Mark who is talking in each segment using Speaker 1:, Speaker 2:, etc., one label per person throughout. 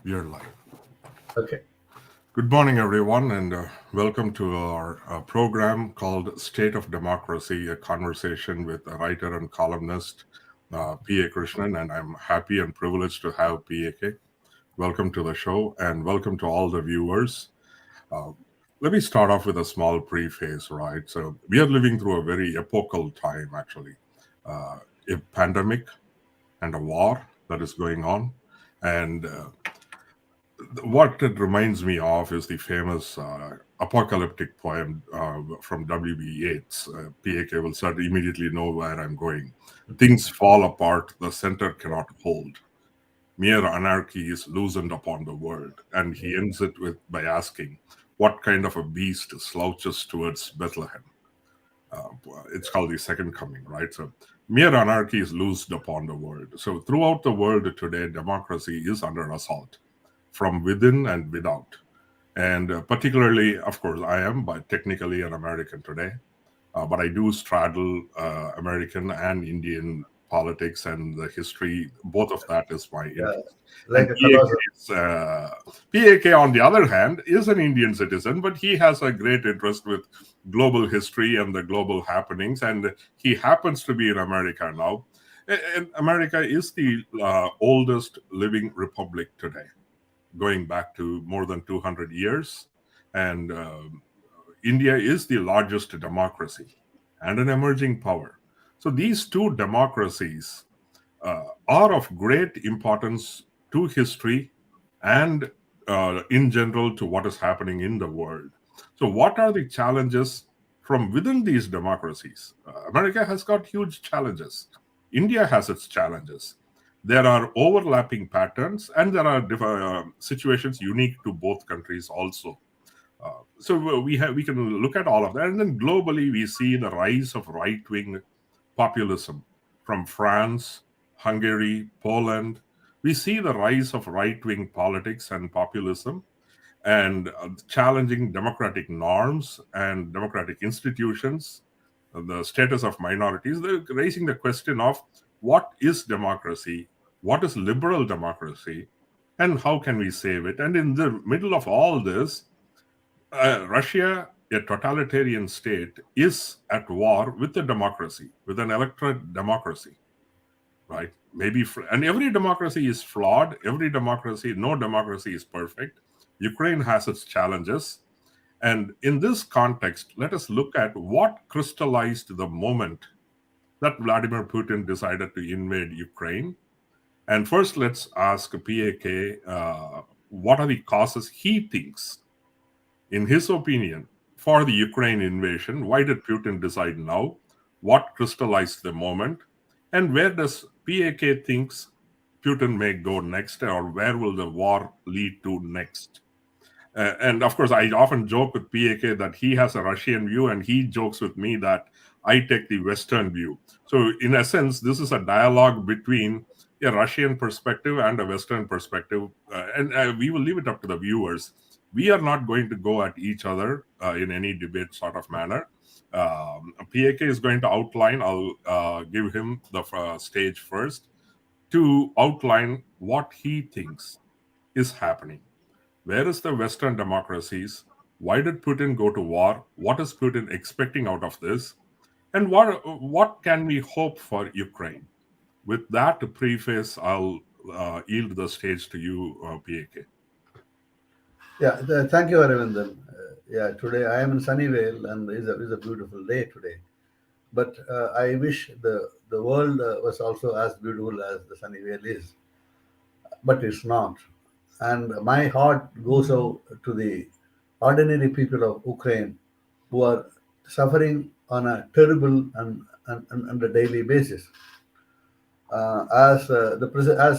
Speaker 1: We are live.
Speaker 2: Okay.
Speaker 1: Good morning, everyone, and welcome to our program called State of Democracy, a conversation with a writer and columnist, P.A. Krishnan, and I'm happy and privileged to have P.A.K. Welcome to the show, and welcome to all the viewers. Uh, Let me start off with a small preface, right? So, we are living through a very epochal time, actually. A pandemic and a war that is going on, and what it reminds me of is the famous apocalyptic poem from W.B. Yeats. PAK will start immediately know where I'm going. Things fall apart, the center cannot hold. Mere anarchy is loosened upon the world. And he ends it by asking, what kind of a beast slouches towards Bethlehem? Uh, it's called the second coming, right? So mere anarchy is loosed upon the world. So throughout the world today, democracy is under assault from within and without. And particularly, of course, I am but technically an American today, but I do straddle American and Indian politics and the history. Both of that is my
Speaker 2: Yeah,
Speaker 1: interest. And
Speaker 2: like a philosopher.
Speaker 1: PAK, on the other hand, is an Indian citizen, but he has a great interest with global history and the global happenings. And he happens to be in America now. And America is the oldest living republic today, going back to more than 200 years. And India is the largest democracy and an emerging power. So these two democracies are of great importance to history and in general to what is happening in the world. So, what are the challenges from within these democracies? America has got huge challenges. India has its challenges. There are overlapping patterns, and there are situations unique to both countries also. So we can look at all of that, and then globally we see the rise of right wing populism from France, Hungary, Poland. We see the rise of right wing politics and populism and challenging democratic norms and democratic institutions, the status of minorities. They're raising the question of what is democracy, what is liberal democracy, and how can we save it. And in the middle of all this, Russia, a totalitarian state, is at war with a democracy, with an electorate democracy, right? And every democracy is flawed. No democracy is perfect. Ukraine has its challenges. And in this context, let us look at what crystallized the moment that Vladimir Putin decided to invade Ukraine. And first, let's ask PAK what are the causes he thinks, in his opinion, for the Ukraine invasion. Why did Putin decide now? What crystallized the moment? And where does PAK thinks Putin may go next, or where will the war lead to next? And of course, I often joke with PAK that he has a Russian view, and he jokes with me that I take the Western view. So, in essence, this is a dialogue between a Russian perspective and a Western perspective, and we will leave it up to the viewers. We are not going to go at each other in any debate sort of manner. PAK is going to outline. I'll give him the stage first to outline what he thinks is happening. Where is the Western democracies? Why did Putin go to war? What is Putin expecting out of this? And what can we hope for Ukraine? With that preface, I'll yield the stage to you, PAK.
Speaker 2: Yeah, thank you, Aravindan. Yeah, today I am in Sunnyvale and it's a beautiful day today. But I wish the world was also as beautiful as the Sunnyvale is, but it's not. And my heart goes out to the ordinary people of Ukraine who are suffering on a terrible and a daily basis. As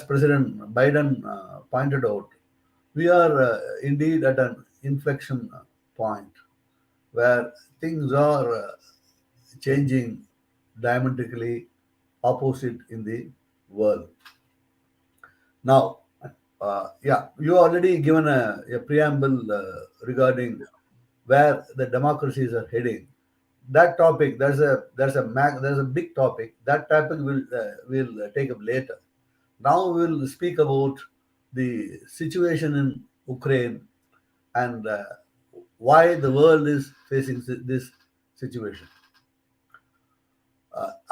Speaker 2: President Biden pointed out, we are indeed at an inflection point where things are changing diametrically opposite in the world. Now, yeah, you already given a preamble regarding where the democracies are heading. That topic, there's a big topic. That topic will take up later. Now we'll speak about the situation in Ukraine and why the world is facing this situation.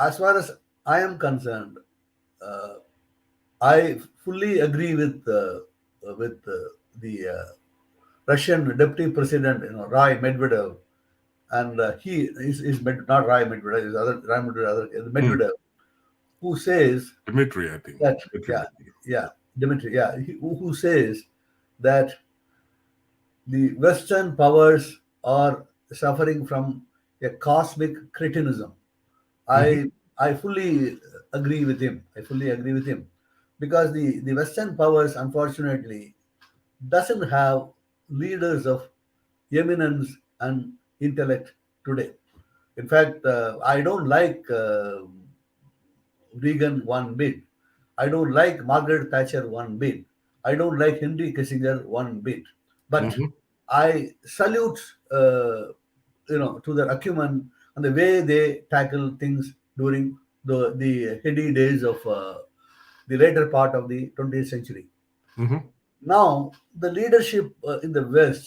Speaker 2: As far as I am concerned, uh, I fully agree with the Russian Deputy President, Rai Medvedev, and he is not Rai Medvedev, is other Rai Medvedev,
Speaker 1: Hmm.
Speaker 2: Medvedev, who says
Speaker 1: Dmitry, I think.
Speaker 2: that
Speaker 1: Dmitry
Speaker 2: yeah,
Speaker 1: Medvedev.
Speaker 2: yeah, Dimitri, yeah, who says that the Western powers are suffering from a cosmic cretinism.
Speaker 1: Mhm.
Speaker 2: I fully agree with him. I fully agree with him because the Western powers, unfortunately, doesn't have leaders of eminence and intellect today. In fact, I don't like Reagan one bit. I don't like Margaret Thatcher one bit. I don't like Henry Kissinger one bit. But
Speaker 1: Mhm.
Speaker 2: I salute, to their acumen and the way they tackle things during the heady days of the later part of the 20th century.
Speaker 1: Mhm.
Speaker 2: Now, the leadership in the West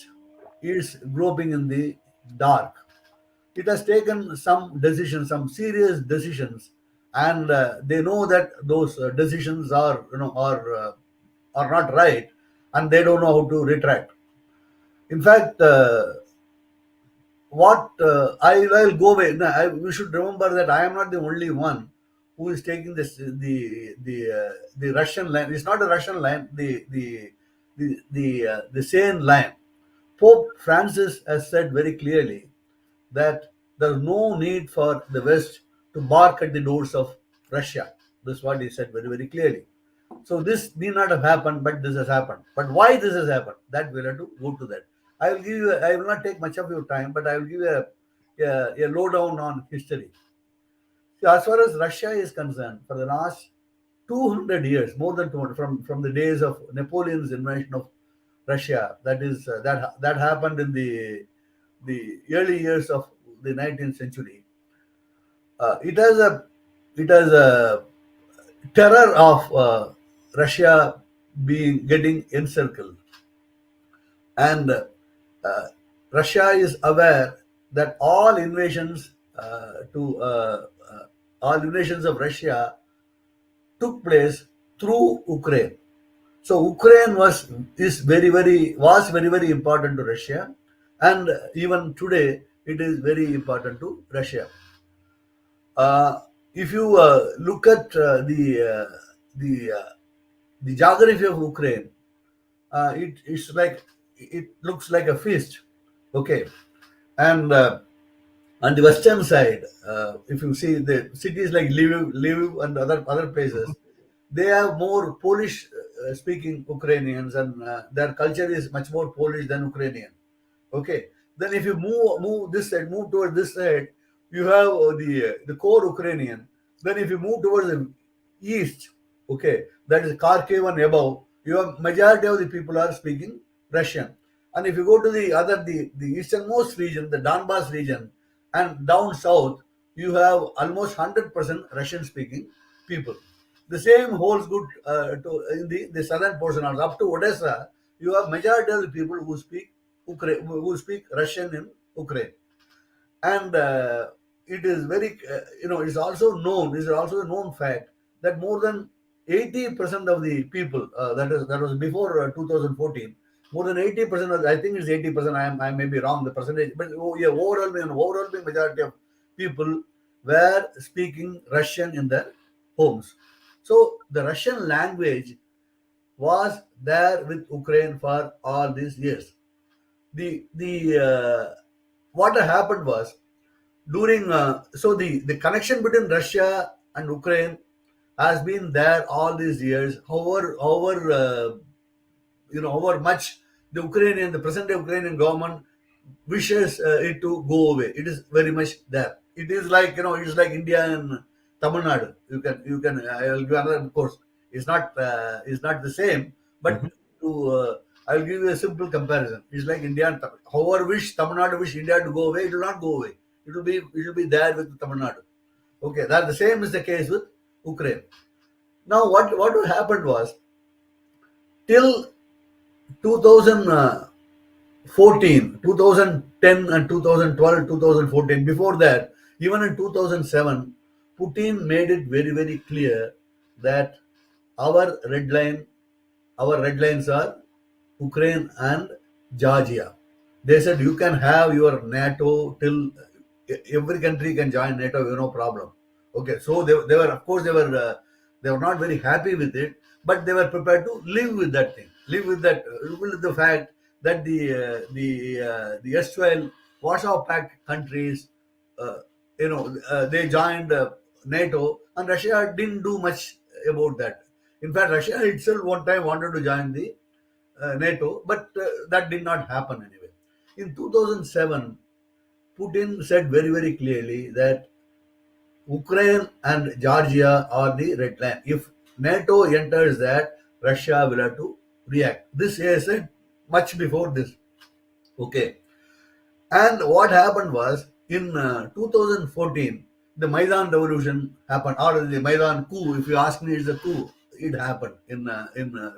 Speaker 2: is groping in the dark. It has taken some decisions, some serious decisions, and they know that those decisions are not right, and they don't know how to retract. In fact, what I'll go away. No, we should remember that I am not the only one who is taking this the Russian line. It's not a Russian line. The sane line. Pope Francis has said very clearly that there's no need for the West to bark at the doors of Russia. This is what he said very, very clearly. So this need not have happened, but this has happened. But why this has happened? That we'll have to go to that. I will give you. I will not take much of your time, but I will give you a lowdown on history. So as far as Russia is concerned, for the last 200 years, more than 200, from the days of Napoleon's invasion of Russia, that is that happened in the early years of the 19th century. It has a terror of Russia being getting encircled, and Russia is aware that all invasions of Russia took place through Ukraine. So Ukraine was very very important to Russia, and even today it is very important to Russia. If you look at the the geography of Ukraine, it's like it looks like a feast. Okay, and on the western side, if you see the cities like Lviv and other places, they have more Polish speaking Ukrainians, and their culture is much more Polish than Ukrainian. Okay. Then if you move this side, move towards this side, you have the core Ukrainian. Then if you move towards the east, okay, that is Kharkiv and above, you have majority of the people are speaking Russian. And if you go to the easternmost region, the Donbass region, and down south, you have almost 100% Russian speaking people. The same holds good in the southern portion, also up to Odessa. You have majority of the people who speak Russian in Ukraine, and it is very it's also known. It is also a known fact that more than 80% of the people that was before 2014. More than 80% of, I think it's 80%. I may be wrong the percentage, but yeah, overwhelming majority of people were speaking Russian in their homes. So the Russian language was there with Ukraine for all these years. The what happened was during so the connection between Russia and Ukraine has been there all these years. However much the present Ukrainian government wishes it to go away. It is very much there. It is like it's like India and Tamil Nadu. You can I'll give another, of course. It's not the same, but
Speaker 1: Mhm.
Speaker 2: I'll give you a simple comparison. It's like India and Tamil. However, Tamil Nadu wish India to go away, it will not go away. It will be there with Tamil Nadu. Okay, that the same is the case with Ukraine. Now, what happened was till 2014, 2010 and 2012, 2014. Before that, even in 2007, Putin made it very, very clear that our red line, our red lines are Ukraine and Georgia. They said you can have your NATO till every country can join NATO, no problem. Okay, so they were, of course, they were not very happy with it, but they were prepared to live with that thing, live with that, live with the fact that the erstwhile Warsaw Pact countries, they joined NATO, and Russia didn't do much about that. In fact, Russia itself one time wanted to join the NATO, but that did not happen anyway. In 2007, Putin said very, very clearly that Ukraine and Georgia are the red line. If NATO enters that, Russia will have to react. This he said much before this. Okay. And what happened was in 2014, the Maidan revolution happened, or the Maidan coup. If you ask me, it's a coup. It happened in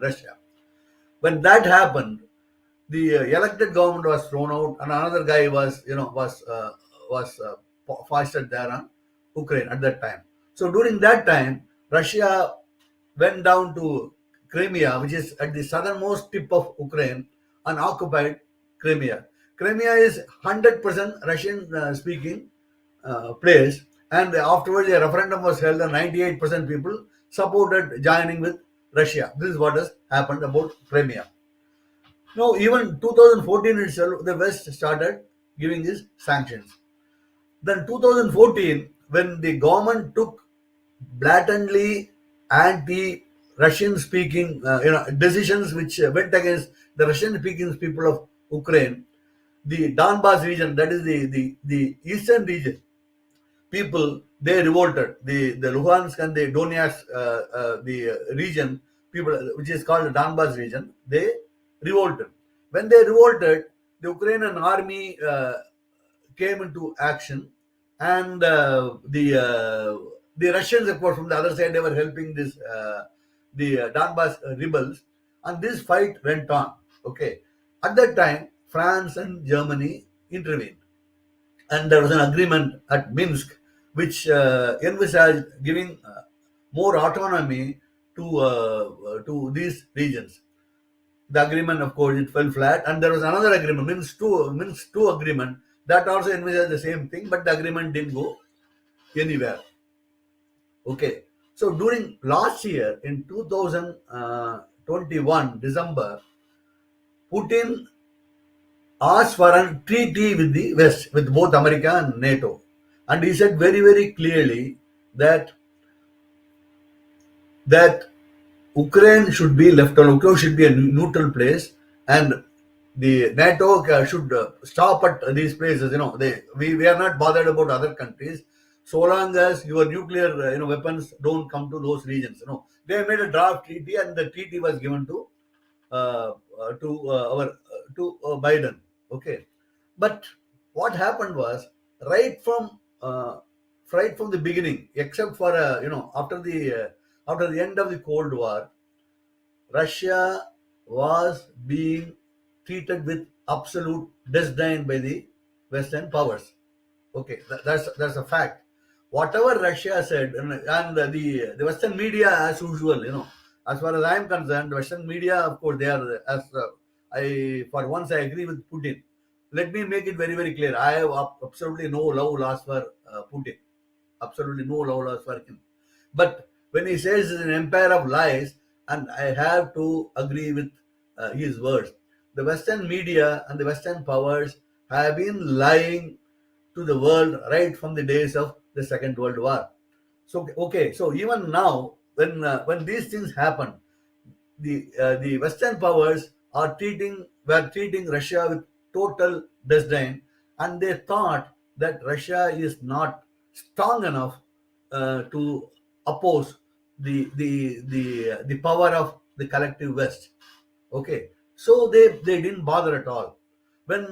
Speaker 2: Russia. When that happened, the elected government was thrown out, and another guy was foisted there on Ukraine at that time. So during that time, Russia went down to Crimea, which is at the southernmost tip of Ukraine, and occupied Crimea. Crimea is 100% Russian speaking place, and afterwards a referendum was held, and 98% people supported joining with Russia. This is what has happened about Crimea. No, even 2014 itself, the West started giving these sanctions. Then 2014, when the government took blatantly anti-Russian speaking decisions which went against the Russian speaking people of Ukraine, the Donbas region, that is the eastern region, people, they revolted. The Luhansk and the Donetsk, the region people, which is called the Donbas region, they revolted. When they revolted, the Ukrainian army came into action, and the Russians, of course, from the other side, they were helping the Donbas rebels, and this fight went on. Okay, at that time, France and Germany intervened, and there was an agreement at Minsk which envisaged giving more autonomy to these regions. The agreement, of course, it fell flat, and there was another agreement, Minsk II agreement, that also envisaged the same thing, but the agreement didn't go anywhere. Okay, so during last year in 2021 December, Putin asked for a treaty with the West, with both America and NATO. And he said very, very clearly that Ukraine should be left alone. Ukraine should be a neutral place, and the NATO should stop at these places. We are not bothered about other countries, so long as your nuclear weapons don't come to those regions. They made a draft treaty, and the treaty was given to Biden. Okay, but what happened was right from the beginning, except for after the end of the Cold War, Russia was being treated with absolute disdain by the Western powers. Okay, that's a fact. Whatever Russia said, and the Western media, as usual, as far as I am concerned, Western media, of course, they are I for once I agree with Putin. Let me make it very, very clear. I have absolutely no love lost for Putin. Absolutely no love lost for him. But when he says it's an empire of lies, and I have to agree with his words, the Western media and the Western powers have been lying to the world right from the days of the Second World War. So okay, so even now, when these things happen, the Western powers were treating Russia with total disdain, and they thought that Russia is not strong enough to oppose the power of the collective West. Okay, so they didn't bother at all. When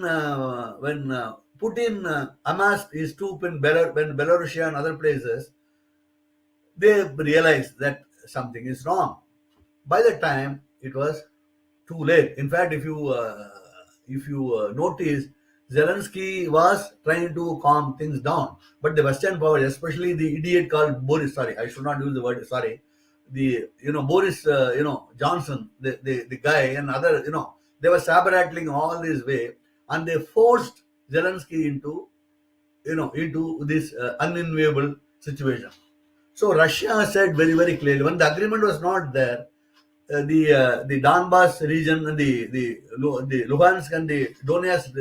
Speaker 2: Putin amassed his troops in Belarusia and other places, they realized that something is wrong. By the time it was too late. In fact, if you notice, Zelensky was trying to calm things down, but the Western powers, especially the idiot called Boris, sorry, I should not use the word, sorry, the Boris, Johnson, the guy, and other, they were sabotaging all this way, and they forced Zelensky into this unenviable situation. So Russia said very, very clearly, when the agreement was not there, the Donbass region and the Luhansk and the Donetsk,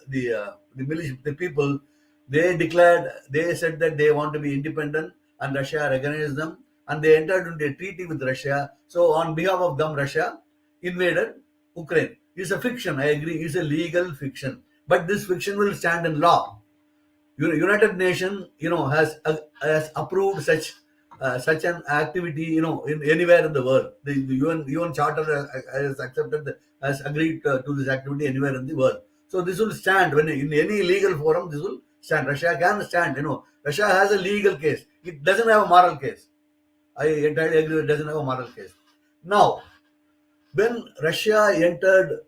Speaker 2: the militia, the people, they said that they want to be independent, and Russia recognized them, and they entered into a treaty with Russia. So on behalf of them, Russia invaded Ukraine. It's a fiction, I agree, it's a legal fiction, but this fiction will stand in law. United Nations, has approved such an activity, in anywhere in the world. The UN Charter has accepted, has agreed to this activity anywhere in the world. So this will stand when in any legal forum. This will stand. Russia can stand. Russia has a legal case. It doesn't have a moral case. I entirely agree. It doesn't have a moral case. Now, when Russia has entered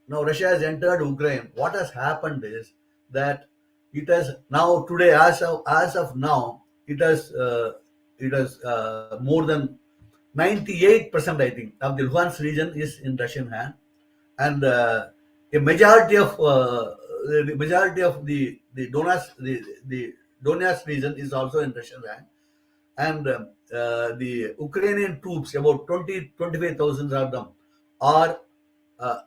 Speaker 2: Ukraine, what has happened is that it has now today, as of now, it has more than 98%, I think, of the Luhansk region is in Russian hand, and a majority of the Donetsk region is also in Russian hand, and the Ukrainian troops, about 25,000 of them, are uh,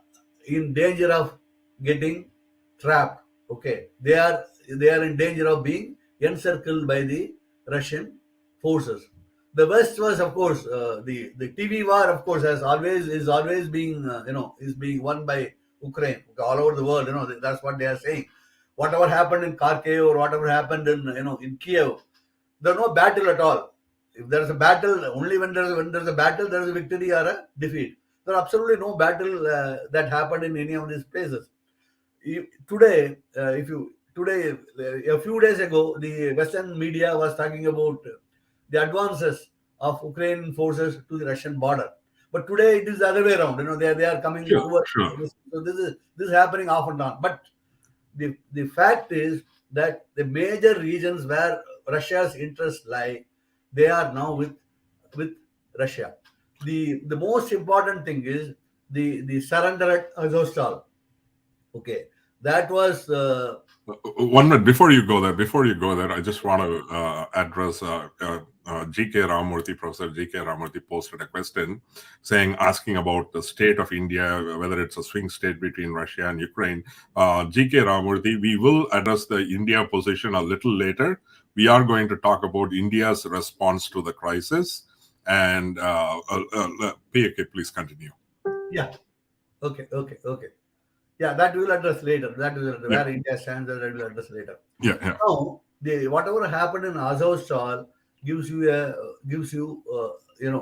Speaker 2: in danger of getting trapped. Okay, they are in danger of being encircled by the Russian forces. The West was, of course, the TV war, of course, is always being is being won by Ukraine. Okay, all over the world. That's what they are saying. Whatever happened in Kharkiv or whatever happened in Kiev, there's no battle at all. If there's a battle, only when there's a battle, there's a victory or a defeat. There's absolutely no battle that happened in any of these places. Today, if you today a few days ago, the Western media was talking about the advances of Ukrainian forces to the Russian border. But today it is the other way around. They are coming
Speaker 1: Sure,
Speaker 2: towards.
Speaker 1: sure.
Speaker 2: So this is happening off and on. But the fact is that the major regions where Russia's interests lie, they are now with Russia. The most important thing is the surrender at Azovstal. Okay, that was
Speaker 1: 1 minute before you go there, I just want to address GK Ramurthy. Professor GK Ramurthy posted a question asking about the state of India, whether it's a swing state between Russia and Ukraine. GK Ramurthy, we will address the India position a little later. We are going to talk about India's response to the crisis. And PK, please continue.
Speaker 2: yeah. Okay. Yeah, that we will address later. That will
Speaker 1: Yeah.
Speaker 2: where India stands. That we will address later.
Speaker 1: Yeah.
Speaker 2: Now, whatever happened in Azovstal gives you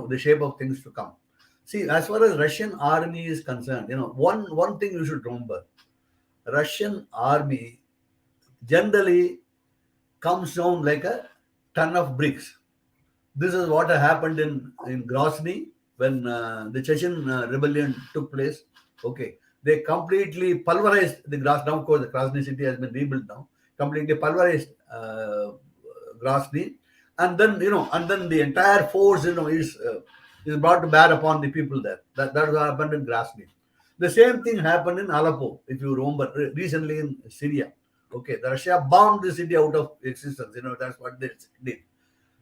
Speaker 2: the shape of things to come. See, as far as Russian army is concerned, one thing you should remember: Russian army generally comes down like a ton of bricks. This is what happened in Grozny when the Chechen rebellion took place. Okay, they completely pulverized the Grozny. Now, of course, the Grozny city has been rebuilt now. Completely pulverized Grozny, and then the entire force, is brought to bear upon the people there. That was happened in Grozny. The same thing happened in Aleppo, if you remember, recently in Syria. Okay, the Russia bombed the city out of existence. That's what they did.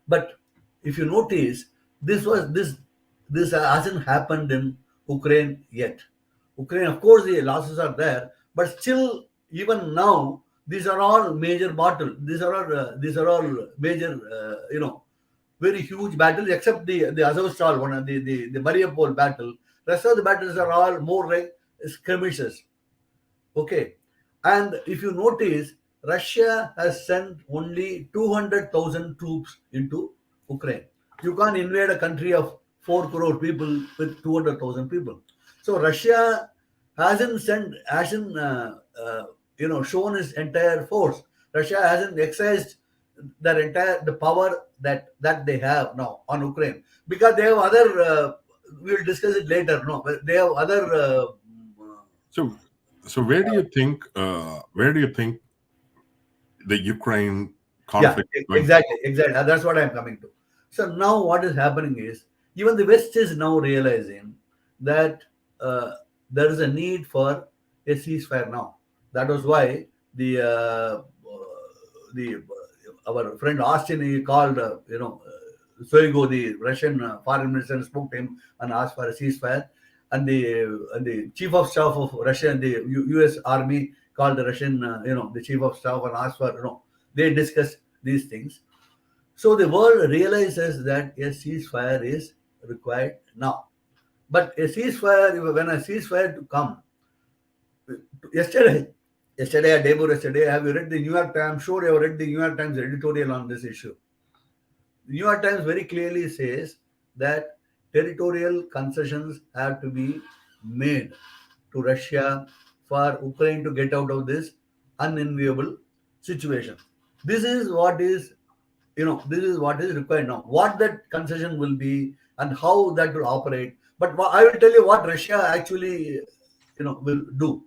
Speaker 2: But if you notice, this hasn't happened in Ukraine yet. Ukraine, of course, the losses are there, but still, even now, these are all major battles. These are all major, very huge battles, except the Azovstal one and the Mariupol battle. Rest of the battles are all more like skirmishes. Okay. And if you notice, Russia has sent only 200,000 troops into Ukraine. You can't invade a country of 4 crore people with 200,000 people. So Russia hasn't shown its entire force. Russia hasn't exercised the power that they have now on Ukraine, because they have other we'll discuss it later. No, but they have other.
Speaker 1: So, so where do you think the Ukraine
Speaker 2: Yeah,
Speaker 1: conflict is going?
Speaker 2: exactly, exactly. That's what I'm coming to. So now what is happening is even the West is now realizing that there is a need for a ceasefire now. That was why the our friend Austin, he called Shoigu, the Russian foreign minister, and spoke to him and asked for a ceasefire. And the chief of staff of Russia and the U.S. Army called the Russian, the chief of staff and asked for, they discussed these things. So the world realizes that a ceasefire is required now. But when a ceasefire to come, yesterday, yesterday or day before yesterday, have you read the New York Times? I'm sure you have read the New York Times editorial on this issue. The New York Times very clearly says that territorial concessions have to be made to Russia for Ukraine to get out of this unenviable situation. This is what is, this is what is required now. What that concession will be and how that will operate. But I will tell you what Russia actually, will do.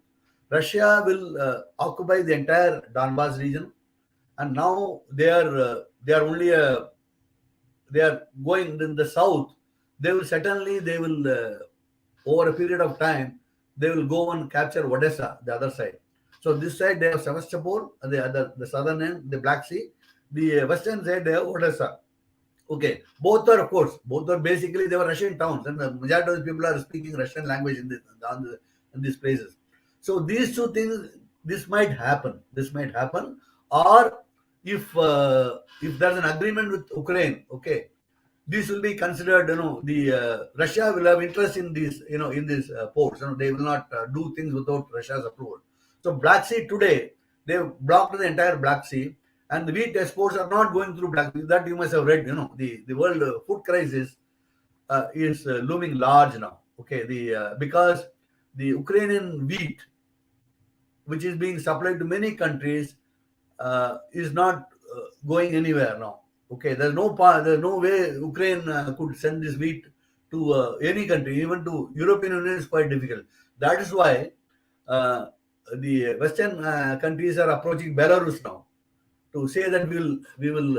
Speaker 2: Russia will occupy the entire Donbas region, and now they are only they are going in the south. They will over a period of time, they will go and capture Odessa, the other side. So this side they have Sevastopol, and the southern end, the Black Sea. The western side they have Odessa. Okay, both are basically they were Russian towns, and the majority of the people are speaking Russian language in these places. So these two things, this might happen. This might happen, or if there's an agreement with Ukraine, okay, this will be considered. The Russia will have interest in these, in these ports. They will not do things without Russia's approval. So Black Sea today, they've blocked the entire Black Sea, and the wheat exports are not going through Black Sea. That you must have read. The world food crisis is looming large now. Okay, because the Ukrainian wheat, which is being supplied to many countries, is not going anywhere now. Okay, there's no way Ukraine could send this wheat to any country, even to European Union is quite difficult. That is why uh, the Western countries are approaching Belarus now to say that we will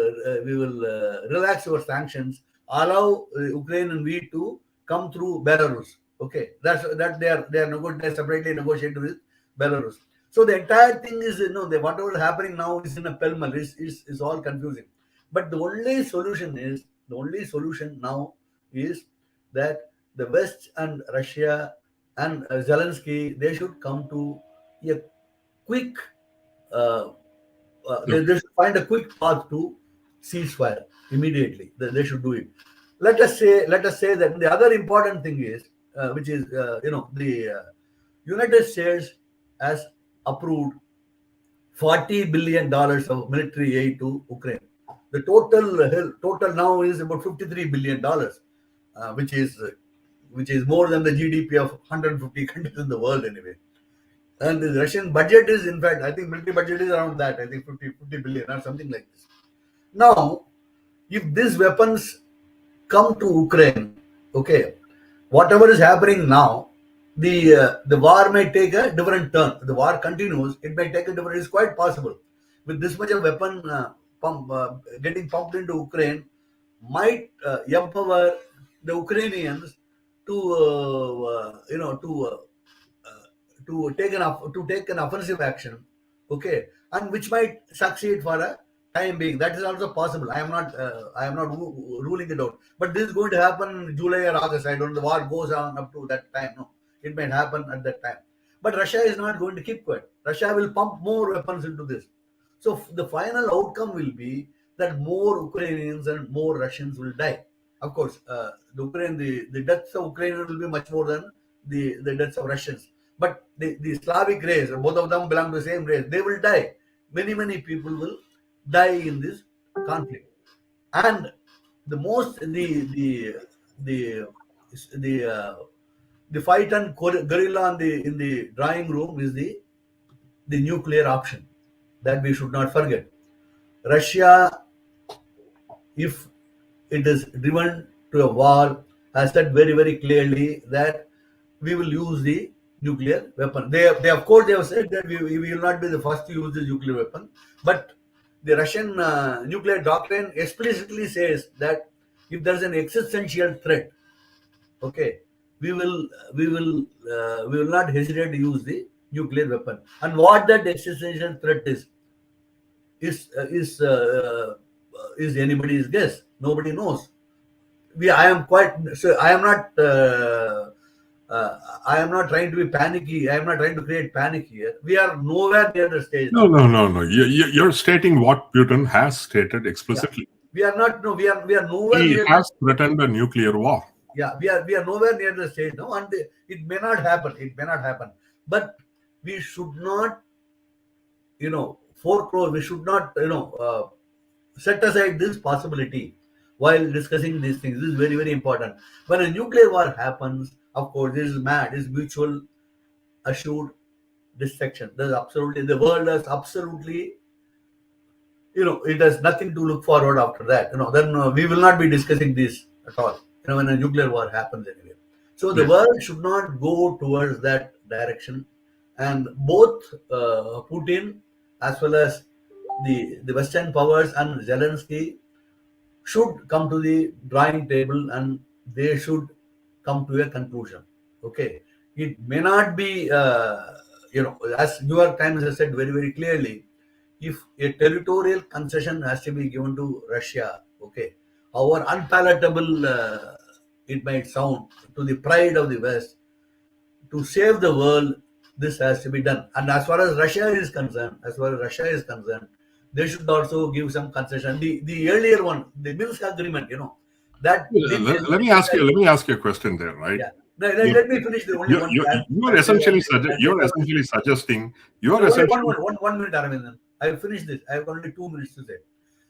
Speaker 2: relax our sanctions, allow Ukraine wheat to come through Belarus. Okay, they're separately negotiating with Belarus. So the entire thing is, whatever is happening now is in a pelmel. Is all confusing. But the only solution now is that the West and Russia and Zelensky, they should come to a quick uh, they should find a quick path to ceasefire immediately. They should do it. Let us say that the other important thing is, which is, the United States has approved $40 billion of military aid to Ukraine. The total now is about $53 billion, which is more than the GDP of 150 countries in the world anyway. And the Russian budget is, in fact, I think military budget is around that. I think 50 billion or something like this. Now, if these weapons come to Ukraine, okay, whatever is happening now, the war may take a different turn. The war continues, it may take a different. It's quite possible with this much of weapon getting pumped into Ukraine, might empower the Ukrainians to to take an offensive action, okay, and which might succeed for a time being. That is also possible. I am not ruling it out. But this is going to happen in July or August. I don't know. The war goes on up to that time. No, it might happen at that time. But Russia is not going to keep quiet. Russia will pump more weapons into this. So the final outcome will be that more Ukrainians and more Russians will die. Of course, the deaths of Ukrainians will be much more than the deaths of Russians. But the Slavic race, both of them belong to the same race, they will die. Many people will die in this conflict. And the most the the uh, the fight and guerrilla in the drawing room is the nuclear option that we should not forget. Russia, if it is driven to a war, has said very, very clearly that we will use the nuclear weapon. They of course, they have said that we will not be the first to use the nuclear weapon, but the Russian nuclear doctrine explicitly says that if there is an existential threat, okay, we will not hesitate to use the nuclear weapon. And what that existential threat is uh, is uh, is anybody's guess. Nobody knows. I am quite so. I am not trying to be panicky. I am not trying to create panic here. We are nowhere near the stage
Speaker 1: No,
Speaker 2: now.
Speaker 1: no, no, no. You're stating what Putin has stated
Speaker 2: Yeah.
Speaker 1: explicitly.
Speaker 2: We are not. No, we are nowhere
Speaker 1: He
Speaker 2: near.
Speaker 1: has threatened a nuclear war.
Speaker 2: Yeah, we are nowhere near the stage now, and it may not happen. It may not happen. But we should not, foreclose. We should not, set aside this possibility while discussing these things. This is very, very important. When a nuclear war happens, of course, this is mad. This is mutual assured destruction. There's absolutely the world has absolutely, it has nothing to look forward after that. Then we will not be discussing this at all. When a nuclear war happens anyway. So the
Speaker 1: Yes.
Speaker 2: world should not go towards that direction, and both Putin as well as the Western powers and Zelensky should come to the drawing table, and they should come to a conclusion. Okay, it may not be, as New York Times has said very, very clearly, if a territorial concession has to be given to Russia, okay, however unpalatable it might sound to the pride of the West, to save the world, this has to be done. And as far as Russia is concerned, they should also give some concession. The earlier one, the Minsk agreement, that
Speaker 1: Let me ask you a question there, right?
Speaker 2: Yeah. Let me finish the only one.
Speaker 1: You are essentially suggesting.
Speaker 2: One minute, Aravindan. I will finish this. I have only 2 minutes to say.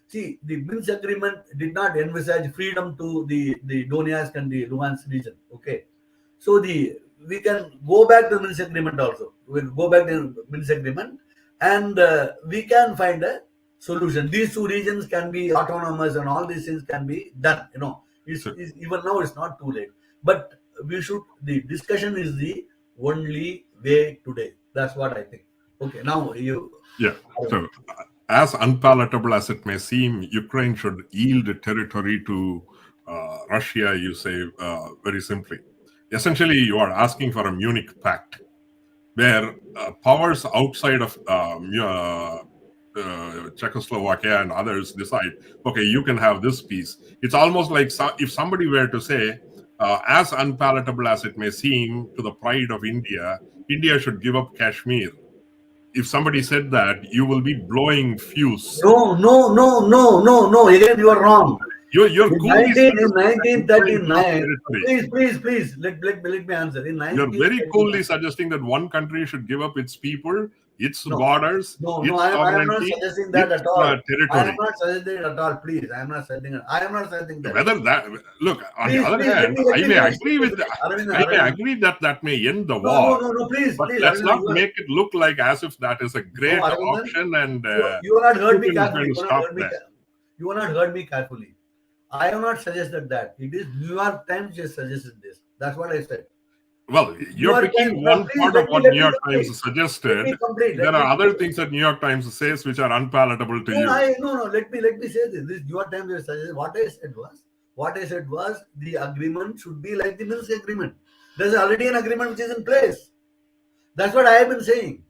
Speaker 2: See, the Minsk agreement did not envisage freedom to the Donetsk and the Luhansk region. Okay, so we can go back to the Minsk agreement also. We will go back to the Minsk agreement, and we can find a solution. These two regions can be autonomous, and all these things can be done. Even now it's not too late. But the discussion is the only way today. That's what I think. Okay, now you.
Speaker 1: Yeah. So, as unpalatable as it may seem, Ukraine should yield territory to Russia, you say, very simply. Essentially, you are asking for a Munich Pact, where powers outside of Czechoslovakia and others decide, okay, you can have this piece. It's almost like if somebody were to say, as unpalatable as it may seem to the pride of India, India should give up Kashmir. If somebody said that, you will be blowing fuse.
Speaker 2: No. Again, you are wrong.
Speaker 1: You're
Speaker 2: in 1939. Please, let me answer.
Speaker 1: You're very coolly suggesting that one country should give up its people, its borders, its
Speaker 2: I am not suggesting that at all.
Speaker 1: territory.
Speaker 2: I am not suggesting it at all. Please, I am not suggesting it. I am not suggesting that.
Speaker 1: Whether that look on the other hand, I may agree with that. I may agree that may end the war.
Speaker 2: No, please,
Speaker 1: but
Speaker 2: please.
Speaker 1: Let's not make it look like as if that is a great option and
Speaker 2: you have not heard me
Speaker 1: carefully.
Speaker 2: You have not heard me carefully. I have not suggested that. It is New York Times just suggested this. That's what I said.
Speaker 1: Well, you're picking one part of what New York Times suggested. There are other things that New York Times says which are unpalatable to you.
Speaker 2: No. Let me say this. This New York Times suggested. What I said was the agreement should be like the Minsk agreement. There's already an agreement which is in place. That's what I have been saying.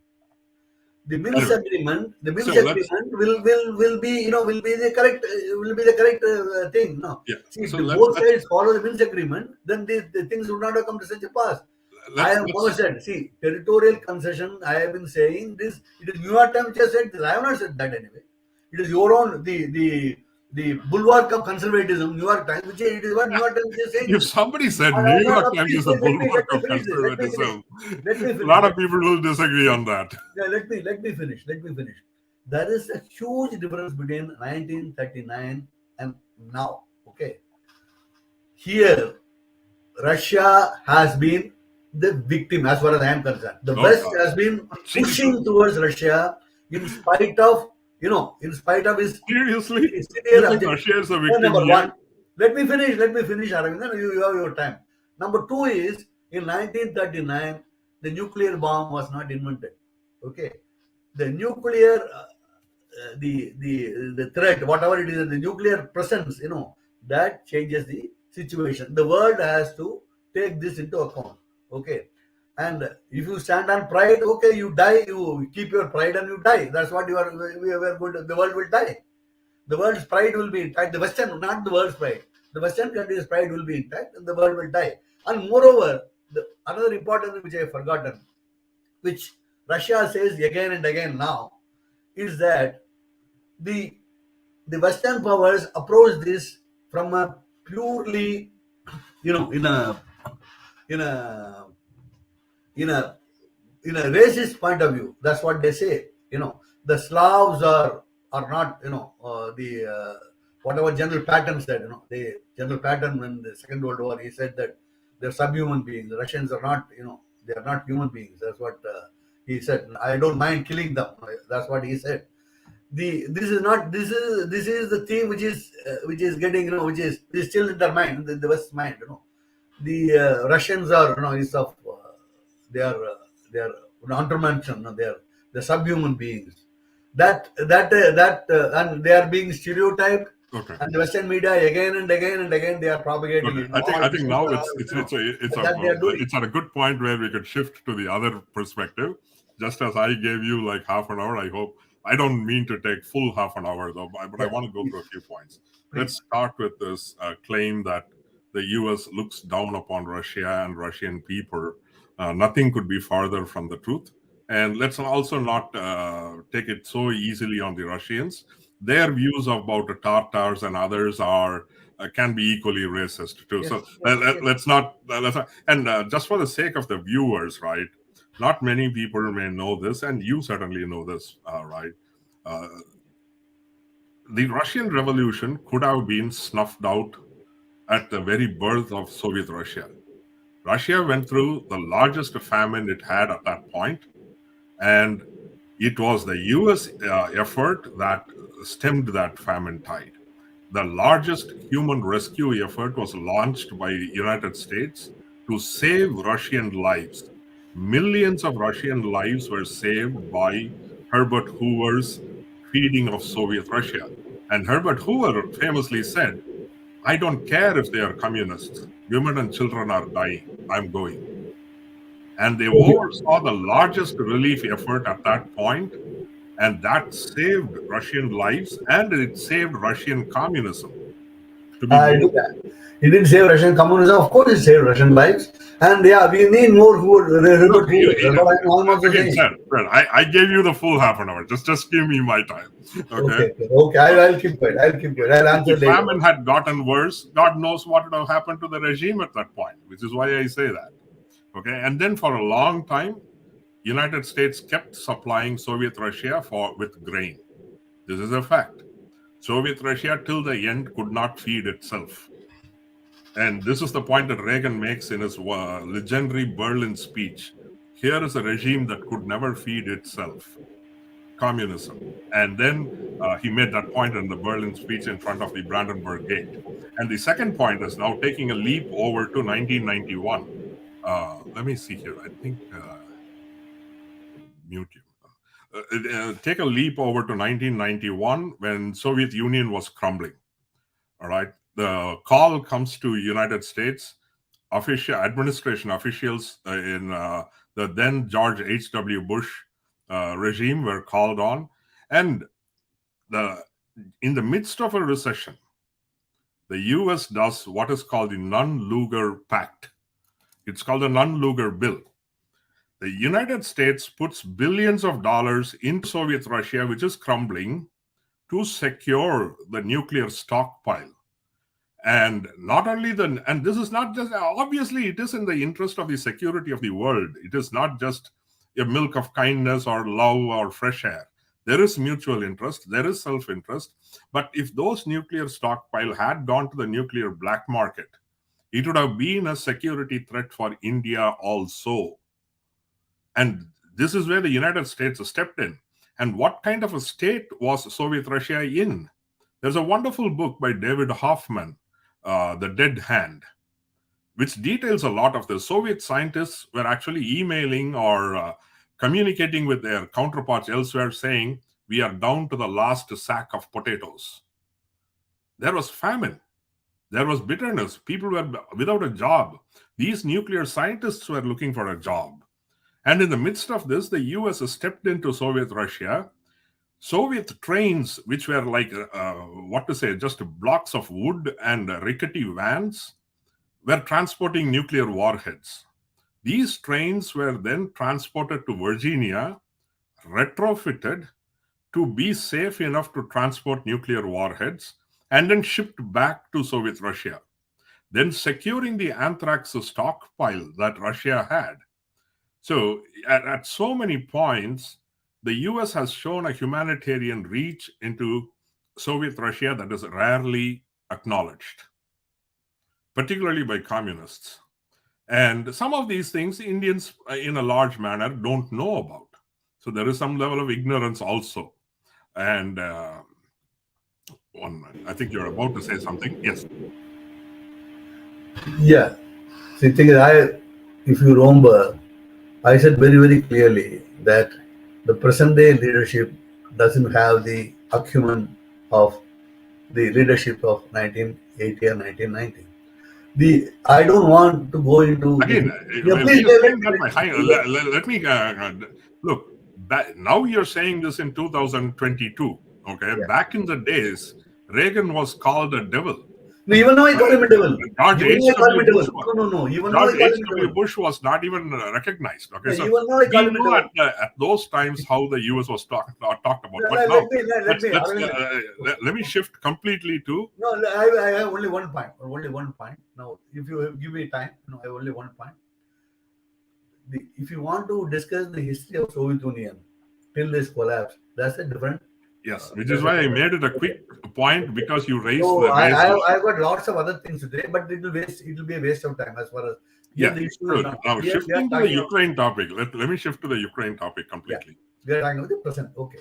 Speaker 2: The Minsk agreement will be the correct thing. No,
Speaker 1: yeah.
Speaker 2: See, if both sides follow the Minsk agreement, then the things would not have come to such a pass. I have never said. See, territorial concession. I have been saying this. It is New York Times just said this. I have not said that anyway. It is your own the bulwark of conservatism, New York Times, which it is what New York Times is saying.
Speaker 1: If somebody said New York Times is a bulwark of conservatism, a lot of people will disagree on that.
Speaker 2: Yeah, let me finish. There is a huge difference between 1939 and now. Okay. Here, Russia has been the victim as far as I am concerned. The West has been pushing towards Russia in spite of his
Speaker 1: seriously,
Speaker 2: severe
Speaker 1: Russia is a victim.
Speaker 2: Number one. Let me finish, Aravindan. You have your time. Number two is, in 1939, the nuclear bomb was not invented. Okay. The nuclear, the threat, whatever it is, the nuclear presence, that changes the situation. The world has to take this into account. Okay. And if you stand on pride, okay, you die, you keep your pride and you die. That's what we are good. The world will die. The world's pride will be intact. The Western, not the world's pride. The Western country's pride will be intact, and the world will die. And moreover, another important thing which I have forgotten, which Russia says again and again now, is that the Western powers approach this from a purely, in a in a in a in a racist point of view. That's what they say. The Slavs are not, the whatever General Patton said. The General Patton, in the Second World War, he said that they're subhuman beings. The Russians are not, they are not human beings. That's what he said. I don't mind killing them. That's what he said. This is the theme which is getting, which is still in their mind, in the West's mind. The Russians are, is of they are undimensional. They're subhuman beings. And they are being stereotyped.
Speaker 1: Okay.
Speaker 2: And the Western media again and again and again, they are propagating
Speaker 1: Okay.
Speaker 2: it.
Speaker 1: I think now it's at a good point where we could shift to the other perspective. Just as I gave you like half an hour, I don't mean to take full half an hour though, but I want to go through a few points. Let's start with this claim that the US looks down upon Russia and Russian people. Nothing could be farther from the truth. And let's also not take it so easily on the Russians. Their views about the Tartars and others can be equally racist too.
Speaker 2: Yes,
Speaker 1: So
Speaker 2: yes.
Speaker 1: let's not. And just for the sake of the viewers, right? Not many people may know this, and you certainly know this, right? The Russian Revolution could have been snuffed out at the very birth of Soviet Russia. Russia went through the largest famine it had at that point, and it was the US effort that stemmed that famine tide. The largest human rescue effort was launched by the United States to save Russian lives. Millions of Russian lives were saved by Herbert Hoover's feeding of Soviet Russia. And Herbert Hoover famously said, "I don't care if they are communists. Women and children are dying. I'm going." And they oversaw the largest relief effort at that point, and that saved Russian lives, and it saved Russian communism. To be more,
Speaker 2: He didn't save Russian communism. Of course, he saved Russian lives. And yeah, we need more Herbert Hoover. That's what I'm almost saying.
Speaker 1: Fred, I gave you the full half an hour. Just give me my time. Okay.
Speaker 2: Okay. I'll keep quiet. I'll answer
Speaker 1: If the
Speaker 2: later.
Speaker 1: famine had gotten worse, God knows what would have happened to the regime at that point, which is why I say that. Okay. And then for a long time, United States kept supplying Soviet Russia with grain. This is a fact. Soviet Russia till the end could not feed itself. And this is the point that Reagan makes in his legendary Berlin speech. Here is a regime that could never feed itself. Communism. And then he made that point in the Berlin speech in front of the Brandenburg Gate. And the second point is now taking a leap over to 1991. Let me see here. I think mute you. Take a leap over to 1991 when Soviet Union was crumbling. All right. The call comes to United States administration officials in the then George H.W. Bush regime were called on, and in the midst of a recession, the U.S. does what is called the Nunn-Lugar Pact. It's called the Nunn-Lugar Bill. The United States puts billions of dollars into Soviet Russia, which is crumbling, to secure the nuclear stockpile. And not only and this is not just, obviously it is in the interest of the security of the world. It is not just a milk of kindness or love or fresh air. There is mutual interest, there is self-interest. But if those nuclear stockpile had gone to the nuclear black market, it would have been a security threat for India also. And this is where the United States stepped in. And what kind of a state was Soviet Russia in? There's a wonderful book by David Hoffman, The Dead Hand, which details a lot of this. Soviet scientists were actually emailing or communicating with their counterparts elsewhere saying, we are down to the last sack of potatoes. There was famine. There was bitterness. People were without a job. These nuclear scientists were looking for a job. And in the midst of this, the US stepped into Soviet Russia. Soviet trains, which were like, just blocks of wood and rickety vans, were transporting nuclear warheads. These trains were then transported to Virginia, retrofitted to be safe enough to transport nuclear warheads, and then shipped back to Soviet Russia, then securing the anthrax stockpile that Russia had. So, at so many points, the US has shown a humanitarian reach into Soviet Russia that is rarely acknowledged, particularly by communists. And some of these things Indians, in a large manner, don't know about. So there is some level of ignorance also. And one minute. I think you're about to say something. Yes.
Speaker 2: Yeah. See, the thing is, if you remember, I said very, very clearly that the present day leadership doesn't have the acumen of the leadership of 1980 or 1990. I don't want to go into
Speaker 1: Again,
Speaker 2: yeah,
Speaker 1: we
Speaker 2: please
Speaker 1: are saying that let me look. Now you're saying this in 2022. Okay,
Speaker 2: yeah.
Speaker 1: back in the days, Reagan was called a devil.
Speaker 2: No, even now I call him a devil.
Speaker 1: George
Speaker 2: Even now I call him
Speaker 1: H.W.
Speaker 2: a devil.
Speaker 1: Bush.
Speaker 2: No. Even now I
Speaker 1: George
Speaker 2: call him a
Speaker 1: H.W.
Speaker 2: devil.
Speaker 1: Bush was not even recognized. Okay,
Speaker 2: Yeah,
Speaker 1: so
Speaker 2: even now I call
Speaker 1: we
Speaker 2: him a
Speaker 1: know
Speaker 2: devil.
Speaker 1: at those times how the US was talked about. But now, let me shift completely to.
Speaker 2: No, I have only one point. Now, if you give me time, I have only one point. If you want to discuss the history of Soviet Union till this collapse, that's a different.
Speaker 1: Yes, which is why I made it a quick point, because you raised
Speaker 2: So
Speaker 1: the base issue.
Speaker 2: I've got lots of other things today, but it will be a waste of time as far as
Speaker 1: Yeah,
Speaker 2: the issue
Speaker 1: good.
Speaker 2: is not.
Speaker 1: Now shifting to the Ukraine topic. Let me shift to the Ukraine topic completely.
Speaker 2: We are talking about the present. Okay.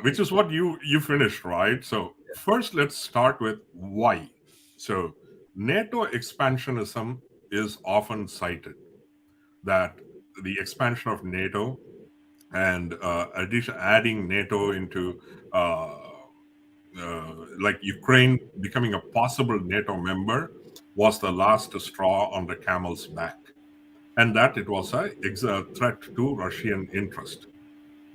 Speaker 1: Which is what you finished, right? So first, let's start with why. So NATO expansionism is often cited, that the expansion of NATO and adding NATO into like Ukraine becoming a possible NATO member was the last straw on the camel's back, and that it was a threat to Russian interest.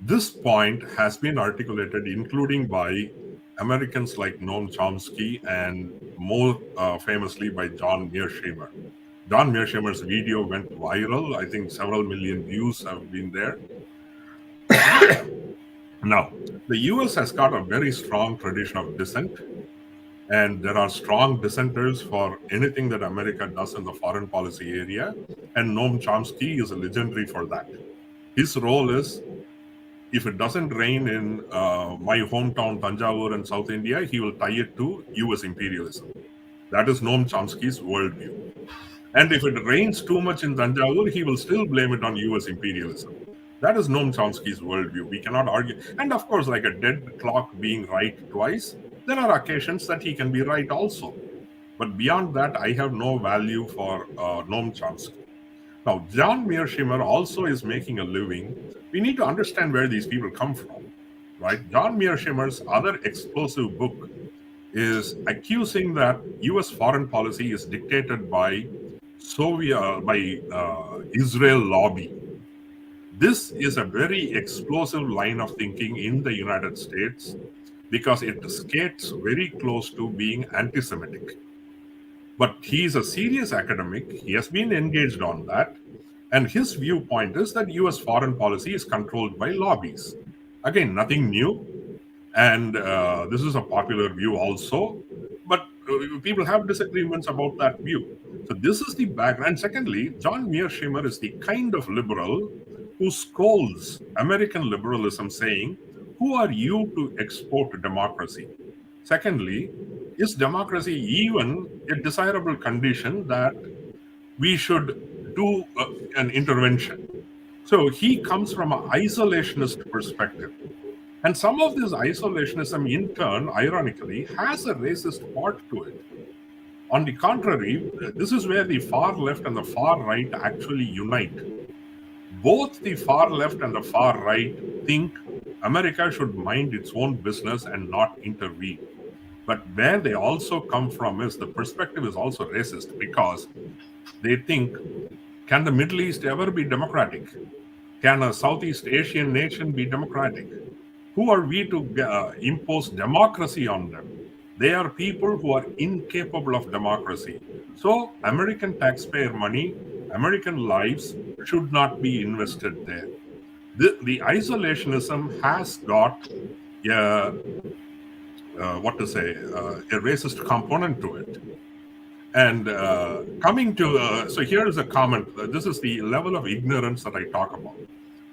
Speaker 1: This point has been articulated, including by Americans like Noam Chomsky and more famously by John Mearsheimer. John Mearsheimer's video went viral. I think several million views have been there. Now, the US has got a very strong tradition of dissent, and there are strong dissenters for anything that America does in the foreign policy area. And Noam Chomsky is legendary for that. His role is, if it doesn't rain in my hometown, Tanjavur and South India, he will tie it to US imperialism. That is Noam Chomsky's worldview. And if it rains too much in Tanjavur, he will still blame it on US imperialism. That is Noam Chomsky's worldview. We cannot argue. And of course, like a dead clock being right twice, there are occasions that he can be right also. But beyond that, I have no value for Noam Chomsky. Now, John Mearsheimer also is making a living. We need to understand where these people come from, right? John Mearsheimer's other explosive book is accusing that US foreign policy is dictated by Israel lobby. This is a very explosive line of thinking in the United States, because it skates very close to being anti-Semitic. But he is a serious academic. He has been engaged on that. And his viewpoint is that US foreign policy is controlled by lobbies. Again, nothing new. And this is a popular view also. But people have disagreements about that view. So this is the background. Secondly, John Mearsheimer is the kind of liberal who scolds American liberalism, saying, who are you to export democracy? Secondly, is democracy even a desirable condition that we should do an intervention? So he comes from an isolationist perspective. And some of this isolationism, in turn, ironically, has a racist part to it. On the contrary, this is where the far left and the far right actually unite. Both the far left and the far right think America should mind its own business and not intervene. But where they also come from is the perspective is also racist, because they think, can the Middle East ever be democratic? Can a Southeast Asian nation be democratic? Who are we to impose democracy on them? They are people who are incapable of democracy. So, American taxpayer money, American lives should not be invested there. The isolationism has got a, a racist component to it. And coming to, so here is a comment. This is the level of ignorance that I talk about.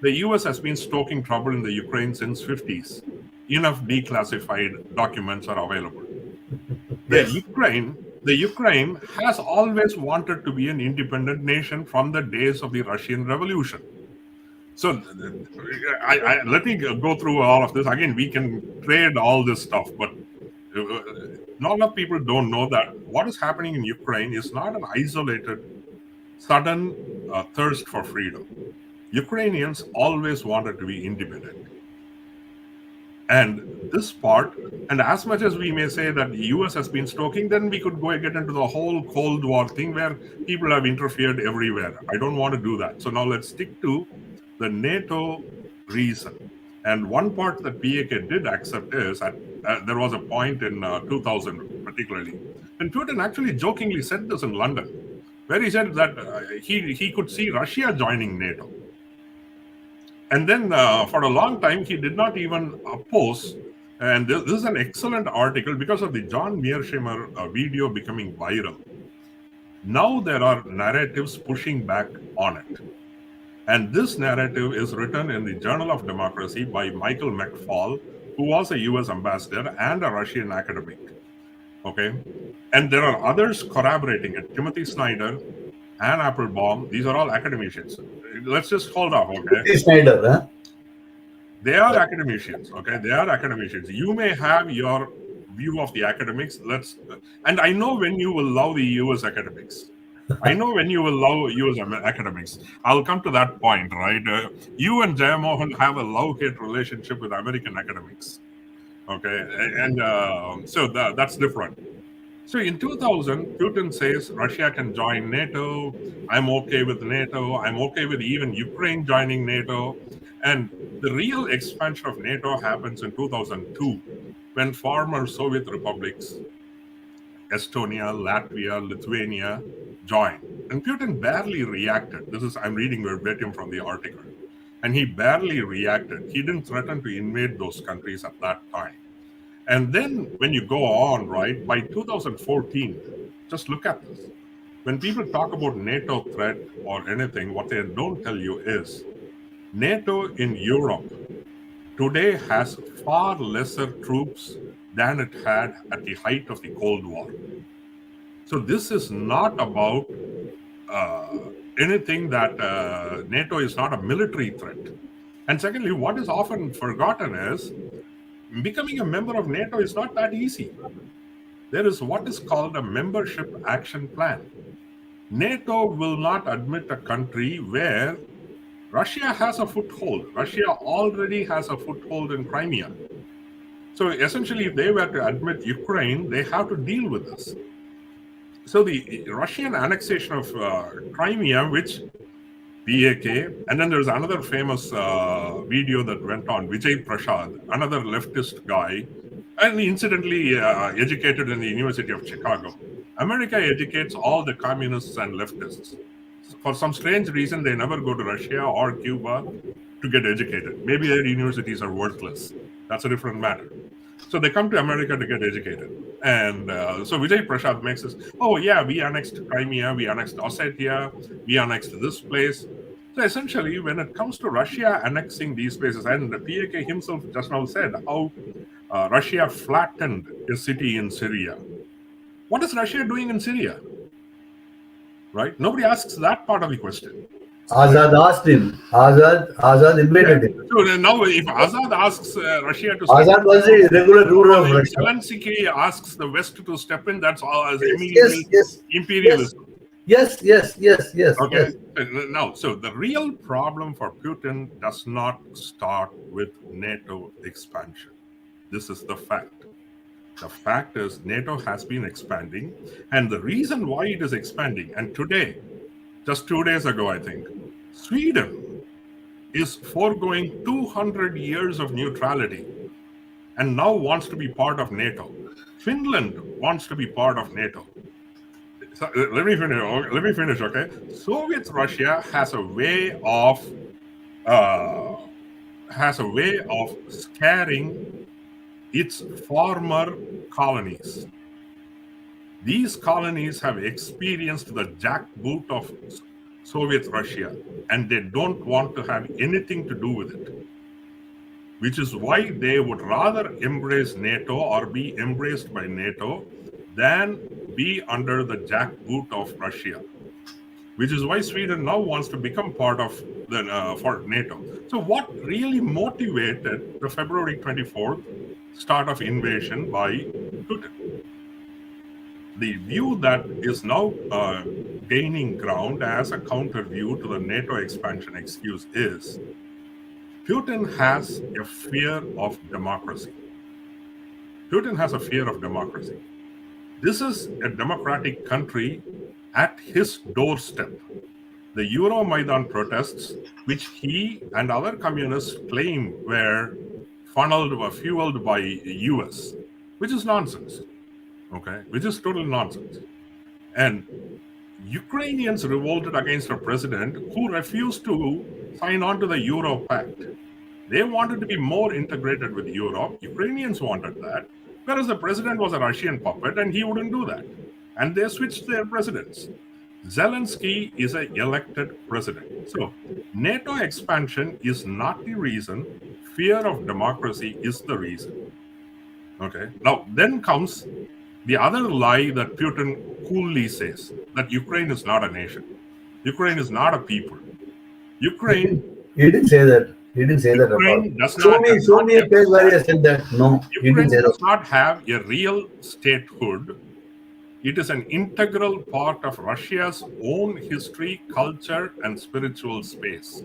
Speaker 1: The US has been stoking trouble in the Ukraine since 50s. Enough declassified documents are available.
Speaker 2: Yes.
Speaker 1: The Ukraine has always wanted to be an independent nation from the days of the Russian Revolution. So let me go through all of this. Again, we can trade all this stuff, but not enough people don't know that what is happening in Ukraine is not an isolated, sudden thirst for freedom. Ukrainians always wanted to be independent. And this part, and as much as we may say that the US has been stoking, then we could go and get into the whole Cold War thing where people have interfered everywhere. I don't want to do that. So now let's stick to the NATO reason. And one part that PAK did accept is that there was a point in 2000, particularly, and Putin actually jokingly said this in London, where he said that he could see Russia joining NATO. And then for a long time, he did not even oppose. And this is an excellent article because of the John Mearsheimer video becoming viral. Now there are narratives pushing back on it. And this narrative is written in the Journal of Democracy by Michael McFaul, who was a US ambassador and a Russian academic. Okay. And there are others corroborating it. Timothy Snyder, Anne Applebaum, these are all academicians. Let's just hold off, okay?
Speaker 2: Snyder, huh?
Speaker 1: They are academicians, okay? They are academicians. You may have your view of the academics. And I know when you will love the US academics. I know when you will love US academics. I'll come to that point, right? You and Jayamohan have a love-hate relationship with American academics, okay? And so that's different. So in 2000, Putin says Russia can join NATO. I'm okay with NATO. I'm okay with even Ukraine joining NATO. And the real expansion of NATO happens in 2002, when former Soviet republics, Estonia, Latvia, Lithuania, joined. And Putin barely reacted. I'm reading verbatim from the article. And he barely reacted. He didn't threaten to invade those countries at that time. And then when you go on, right, by 2014, just look at this. When people talk about NATO threat or anything, what they don't tell you is NATO in Europe today has far lesser troops than it had at the height of the Cold War. So this is not about anything that NATO is not a military threat. And secondly, what is often forgotten is becoming a member of NATO is not that easy. There is what is called a membership action plan. NATO will not admit a country where Russia has a foothold. Russia already has a foothold in Crimea. So essentially, if they were to admit Ukraine, they have to deal with this. So the Russian annexation of Crimea, which PAK, and then there's another famous video that went on, Vijay Prashad, another leftist guy, and incidentally educated in the University of Chicago. America educates all the communists and leftists. For some strange reason, they never go to Russia or Cuba to get educated. Maybe their universities are worthless. That's a different matter. So they come to America to get educated. And so Vijay Prashad makes this, oh yeah, we annexed Crimea, we annexed Ossetia, we annexed this place. So essentially, when it comes to Russia annexing these places, and the PAK himself just now said how Russia flattened a city in Syria. What is Russia doing in Syria? Right? Nobody asks that part of the question.
Speaker 2: Azad asked him. Azad invited him.
Speaker 1: So now, if Azad asks Russia to step
Speaker 2: Azad was the regular ruler of
Speaker 1: in, if
Speaker 2: Russia.
Speaker 1: Zelensky asks the West to step in, that's all as
Speaker 2: Yes,
Speaker 1: immediately
Speaker 2: yes,
Speaker 1: imperialism.
Speaker 2: yes, yes, yes, yes,
Speaker 1: Okay.
Speaker 2: yes.
Speaker 1: Now, so the real problem for Putin does not start with NATO expansion. This is the fact. The fact is, NATO has been expanding, and the reason why it is expanding, and today, just 2 days ago, I think, Sweden is foregoing 200 years of neutrality and now wants to be part of NATO. Finland wants to be part of NATO. So, let me finish. Okay, Soviet Russia has a way of scaring its former colonies. These colonies have experienced the jackboot of Soviet Russia, and they don't want to have anything to do with it, which is why they would rather embrace NATO or be embraced by NATO than be under the jackboot of Russia, which is why Sweden now wants to become part of for NATO. So what really motivated the February 24th start of invasion by Putin? The view that is now gaining ground as a counter view to the NATO expansion excuse is Putin has a fear of democracy. Putin has a fear of democracy. This is a democratic country at his doorstep. The Euromaidan protests, which he and other communists claim were fueled by US, which is nonsense. Okay, which is total nonsense. And Ukrainians revolted against a president who refused to sign on to the Euro Pact. They wanted to be more integrated with Europe. Ukrainians wanted that, whereas the president was a Russian puppet and he wouldn't do that. And they switched their presidents. Zelensky is an elected president. So NATO expansion is not the reason. Fear of democracy is the reason. Okay. Now, then comes the other lie that Putin coolly says, that Ukraine is not a nation. Ukraine is not a people. Ukraine.
Speaker 2: He didn't say that. He didn't say that at all.
Speaker 1: Ukraine does
Speaker 2: Show
Speaker 1: not.
Speaker 2: me a page where he has said that. No, he
Speaker 1: Ukraine
Speaker 2: didn't say
Speaker 1: does
Speaker 2: that.
Speaker 1: not have a real statehood. It is an integral part of Russia's own history, culture, and spiritual space.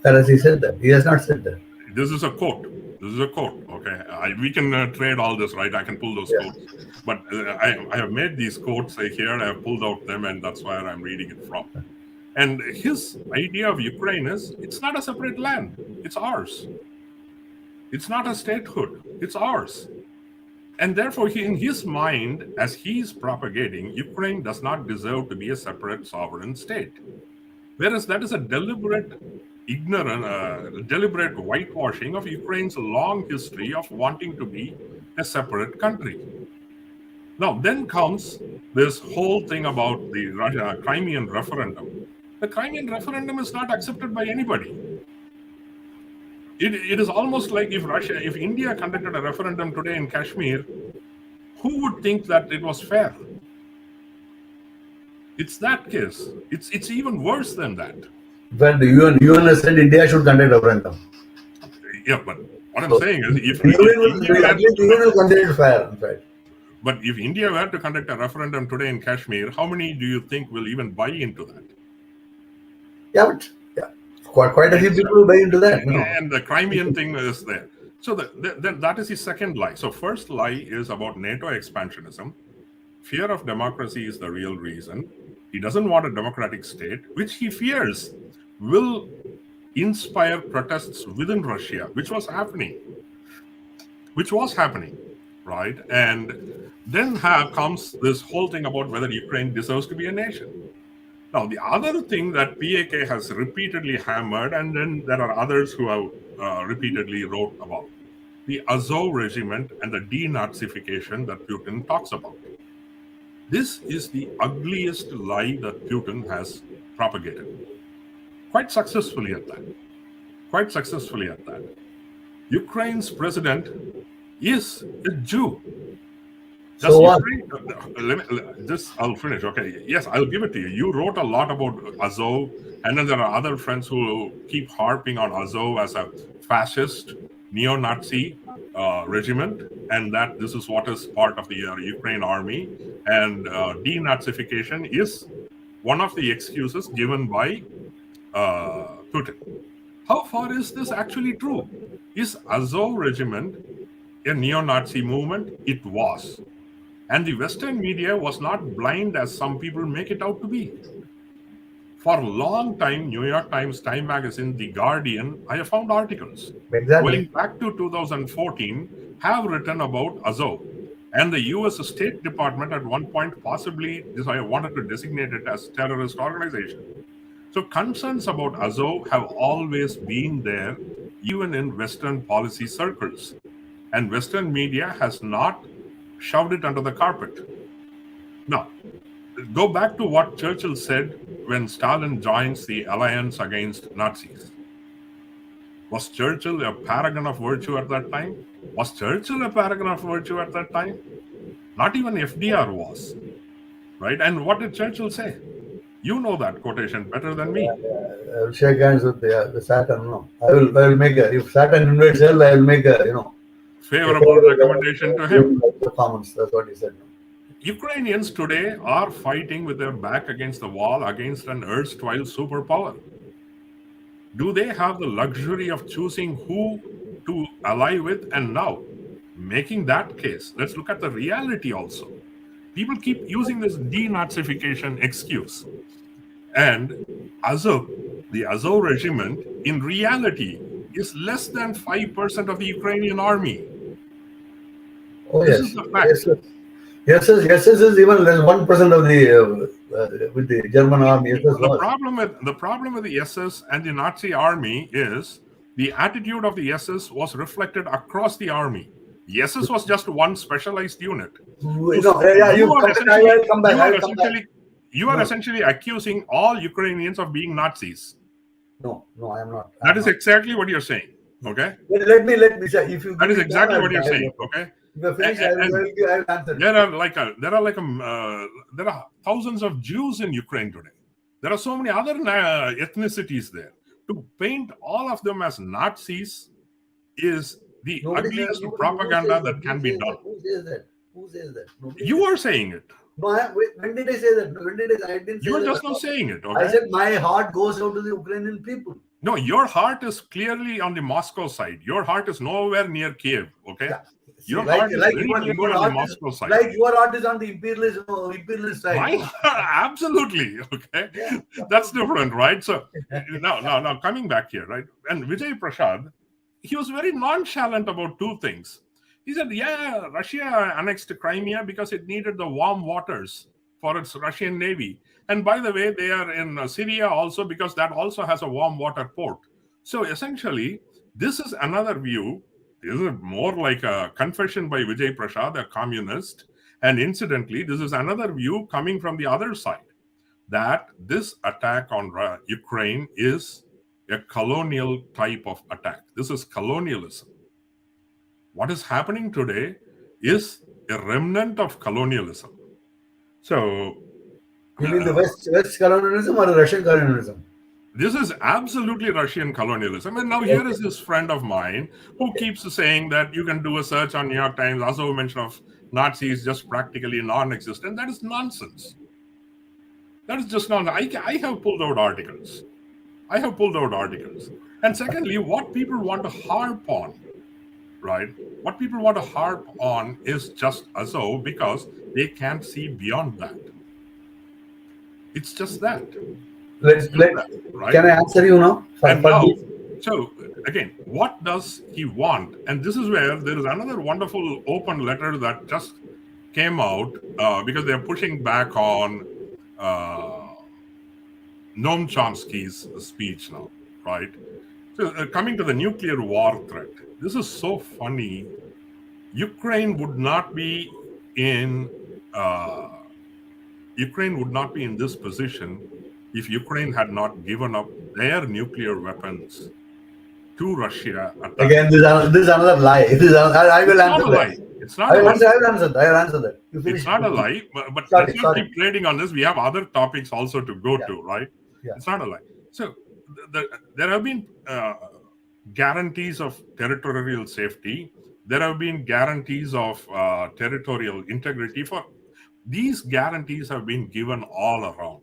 Speaker 2: Whereas he said that. He has not said that.
Speaker 1: This is a quote. Okay, we can trade all this, right? I can pull those quotes, but I have made these quotes here. I have pulled out them, and that's where I'm reading it from. And his idea of Ukraine is it's not a separate land; it's ours. It's not a statehood; it's ours. And therefore, in his mind, as he's propagating, Ukraine does not deserve to be a separate sovereign state. Whereas that is a deliberate whitewashing of Ukraine's long history of wanting to be a separate country. Now, then comes this whole thing about the Crimean referendum. The Crimean referendum is not accepted by anybody. It is almost like if India conducted a referendum today in Kashmir, who would think that it was fair? It's that case. It's even worse than that.
Speaker 2: When the UN has said India should conduct a referendum.
Speaker 1: Yeah, but what I'm saying is, if
Speaker 2: UN will consider it fair, in fact.
Speaker 1: But if India were to conduct a referendum today in Kashmir, how many do you think will even buy into that?
Speaker 2: Yeah, but quite a few people will buy into that.
Speaker 1: And the Crimean thing is there. So that is his second lie. So first lie is about NATO expansionism. Fear of democracy is the real reason. He doesn't want a democratic state, which he fears will inspire protests within Russia, which was happening, right? And then comes this whole thing about whether Ukraine deserves to be a nation. Now, the other thing that PAK has repeatedly hammered, and then there are others who have repeatedly wrote about, the Azov regiment and the denazification that Putin talks about. This is the ugliest lie that Putin has propagated. Quite successfully at that. Ukraine's president is a Jew. Does
Speaker 2: So what?
Speaker 1: Ukraine, I'll finish. Okay. Yes, I'll give it to you. You wrote a lot about Azov, and then there are other friends who keep harping on Azov as a fascist, neo-Nazi regiment, and that this is what is part of the Ukraine army. And denazification is one of the excuses given by Putin. How far is this actually true? Is Azov regiment a neo-Nazi movement? It was. And the Western media was not blind as some people make it out to be. For a long time, New York Times, Time Magazine, The Guardian, I have found articles
Speaker 2: Exactly.
Speaker 1: going back to 2014 have written about Azov. And the US State Department at one point possibly wanted to designate it as terrorist organization. So concerns about Azov have always been there, even in Western policy circles. And Western media has not shoved it under the carpet. Now, go back to what Churchill said when Stalin joins the alliance against Nazis. Was Churchill a paragon of virtue at that time? Was Churchill a paragon of virtue at that time? Not even FDR was, right? And what did Churchill say? You know that quotation better than me.
Speaker 2: I will shake hands with the Saturn. No, I will make a, if Saturn invades hell, I will make a
Speaker 1: Favorable recommendation to him.
Speaker 2: Comments. That's what he said.
Speaker 1: Ukrainians today are fighting with their back against the wall against an erstwhile superpower. Do they have the luxury of choosing who to ally with? And now, making that case, let's look at the reality also. People keep using this denazification excuse. And Azov, the Azov regiment, in reality, is less than 5% of the Ukrainian army.
Speaker 2: Oh,
Speaker 1: This
Speaker 2: yes.
Speaker 1: is the fact.
Speaker 2: Yes, is even less 1% of the with the German army.
Speaker 1: The problem with the SS and the Nazi army is the attitude of the SS was reflected across the army. The SS was just one specialized unit. You are essentially accusing all Ukrainians of being Nazis.
Speaker 2: No, I am not.
Speaker 1: That is exactly what you're saying. Okay.
Speaker 2: Let me say. If you
Speaker 1: that is exactly what you're saying. Okay.
Speaker 2: If I finish, I will answer.
Speaker 1: There are thousands of Jews in Ukraine today. There are so many other ethnicities there. To paint all of them as Nazis is the ugliest propaganda that can be done.
Speaker 2: Who says that? Who says that?
Speaker 1: You are saying it.
Speaker 2: No, when did I say that? I didn't say
Speaker 1: You are
Speaker 2: that.
Speaker 1: just not saying it. Okay?
Speaker 2: I said my heart goes out to the Ukrainian people.
Speaker 1: No, your heart is clearly on the Moscow side. Your heart is nowhere near Kiev. Okay.
Speaker 2: Yeah.
Speaker 1: Your heart is very clearly on the Moscow side.
Speaker 2: Like your heart is on the imperialist side.
Speaker 1: Absolutely. Okay. Yeah. That's different, right? So now coming back here, right? And Vijay Prashad, he was very nonchalant about two things. He said, yeah, Russia annexed Crimea because it needed the warm waters for its Russian navy. And by the way, they are in Syria also because that also has a warm water port. So essentially, this is another view. This is more like a confession by Vijay Prashad, a communist. And incidentally, this is another view coming from the other side, that this attack on Ukraine is a colonial type of attack. This is colonialism. What is happening today is a remnant of colonialism. So,
Speaker 2: you mean the West colonialism or the Russian colonialism?
Speaker 1: This is absolutely Russian colonialism. And now here is this friend of mine who keeps saying that you can do a search on New York Times. Also, mention of Nazis just practically non-existent. That is nonsense. That is just nonsense. I have pulled out articles. And secondly, what people want to harp on, right? What people want to harp on is just Azov because they can't see beyond that. It's just that.
Speaker 2: Right? Can I answer you now?
Speaker 1: So again, what does he want? And this is where there is another wonderful open letter that just came out because they're pushing back on Noam Chomsky's speech now, right? So coming to the nuclear war threat, this is so funny. Ukraine would not be in this position if Ukraine had not given up their nuclear weapons to Russia.
Speaker 2: Again, this is another lie. I will answer that.
Speaker 1: It's not a lie.
Speaker 2: I will answer that. You finish.
Speaker 1: It's not a lie, but
Speaker 2: Sorry,
Speaker 1: let's not
Speaker 2: sorry.
Speaker 1: keep trading on this. We have other topics also to go to, right?
Speaker 2: Yeah.
Speaker 1: It's not a lie. So there have been guarantees of territorial safety. There have been guarantees of territorial integrity. For these guarantees have been given all around.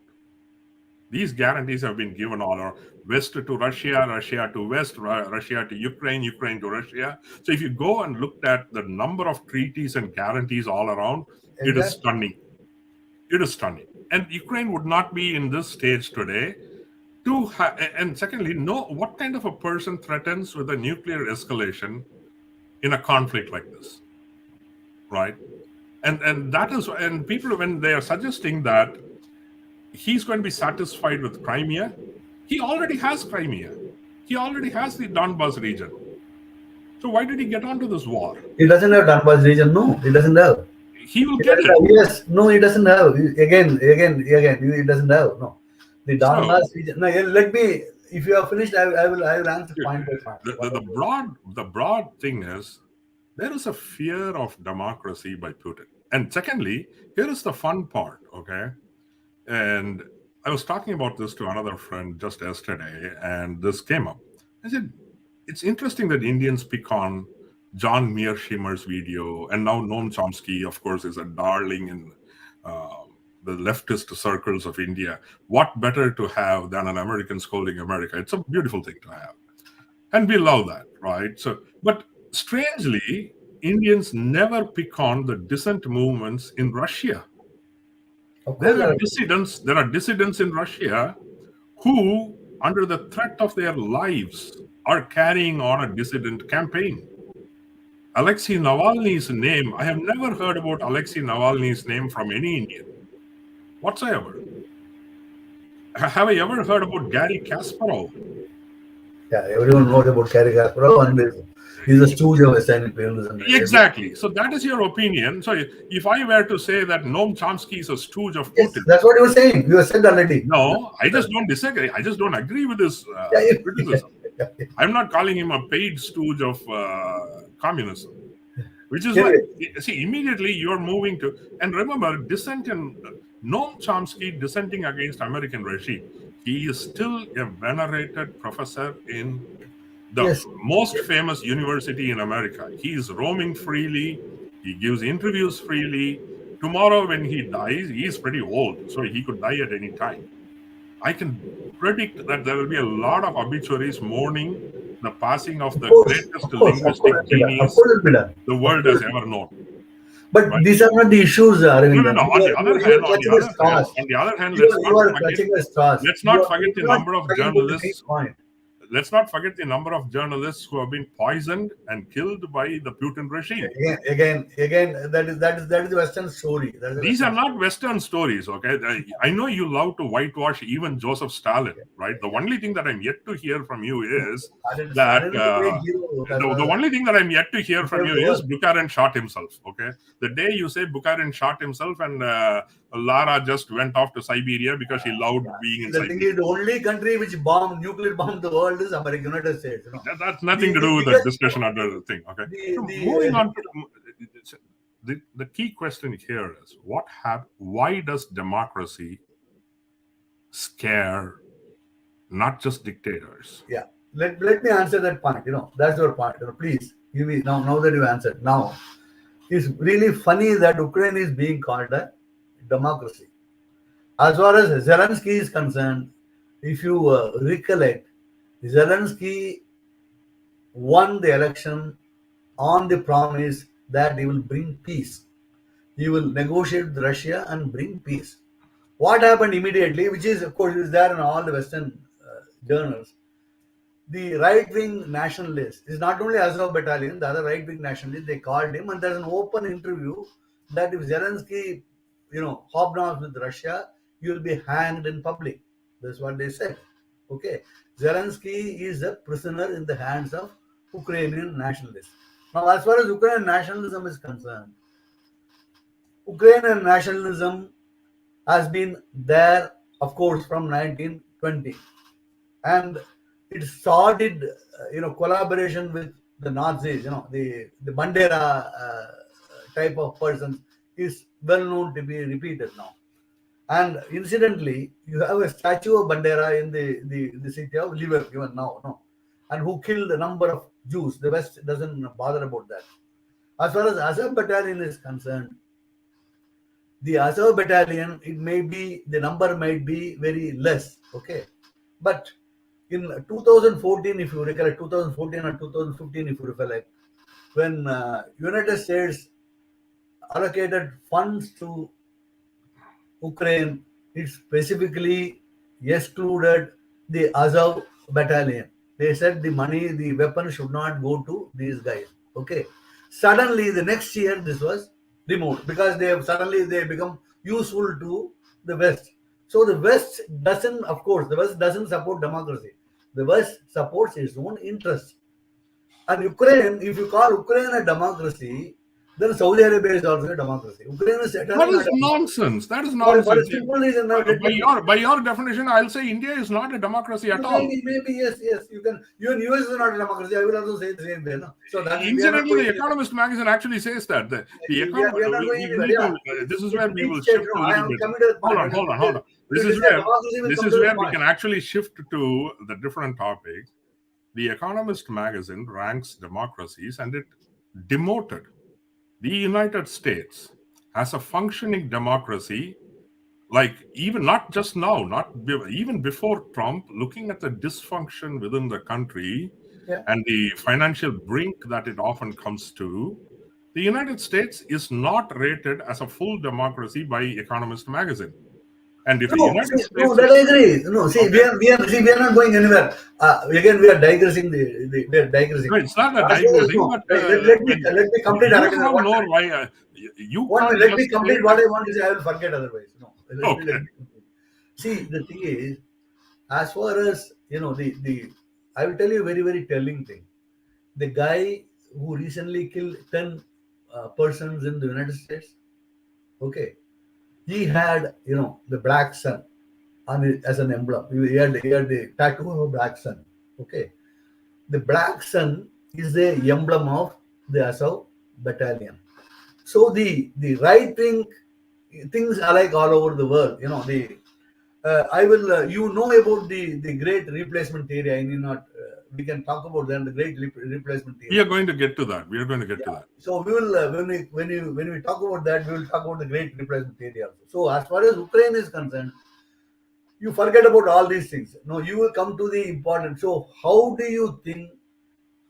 Speaker 1: These guarantees have been given all around. West to Russia, Russia to West, Russia to Ukraine, Ukraine to Russia. So if you go and look at the number of treaties and guarantees all around, it is stunning. It is stunning. And Ukraine would not be in this stage today. And secondly, know what kind of a person threatens with a nuclear escalation in a conflict like this, right? And that is, and people, when they are suggesting that he's going to be satisfied with Crimea, he already has Crimea. He already has the Donbas region. So why did he get onto this war?
Speaker 2: He doesn't have Donbas region. No, he doesn't have.
Speaker 1: He will get it.
Speaker 2: Yes, no, he doesn't have. Again, he doesn't have. No, the Donbas region. No, let me. If you have finished, I will answer point by point.
Speaker 1: The broad thing is there is a fear of democracy by Putin. And secondly, here is the fun part. Okay. And I was talking about this to another friend just yesterday, and this came up. I said, it's interesting that Indians pick on John Mearsheimer's video, and now Noam Chomsky, of course, is a darling in the leftist circles of India. What better to have than an American scolding America? It's a beautiful thing to have. And we love that, right? So, but strangely, Indians never pick on the dissent movements in Russia. There are dissidents in Russia who, under the threat of their lives, are carrying on a dissident campaign. Alexei Navalny's name, I have never heard about Alexei Navalny's name from any Indian whatsoever. Have I ever heard about Garry Kasparov?
Speaker 2: Yeah, everyone knows about Garry Kasparov, and he's a stooge of Western imperialism.
Speaker 1: Exactly. So that is your opinion. So if I were to say that Noam Chomsky is a stooge of Putin,
Speaker 2: yes, that's what you were saying. You said already.
Speaker 1: No, I just don't disagree. I just don't agree with this criticism. I'm not calling him a paid stooge of communism, which is why, see, immediately you're moving to, and remember, dissent in Noam Chomsky dissenting against American regime. He is still a venerated professor in the most famous university in America. He is roaming freely. He gives interviews freely. Tomorrow, when he dies, he is pretty old, so he could die at any time. I can predict that there will be a lot of obituaries mourning the passing of the greatest linguistic genius the world has ever known.
Speaker 2: But right? These are not the issues, Aravindan.
Speaker 1: No. On the other hand, let's not forget the number of journalists. Let's not forget the number of journalists who have been poisoned and killed by the Putin regime.
Speaker 2: Again, that is the Western story.
Speaker 1: These are not Western stories, okay? I know you love to whitewash even Joseph Stalin, right? The only thing that I'm yet to hear from you is that the only thing that I'm yet to hear from you is Bukharin shot himself, okay? The day you say Bukharin shot himself and Lara just went off to Siberia because she loved being in Siberia.
Speaker 2: Thing is, the only country which nuclear bombed the world is America, United States. You know?
Speaker 1: That's nothing to do with the discussion under the thing. Okay. Moving on to the key question here is why does democracy scare not just dictators?
Speaker 2: Yeah. Let me answer that point. That's your point. Please give me now that you answered. Now, it's really funny that Ukraine is being called a democracy. As far as Zelensky is concerned, if you recollect, Zelensky won the election on the promise that he will bring peace. He will negotiate with Russia and bring peace. What happened immediately, which is, of course, is there in all the Western journals, the right-wing nationalists, is not only Azov Battalion, the other right-wing nationalists, they called him, and there's an open interview that if Zelensky, hobnobs with Russia, you will be hanged in public. That's what they said. Okay. Zelensky is a prisoner in the hands of Ukrainian nationalists. Now, as far as Ukrainian nationalism is concerned, Ukrainian nationalism has been there, of course, from 1920. And it started, collaboration with the Nazis, the Bandera type of persons is well known to be repeated now. And incidentally, you have a statue of Bandera in the city of Liver even now, no? And who killed a number of Jews. The West doesn't bother about that. As far as Azov battalion is concerned, the Azov battalion, it may be, the number might be very less, okay? But in 2014, if you recollect, 2014 or 2015, if you recollect, when United States allocated funds to Ukraine, it specifically excluded the Azov battalion. They said the money, the weapons should not go to these guys. Okay. Suddenly, the next year, this was removed because they become useful to the West. So the West doesn't, of course, the West doesn't support democracy. The West supports its own interests. And Ukraine, if you call Ukraine a democracy, then Saudi Arabia is also a democracy. Ukraine is
Speaker 1: That
Speaker 2: certainly
Speaker 1: is
Speaker 2: not a
Speaker 1: nonsense. That is
Speaker 2: for a
Speaker 1: nonsense.
Speaker 2: simple reason. Now,
Speaker 1: By your definition, I'll say India is not a democracy at all.
Speaker 2: maybe yes. You can. Even US is not a democracy. I will also say the same way. No? So that
Speaker 1: Incidentally, the Economist magazine actually says that this is where we will shift a little bit. Hold on. This is where we can actually shift to the different topic. The Economist magazine ranks democracies, and it demoted the United States as a functioning democracy, like even not just now, even before Trump, looking at the dysfunction within the country and the financial brink that it often comes to, the United States is not rated as a full democracy by Economist magazine. And if the United States,
Speaker 2: that I agree. No, see, we are not going anywhere. Again, we are digressing. We are digressing.
Speaker 1: No, it's not a digressing, but
Speaker 2: let me complete.
Speaker 1: Let me
Speaker 2: complete what I want to say. I will forget otherwise. No.
Speaker 1: Okay.
Speaker 2: See, the thing is, as far as I will tell you a very, very telling thing. The guy who recently killed 10 persons in the United States, okay, he had the black sun as an emblem. He had the tattoo of a black sun. Okay, the black sun is the emblem of the Azov battalion. So the right wing things are like all over the world. I will about the great replacement theory. I need not. We can talk about that. The great replacement theory.
Speaker 1: We are going to get to that. To that.
Speaker 2: So we will when we talk about that, we will talk about the great replacement theory also. So as far as Ukraine is concerned, you forget about all these things. No, you will come to the important. So how do you think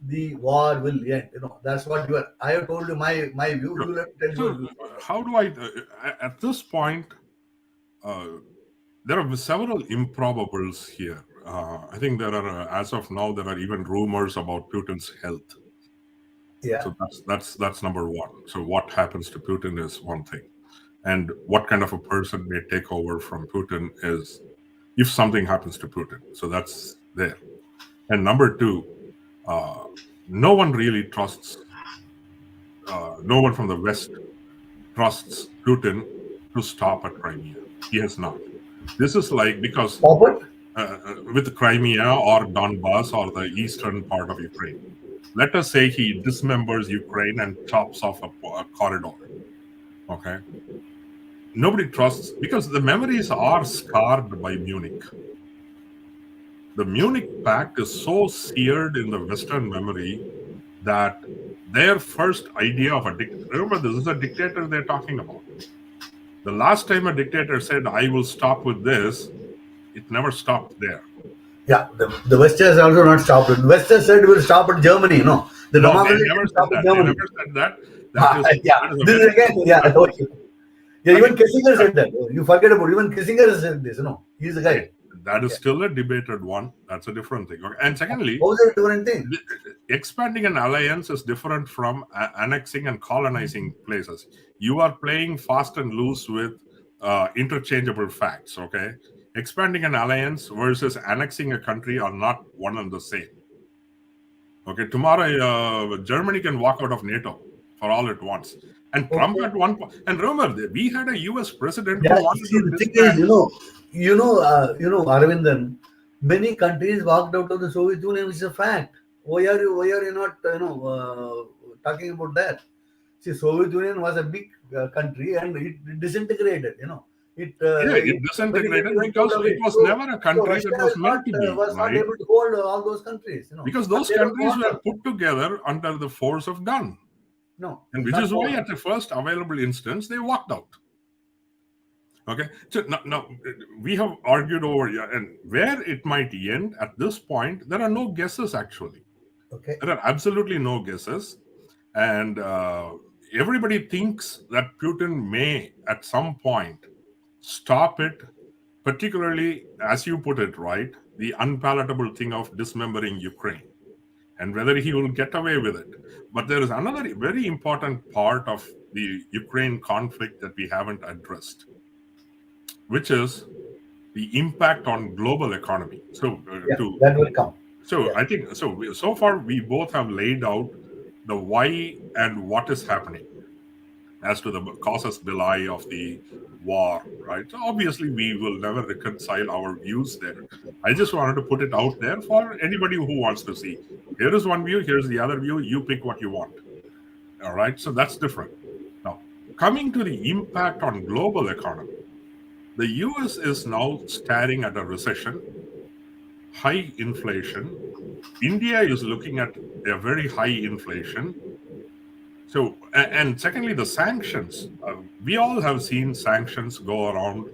Speaker 2: the war will end? That's what you are. I have told you my view. You will have to tell you.
Speaker 1: How do I? At this point, there are several improbables here. I think there are, as of now, there are even rumors about Putin's health.
Speaker 2: Yeah.
Speaker 1: So that's number one. So what happens to Putin is one thing, and what kind of a person may take over from Putin is if something happens to Putin. So that's there. And number two, no one really trusts. No one from the West trusts Putin to stop at Crimea. He has not. This is like because with Crimea or Donbass or the eastern part of Ukraine, let us say he dismembers Ukraine and chops off a corridor. Okay, nobody trusts because the memories are scarred by Munich. The Munich Pact is so seared in the Western memory that their first idea of a dictator, remember, this is a dictator they're talking about. The last time a dictator said, I will stop with this, it never stopped there.
Speaker 2: Yeah, the West has also not stopped it. The West has said we will stop at Germany,
Speaker 1: they never said that. They never said that.
Speaker 2: This is again, even Kissinger said that. You forget about even Kissinger has said this, He's the guy.
Speaker 1: That is still a debated one. That's a different thing. And secondly,
Speaker 2: a different thing.
Speaker 1: Expanding an alliance is different from annexing and colonizing places. You are playing fast and loose with interchangeable facts, okay? Expanding an alliance versus annexing a country are not one and the same. Okay, tomorrow Germany can walk out of NATO for all it wants. And Trump at one point, and remember, we had a US president who wanted to
Speaker 2: the thing is, Aravindan, many countries walked out of the Soviet Union, which is a fact. Why are you not, talking about that? See, Soviet Union was a big country and it disintegrated. It
Speaker 1: Yeah, it
Speaker 2: very
Speaker 1: disintegrated
Speaker 2: little was
Speaker 1: because
Speaker 2: left of
Speaker 1: it
Speaker 2: it.
Speaker 1: was
Speaker 2: So,
Speaker 1: never a
Speaker 2: so
Speaker 1: country that
Speaker 2: Russia
Speaker 1: was meant to be,
Speaker 2: was not
Speaker 1: right?
Speaker 2: able to hold all those countries.
Speaker 1: Because
Speaker 2: But
Speaker 1: those
Speaker 2: they were
Speaker 1: countries were
Speaker 2: model.
Speaker 1: put together under the force of gun.
Speaker 2: No,
Speaker 1: And which
Speaker 2: not
Speaker 1: is why
Speaker 2: more.
Speaker 1: at the first available instance, they walked out. Okay, so now we have argued over, yeah, and where it might end at this point, there are no guesses actually.
Speaker 2: Okay.
Speaker 1: There are absolutely no guesses. And everybody thinks that Putin may at some point stop it, particularly, as you put it, right, the unpalatable thing of dismembering Ukraine, and whether he will get away with it. But there is another very important part of the Ukraine conflict that we haven't addressed, which is the impact on global economy. So
Speaker 2: Yeah, that will come.
Speaker 1: so
Speaker 2: Yeah.
Speaker 1: I think so. So far, we both have laid out the why and what is happening as to the causus belli of the war, right? So obviously, we will never reconcile our views there. I just wanted to put it out there for anybody who wants to see. Here is one view, here's the other view. You pick what you want. All right. So that's different. Now, coming to the impact on global economy, the US is now staring at a recession, high inflation. India is looking at a very high inflation. So, and secondly, the sanctions. We all have seen sanctions go around.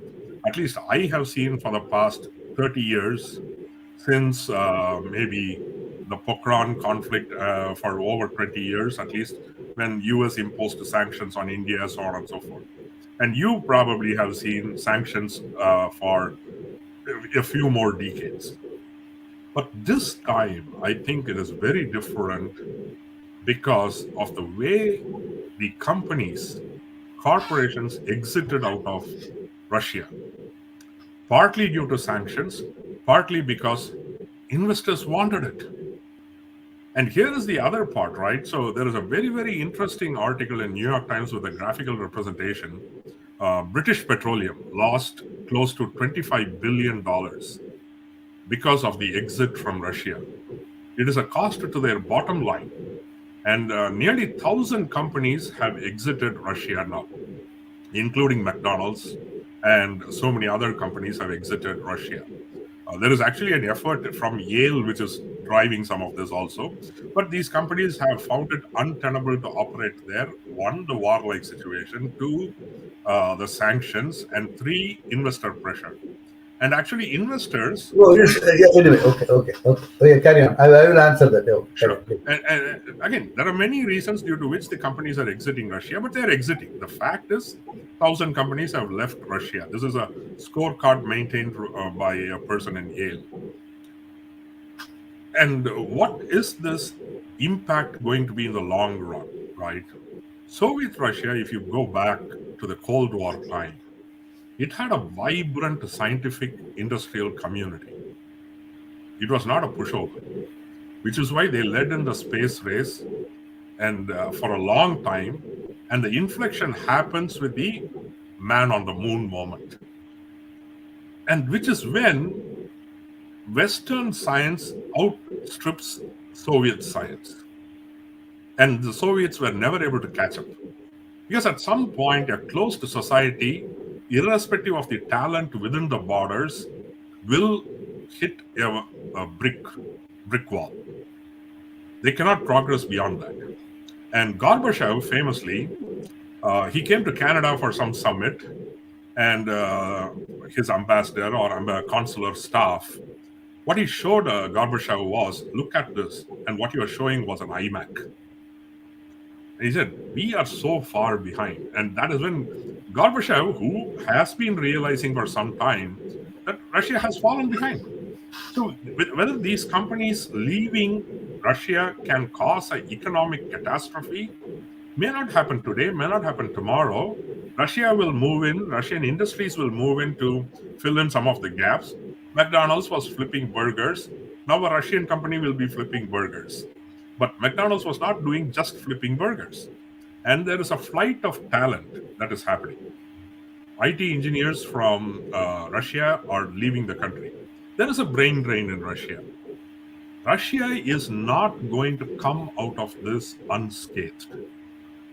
Speaker 1: At least I have seen for the past 30 years, since maybe the Pokhran conflict for over 20 years, at least, when US imposed sanctions on India, so on and so forth. And you probably have seen sanctions for a few more decades. But this time, I think it is very different because of the way the corporations exited out of Russia, partly due to sanctions, partly because investors wanted it. And here is the other part, right? So there is a very, very interesting article in New York Times with a graphical representation. British Petroleum lost close to $25 billion because of the exit from Russia. It is a cost to their bottom line. And nearly 1,000 companies have exited Russia now, including McDonald's, and so many other companies have exited Russia. There is actually an effort from Yale which is driving some of this also. But these companies have found it untenable to operate there. One, the war-like situation. Two, the sanctions. And three, investor pressure. And actually, investors.
Speaker 2: No, yeah, anyway, okay. Carry on. I will answer that. Carry
Speaker 1: Sure.
Speaker 2: on, please.
Speaker 1: And again, there are many reasons due to which the companies are exiting Russia, but they're exiting. The fact is, 1,000 companies have left Russia. This is a scorecard maintained by a person in Yale. And what is this impact going to be in the long run, right? Soviet Russia, if you go back to the Cold War time, it had a vibrant scientific industrial community. It was not a pushover, which is why they led in the space race and for a long time. And the inflection happens with the man on the moon moment. And which is when Western science outstrips Soviet science. And the Soviets were never able to catch up. Because at some point, a closed society, irrespective of the talent within the borders, will hit a brick wall. They cannot progress beyond that. And Gorbachev, famously, he came to Canada for some summit, and his ambassador or consular staff, what he showed Gorbachev was, look at this, and what you are showing was an iMac. And he said, we are so far behind. And that is when Gorbachev, who has been realizing for some time that Russia has fallen behind. So whether these companies leaving Russia can cause an economic catastrophe may not happen today, may not happen tomorrow. Russia will move in, Russian industries will move in to fill in some of the gaps. McDonald's was flipping burgers. Now a Russian company will be flipping burgers. But McDonald's was not doing just flipping burgers. And there is a flight of talent that is happening. IT engineers from Russia are leaving the country. There is a brain drain in Russia. Russia is not going to come out of this unscathed.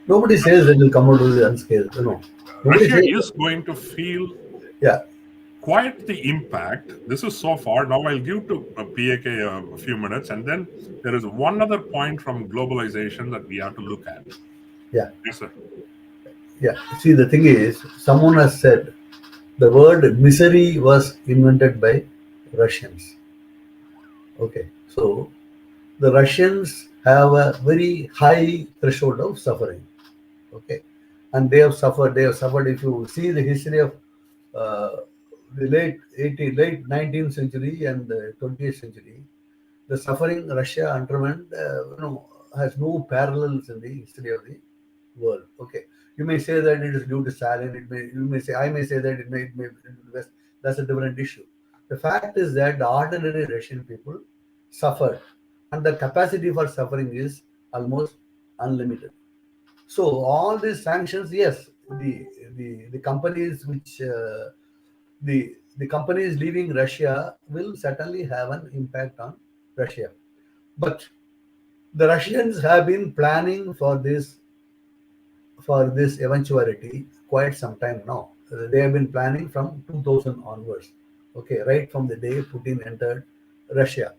Speaker 2: Nobody says that will come out with unscathed. No, nobody
Speaker 1: Russia
Speaker 2: says that.
Speaker 1: is going to feel
Speaker 2: Yeah,
Speaker 1: quite the impact. This is so far. Now I'll give to PAK a few minutes, and then there is one other point from globalization that we have to look at.
Speaker 2: yeah,
Speaker 1: Yes, sir.
Speaker 2: yeah. See, the thing is, someone has said the word misery was invented by Russians. Okay, so the Russians have a very high threshold of suffering. Okay, and they have suffered. They have suffered. If you see the history of uh, the late 19th century and the 20th century, the suffering Russia underwent, has no parallels in the history of the world. Okay, you may say that it is due to Stalin. I may say that it may be due to West. That's a different issue. The fact is that the ordinary Russian people suffered, and the capacity for suffering is almost unlimited. So all these sanctions, yes, the companies which the companies leaving Russia will certainly have an impact on Russia. But the Russians have been planning for this eventuality quite some time now. They have been planning from 2000 onwards. Okay, right from the day Putin entered Russia.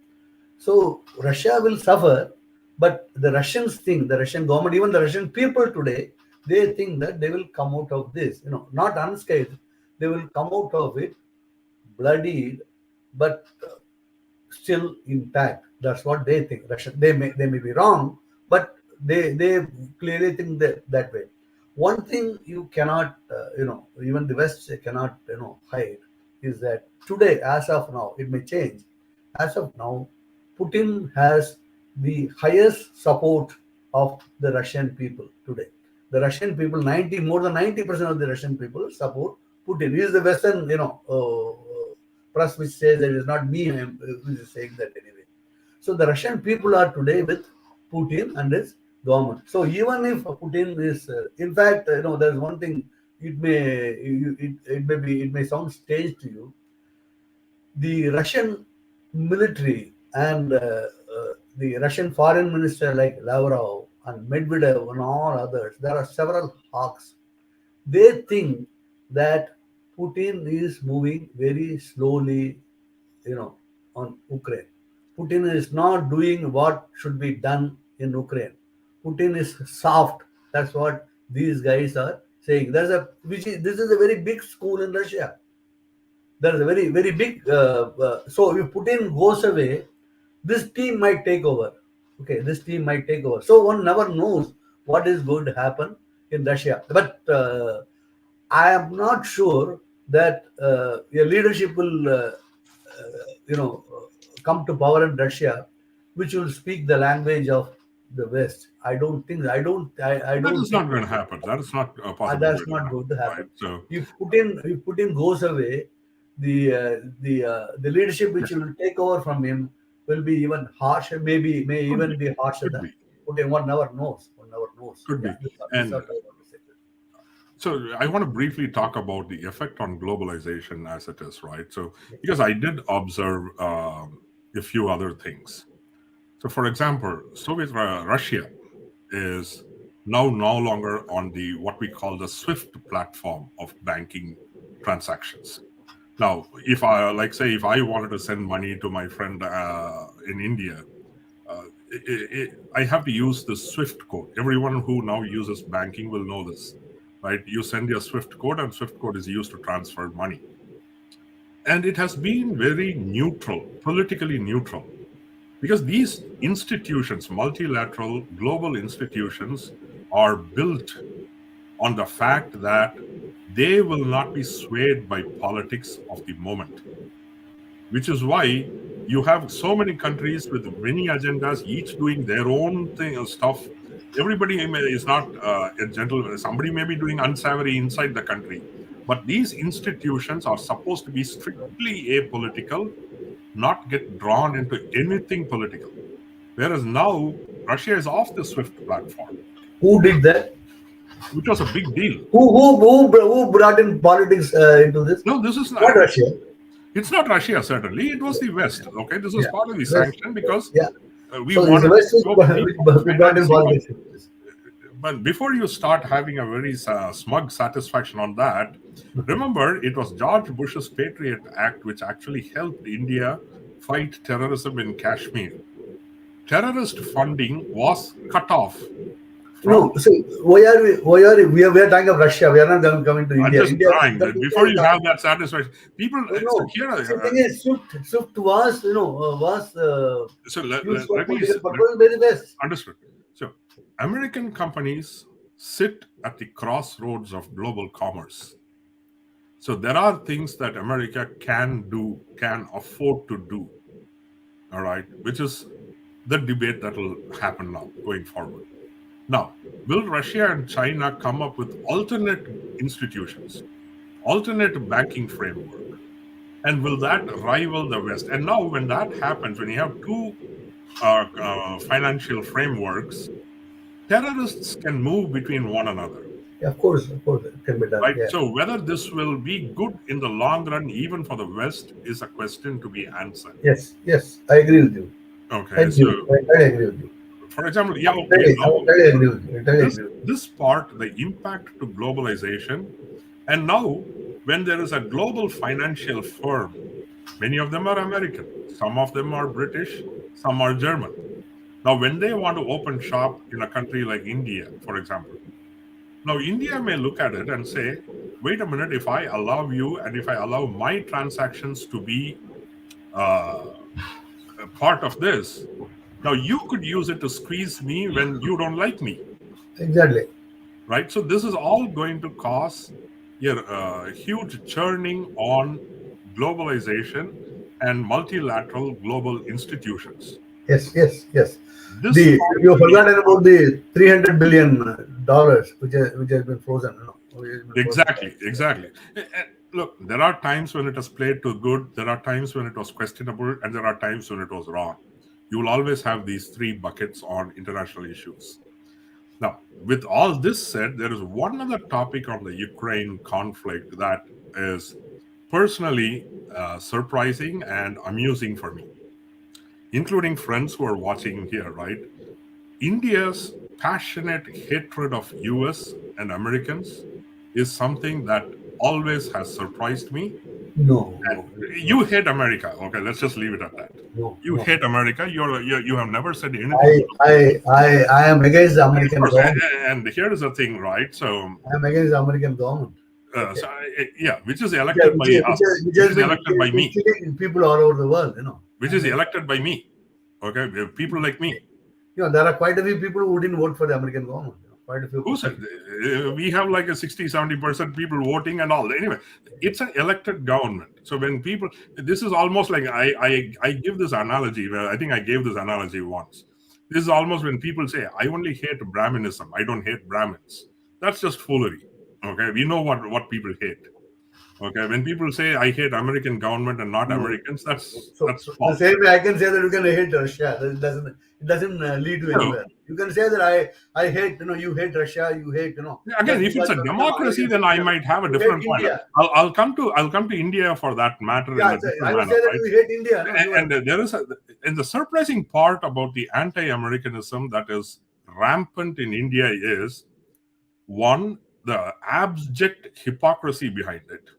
Speaker 2: So Russia will suffer, but the Russians think, the Russian government, even the Russian people today, they think that they will come out of this, not unscathed. They will come out of it bloodied, but still intact. That's what they think. Russian, they may be wrong, but they clearly think that way. One thing you cannot, even the West cannot, hide is that today, as of now, it may change. As of now, Putin has the highest support of the Russian people today. The Russian people, more than 90% of the Russian people support Putin. He is the Western, press which says that it is not me who is saying that anyway. So the Russian people are today with Putin and his government. So even if Putin is, in fact, there's one thing. It may sound strange to you. The Russian military and the Russian foreign minister like Lavrov and Medvedev and all others, there are several hawks. They think that Putin is moving very slowly, on Ukraine. Putin is not doing what should be done in Ukraine. Putin is soft. That's what these guys are saying. This is a very big school in Russia. There is a very very big. So if Putin goes away, this team might take over. Okay, this team might take over. So one never knows what is going to happen in Russia. But I am not sure that a leadership will, come to power in Russia, which will speak the language of the West. I don't think. I
Speaker 1: That
Speaker 2: don't
Speaker 1: is
Speaker 2: think
Speaker 1: not going to happen. That is not a possible way
Speaker 2: that's
Speaker 1: to
Speaker 2: not going to
Speaker 1: happen, right?
Speaker 2: happen.
Speaker 1: So,
Speaker 2: If Putin goes away, the leadership which will take over from him will be even harsher. May
Speaker 1: could be,
Speaker 2: even be harsher
Speaker 1: could
Speaker 2: than
Speaker 1: be,
Speaker 2: Putin. One never knows. One never knows.
Speaker 1: could
Speaker 2: Yeah,
Speaker 1: be.
Speaker 2: this is
Speaker 1: And
Speaker 2: what I want to say.
Speaker 1: so I want to briefly talk about the effect on globalization as it is, right? So, because I did observe a few other things. So, for example, Soviet Russia is now no longer on the what we call the SWIFT platform of banking transactions. Now, if I like say if I wanted to send money to my friend in India, I have to use the SWIFT code. Everyone who now uses banking will know this, right? You send your SWIFT code, and SWIFT code is used to transfer money. And it has been very neutral, politically neutral, because these institutions, multilateral global institutions, are built on the fact that they will not be swayed by politics of the moment, which is why you have so many countries with many agendas, each doing their own thing stuff. Everybody is not a gentle. Somebody may be doing unsavory inside the country, but these institutions are supposed to be strictly apolitical, not get drawn into anything political. Whereas now Russia is off the SWIFT platform,
Speaker 2: Who did that?
Speaker 1: which was a big deal.
Speaker 2: Who brought in politics into this?
Speaker 1: No, this is
Speaker 2: Not
Speaker 1: not.
Speaker 2: Russia.
Speaker 1: It's not Russia, certainly. It was the West. Okay, this was
Speaker 2: Yeah,
Speaker 1: part of the
Speaker 2: West.
Speaker 1: sanction because
Speaker 2: Yeah.
Speaker 1: we
Speaker 2: So it's the
Speaker 1: wanted to
Speaker 2: West
Speaker 1: show people,
Speaker 2: which brought in
Speaker 1: see what
Speaker 2: politics into this.
Speaker 1: But before you start having a very smug satisfaction on that, remember it was George Bush's Patriot Act which actually helped India fight terrorism in Kashmir. Terrorist funding was cut off from.
Speaker 2: No, see, we are talking of Russia. We are not coming to
Speaker 1: I'm
Speaker 2: India.
Speaker 1: just
Speaker 2: India,
Speaker 1: trying that before you have that satisfaction. People,
Speaker 2: no,
Speaker 1: so
Speaker 2: no.
Speaker 1: here,
Speaker 2: See, the thing is, Swift was,
Speaker 1: so
Speaker 2: used for
Speaker 1: let me
Speaker 2: political purposes by the West.
Speaker 1: understood. So American companies sit at the crossroads of global commerce. So there are things that America can do, can afford to do. All right, which is the debate that will happen now going forward. Now, will Russia and China come up with alternate institutions, alternate banking framework? And will that rival the West? And now, when that happens, when you have two financial frameworks, terrorists can move between one another.
Speaker 2: Yeah, of course, it can be done.
Speaker 1: Right.
Speaker 2: Yeah.
Speaker 1: So, whether this will be good in the long run, even for the West, is a question to be answered.
Speaker 2: Yes, I agree with you.
Speaker 1: Okay. So,
Speaker 2: I agree with you.
Speaker 1: for example,
Speaker 2: I totally agree with you.
Speaker 1: This part, the impact to globalization, and now when there is a global financial firm, many of them are American, some of them are British, some are German. Now, when they want to open shop in a country like India, for example, now India may look at it and say, wait a minute, if I allow you and if I allow my transactions to be a part of this, now you could use it to squeeze me when you don't like me.
Speaker 2: Exactly.
Speaker 1: Right? So this is all going to cause a huge churning on globalization and multilateral global institutions.
Speaker 2: Yes.
Speaker 1: This
Speaker 2: You forgotten about the $300 billion which has been frozen.
Speaker 1: Exactly. Look, there are times when it has played to good, there are times when it was questionable, and there are times when it was wrong. You will always have these three buckets on international issues. Now, with all this said, there is one other topic on the Ukraine conflict that is personally surprising and amusing for me, including friends who are watching here, right? India's passionate hatred of US and Americans is something that always has surprised me.
Speaker 2: No.
Speaker 1: You hate America. Okay, let's just leave it at that. You hate America. You have never said anything.
Speaker 2: I am against the American government.
Speaker 1: And here is the thing, right? So
Speaker 2: I am against the American government.
Speaker 1: So, which is elected by us, which is elected by me.
Speaker 2: People all over the world,
Speaker 1: Which is elected by me. Okay, people like me.
Speaker 2: There are quite a few people who didn't vote for the American government. Quite a few.
Speaker 1: Who said? We have like a 60-70% people voting and all. Anyway, it's an elected government. So when people, this is almost like I give this analogy. I think I gave this analogy once. This is almost when people say, I only hate Brahminism. I don't hate Brahmins. That's just foolery. Okay, we know what people hate. Okay, when people say I hate American government and not Americans, that's false.
Speaker 2: The same way I can say that you can hate Russia. It doesn't lead to anywhere. You can say that I hate, you hate Russia, you hate,
Speaker 1: Again, if it's a democracy, then I might have a different point. I'll come to India for that matter.
Speaker 2: Yeah, I would say that you hate India.
Speaker 1: And there is and the surprising part about the anti-Americanism that is rampant in India is one, the abject hypocrisy behind it.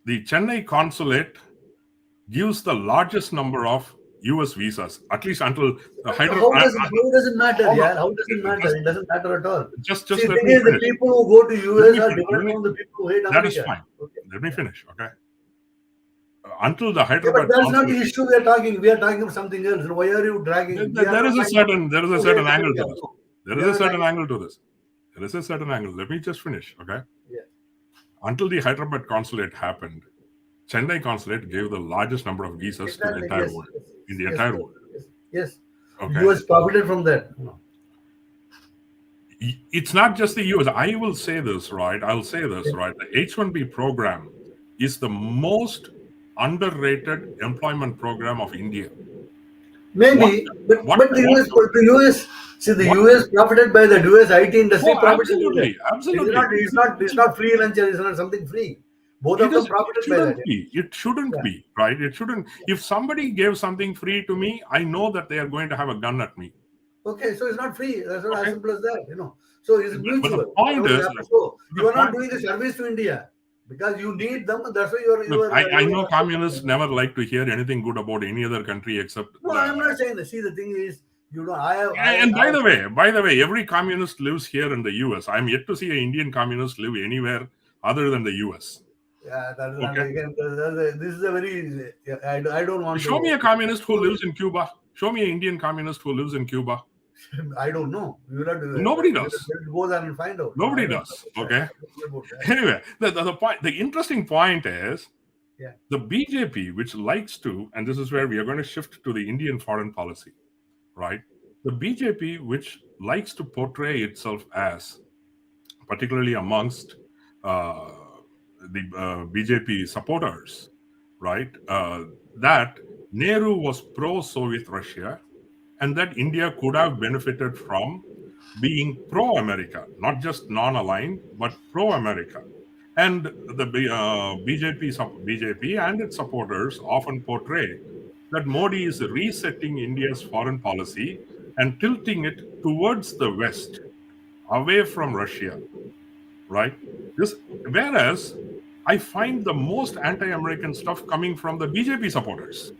Speaker 1: The Chennai consulate gives the largest number of US visas, at least until the Hyderabad.
Speaker 2: How does it matter? How does it matter? It doesn't matter at all.
Speaker 1: Just
Speaker 2: See, the people who go to US are different from the people who hate America.
Speaker 1: That is fine. Okay. Let me finish. Okay. Until the Hyderabad.
Speaker 2: But that's not the issue we are talking. We are talking about something else. Why are you dragging?
Speaker 1: There is a certain angle to this. There is a certain angle to this. There is a certain angle. Let me just finish. Okay.
Speaker 2: Yeah.
Speaker 1: Until the Hyderabad consulate happened, Chennai consulate gave the largest number of visas to the entire world. In the entire world.
Speaker 2: Yes.
Speaker 1: Okay.
Speaker 2: US profited from that. No.
Speaker 1: It's not just the US. I will say this, right? I'll say this, right? The H-1B program is the most underrated employment program of India.
Speaker 2: Maybe, but the US, see, the US profited by the US IT industry.
Speaker 1: Absolutely.
Speaker 2: It's not free lunch. It's not something free. Both of them profited by that.
Speaker 1: It shouldn't be, right? It shouldn't. If somebody gave something free to me, I know that they are going to have a gun at me.
Speaker 2: Okay, so it's not free. That's not as simple as that, So it's
Speaker 1: But the
Speaker 2: mutual.
Speaker 1: point is,
Speaker 2: So you
Speaker 1: the
Speaker 2: are not
Speaker 1: point,
Speaker 2: doing a service to India because you need them. That's why you
Speaker 1: look,
Speaker 2: are.
Speaker 1: I know communists never like to hear anything good about any other country except
Speaker 2: No, I'm not saying that. See, the thing is, you know,
Speaker 1: And by the way, every communist lives here in the US. I'm yet to see an Indian communist live anywhere other than the US.
Speaker 2: Yeah,
Speaker 1: Okay.
Speaker 2: again, this is a very. I don't want
Speaker 1: Show me
Speaker 2: to.
Speaker 1: a communist who lives in Cuba. Show me an Indian communist who lives in Cuba.
Speaker 2: I don't know. You will have
Speaker 1: Nobody
Speaker 2: to
Speaker 1: does.
Speaker 2: go there and find out. No, I
Speaker 1: Nobody
Speaker 2: don't
Speaker 1: does.
Speaker 2: know
Speaker 1: Okay.
Speaker 2: about that.
Speaker 1: Anyway, the point, the interesting point is
Speaker 2: Yeah.
Speaker 1: the BJP, which likes to, and this is where we are going to shift to the Indian foreign policy, right? The BJP, which likes to portray itself as, particularly amongst uh, the BJP supporters, right? That Nehru was pro-Soviet Russia, and that India could have benefited from being pro-America, not just non-aligned, but pro-America. And the BJP and its supporters often portray that Modi is resetting India's foreign policy and tilting it towards the West, away from Russia, right? This, whereas I find the most anti-American stuff coming from the BJP supporters.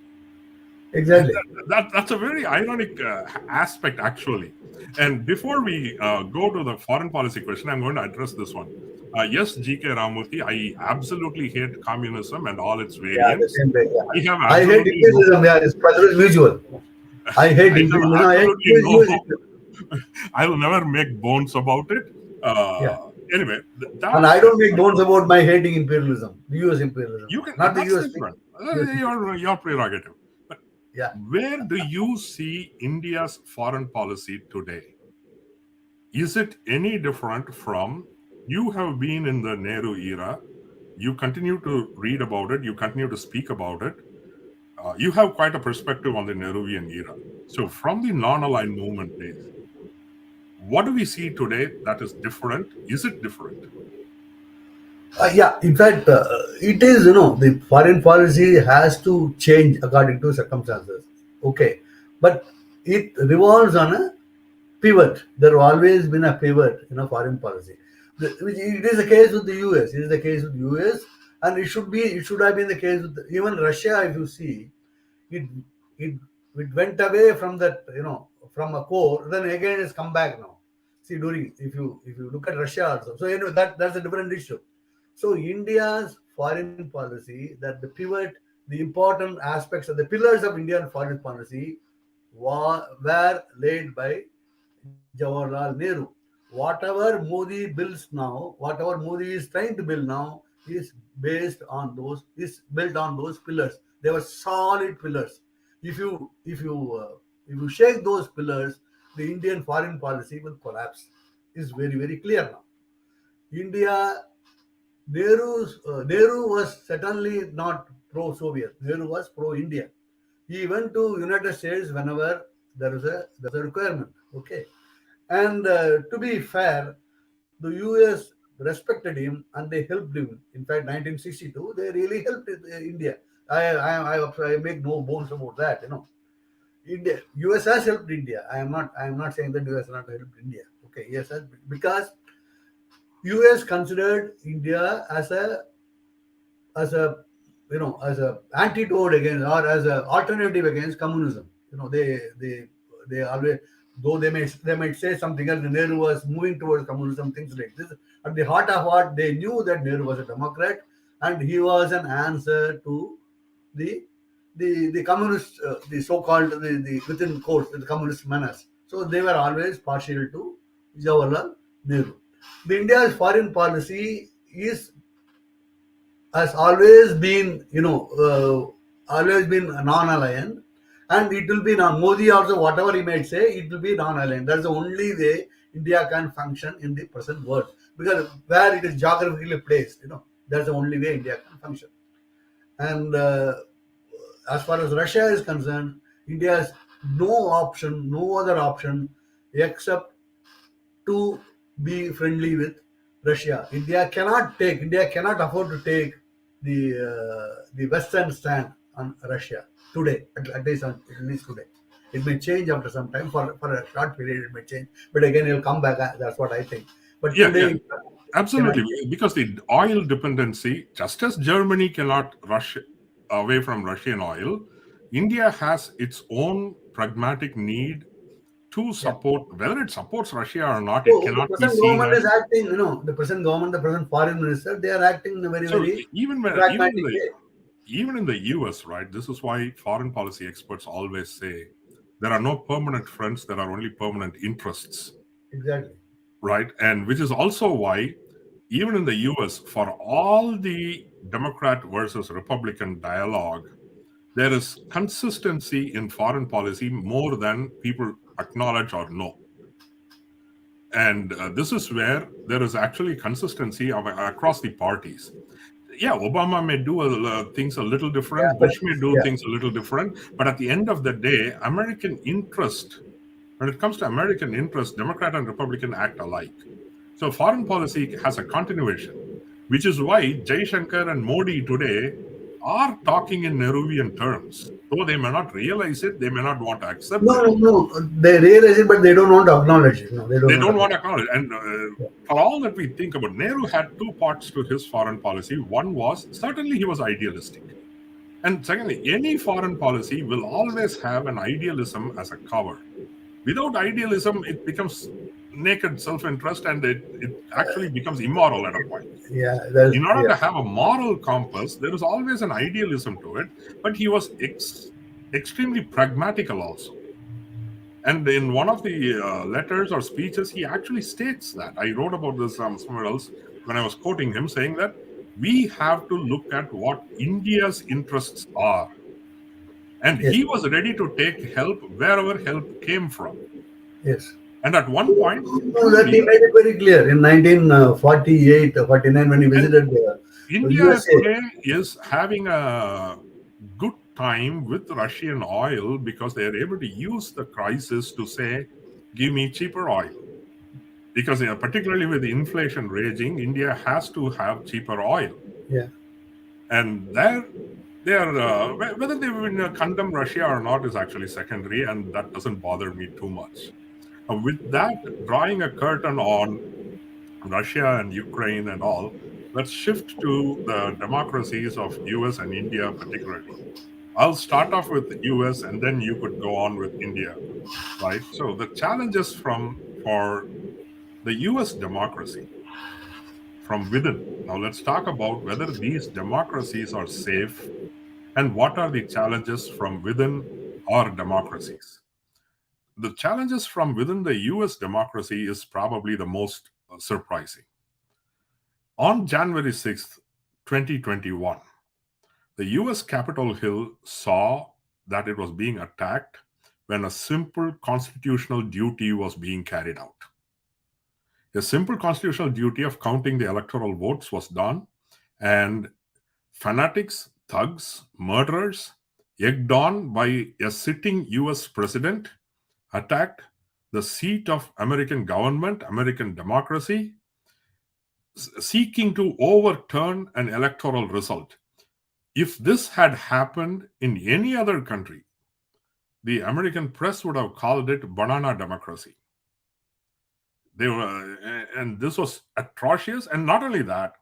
Speaker 2: Exactly.
Speaker 1: That's a very ironic aspect, actually. And before we go to the foreign policy question, I'm going to address this one. Yes, GK Ramurthy, I absolutely hate communism and all its
Speaker 2: Yeah, the
Speaker 1: variants.
Speaker 2: same way. Yeah.
Speaker 1: I have
Speaker 2: I hate
Speaker 1: absolutely no,
Speaker 2: imperialism. Yeah, it's mutual. I hate
Speaker 1: I have
Speaker 2: imperialism. I hate
Speaker 1: absolutely no,
Speaker 2: US.
Speaker 1: I will never make bones about it.
Speaker 2: Yeah.
Speaker 1: Anyway,
Speaker 2: And
Speaker 1: that
Speaker 2: I
Speaker 1: said,
Speaker 2: don't make bones about my hating imperialism, the US imperialism,
Speaker 1: you can,
Speaker 2: not the
Speaker 1: that's
Speaker 2: US.
Speaker 1: different.
Speaker 2: US imperialism.
Speaker 1: Your prerogative. But
Speaker 2: Yeah.
Speaker 1: where do you see India's foreign policy today? Is it any different from, you have been in the Nehru era, you continue to read about it, you continue to speak about it, you have quite a perspective on the Nehruvian era. So from the non-aligned movement days, what do we see today that is different? Is it different?
Speaker 2: Yeah, in fact, it is, the foreign policy has to change according to circumstances. Okay. But it revolves on a pivot. There have always been a pivot in a foreign policy. It is the case with the US. It is the case with the US, and it should have been the case with even Russia. If you see, it it it went away from that, from a core, then again it's come back now. See, during if you look at Russia also, so that's a different issue. So India's foreign policy, that the pivot, the important aspects of the pillars of Indian foreign policy were laid by Jawaharlal Nehru. Whatever Modi builds now, whatever Modi is trying to build now, is built on those pillars. They were solid pillars. If you shake those pillars, the Indian foreign policy will collapse. Is very very clear now. India, Nehru was certainly not pro-Soviet. Nehru was pro-India. He went to United States whenever there's a requirement. Okay, and to be fair, the US respected him and they helped him. In fact, 1962, they really helped India. I make no bones about that. India, US has helped India. I am not saying that US has not helped India. Okay, yes, because US considered India as a as a antidote against, or as an alternative against communism. They always, though they might say something else. Nehru was moving towards communism, things like this. At the heart of what they knew, that Nehru was a Democrat, and he was an answer to the the communist, the so-called, the within quotes, the communist menace. So they were always partial to Jawaharlal Nehru. The India's foreign policy is has always been, always been non-aligned, and it will be now. Modi also, whatever he might say, it will be non-aligned. That's the only way India can function in the present world, because where it is geographically placed, that's the only way India can function. And as far as Russia is concerned, India has no other option except to be friendly with Russia. India cannot afford to take the Western stand on Russia today, at least today. It may change after some time. For a short period, it may change, but again, it'll come back. That's what I think. But
Speaker 1: Yeah, yeah,
Speaker 2: today, cannot.
Speaker 1: absolutely. Because the oil dependency, just as Germany cannot rush away from Russian oil, India has its own pragmatic need to
Speaker 2: Yeah.
Speaker 1: support, whether it supports Russia or not, it
Speaker 2: So the
Speaker 1: cannot be
Speaker 2: present
Speaker 1: seen
Speaker 2: government
Speaker 1: as.
Speaker 2: is acting. The present government, the present foreign minister, they are acting in a very,
Speaker 1: So
Speaker 2: very
Speaker 1: even when
Speaker 2: pragmatic way.
Speaker 1: even in the US, right? This is why foreign policy experts always say there are no permanent friends, there are only permanent interests,
Speaker 2: Exactly.
Speaker 1: right? And which is also why even in the US, for all the Democrat versus Republican dialogue, there is consistency in foreign policy more than people acknowledge or know. And this is where there is actually consistency across the parties. Yeah, Obama may do things a little
Speaker 2: Yeah,
Speaker 1: different,
Speaker 2: but
Speaker 1: Bush may do
Speaker 2: yeah,
Speaker 1: things a little different, but at the end of the day, American interest, when it comes to American interest, Democrat and Republican act alike. So foreign policy has a continuation, which is why Jaishankar and Modi today are talking in Nehruvian terms. Though they may not realize it, they may not want to accept
Speaker 2: no,
Speaker 1: it.
Speaker 2: no, no. They realize it, but they don't want to acknowledge it. No, they don't
Speaker 1: They
Speaker 2: want to
Speaker 1: don't want
Speaker 2: acknowledge
Speaker 1: to acknowledge. And
Speaker 2: it.
Speaker 1: for all that we think about, Nehru had two parts to his foreign policy. One was certainly he was idealistic. And secondly, any foreign policy will always have an idealism as a cover. Without idealism, it becomes naked self interest and it actually becomes immoral at a point.
Speaker 2: Yeah, that's
Speaker 1: In order
Speaker 2: yeah,
Speaker 1: to have a moral compass, there is always an idealism to it, but he was extremely pragmatical also. And in one of the letters or speeches, he actually states that. I wrote about this somewhere else when I was quoting him, saying that we have to look at what India's interests are. And
Speaker 2: yes,
Speaker 1: he was ready to take help wherever help came from.
Speaker 2: yes.
Speaker 1: And at one point,
Speaker 2: No, that he
Speaker 1: truly,
Speaker 2: made it very clear in 1948 or 49 when he
Speaker 1: and
Speaker 2: visited the
Speaker 1: India
Speaker 2: USA.
Speaker 1: today is having a good time with Russian oil because they are able to use the crisis to say, give me cheaper oil. Because particularly with inflation raging, India has to have cheaper oil.
Speaker 2: Yeah,
Speaker 1: And they are, whether they will condemn Russia or not is actually secondary, and that doesn't bother me too much. With that, drawing a curtain on Russia and Ukraine and all, let's shift to the democracies of US and India particularly. I'll start off with US and then you could go on with India, right? So the challenges for the US democracy from within. Now let's talk about whether these democracies are safe and what are the challenges from within our democracies. The challenges from within the US democracy is probably the most surprising. On January 6th, 2021, the US Capitol Hill saw that it was being attacked when a simple constitutional duty was being carried out. A simple constitutional duty of counting the electoral votes was done, and fanatics, thugs, murderers, egged on by a sitting US president, attacked the seat of American government, American democracy, seeking to overturn an electoral result. If this had happened in any other country, the American press would have called it banana democracy. They were, and this was atrocious. And not only that,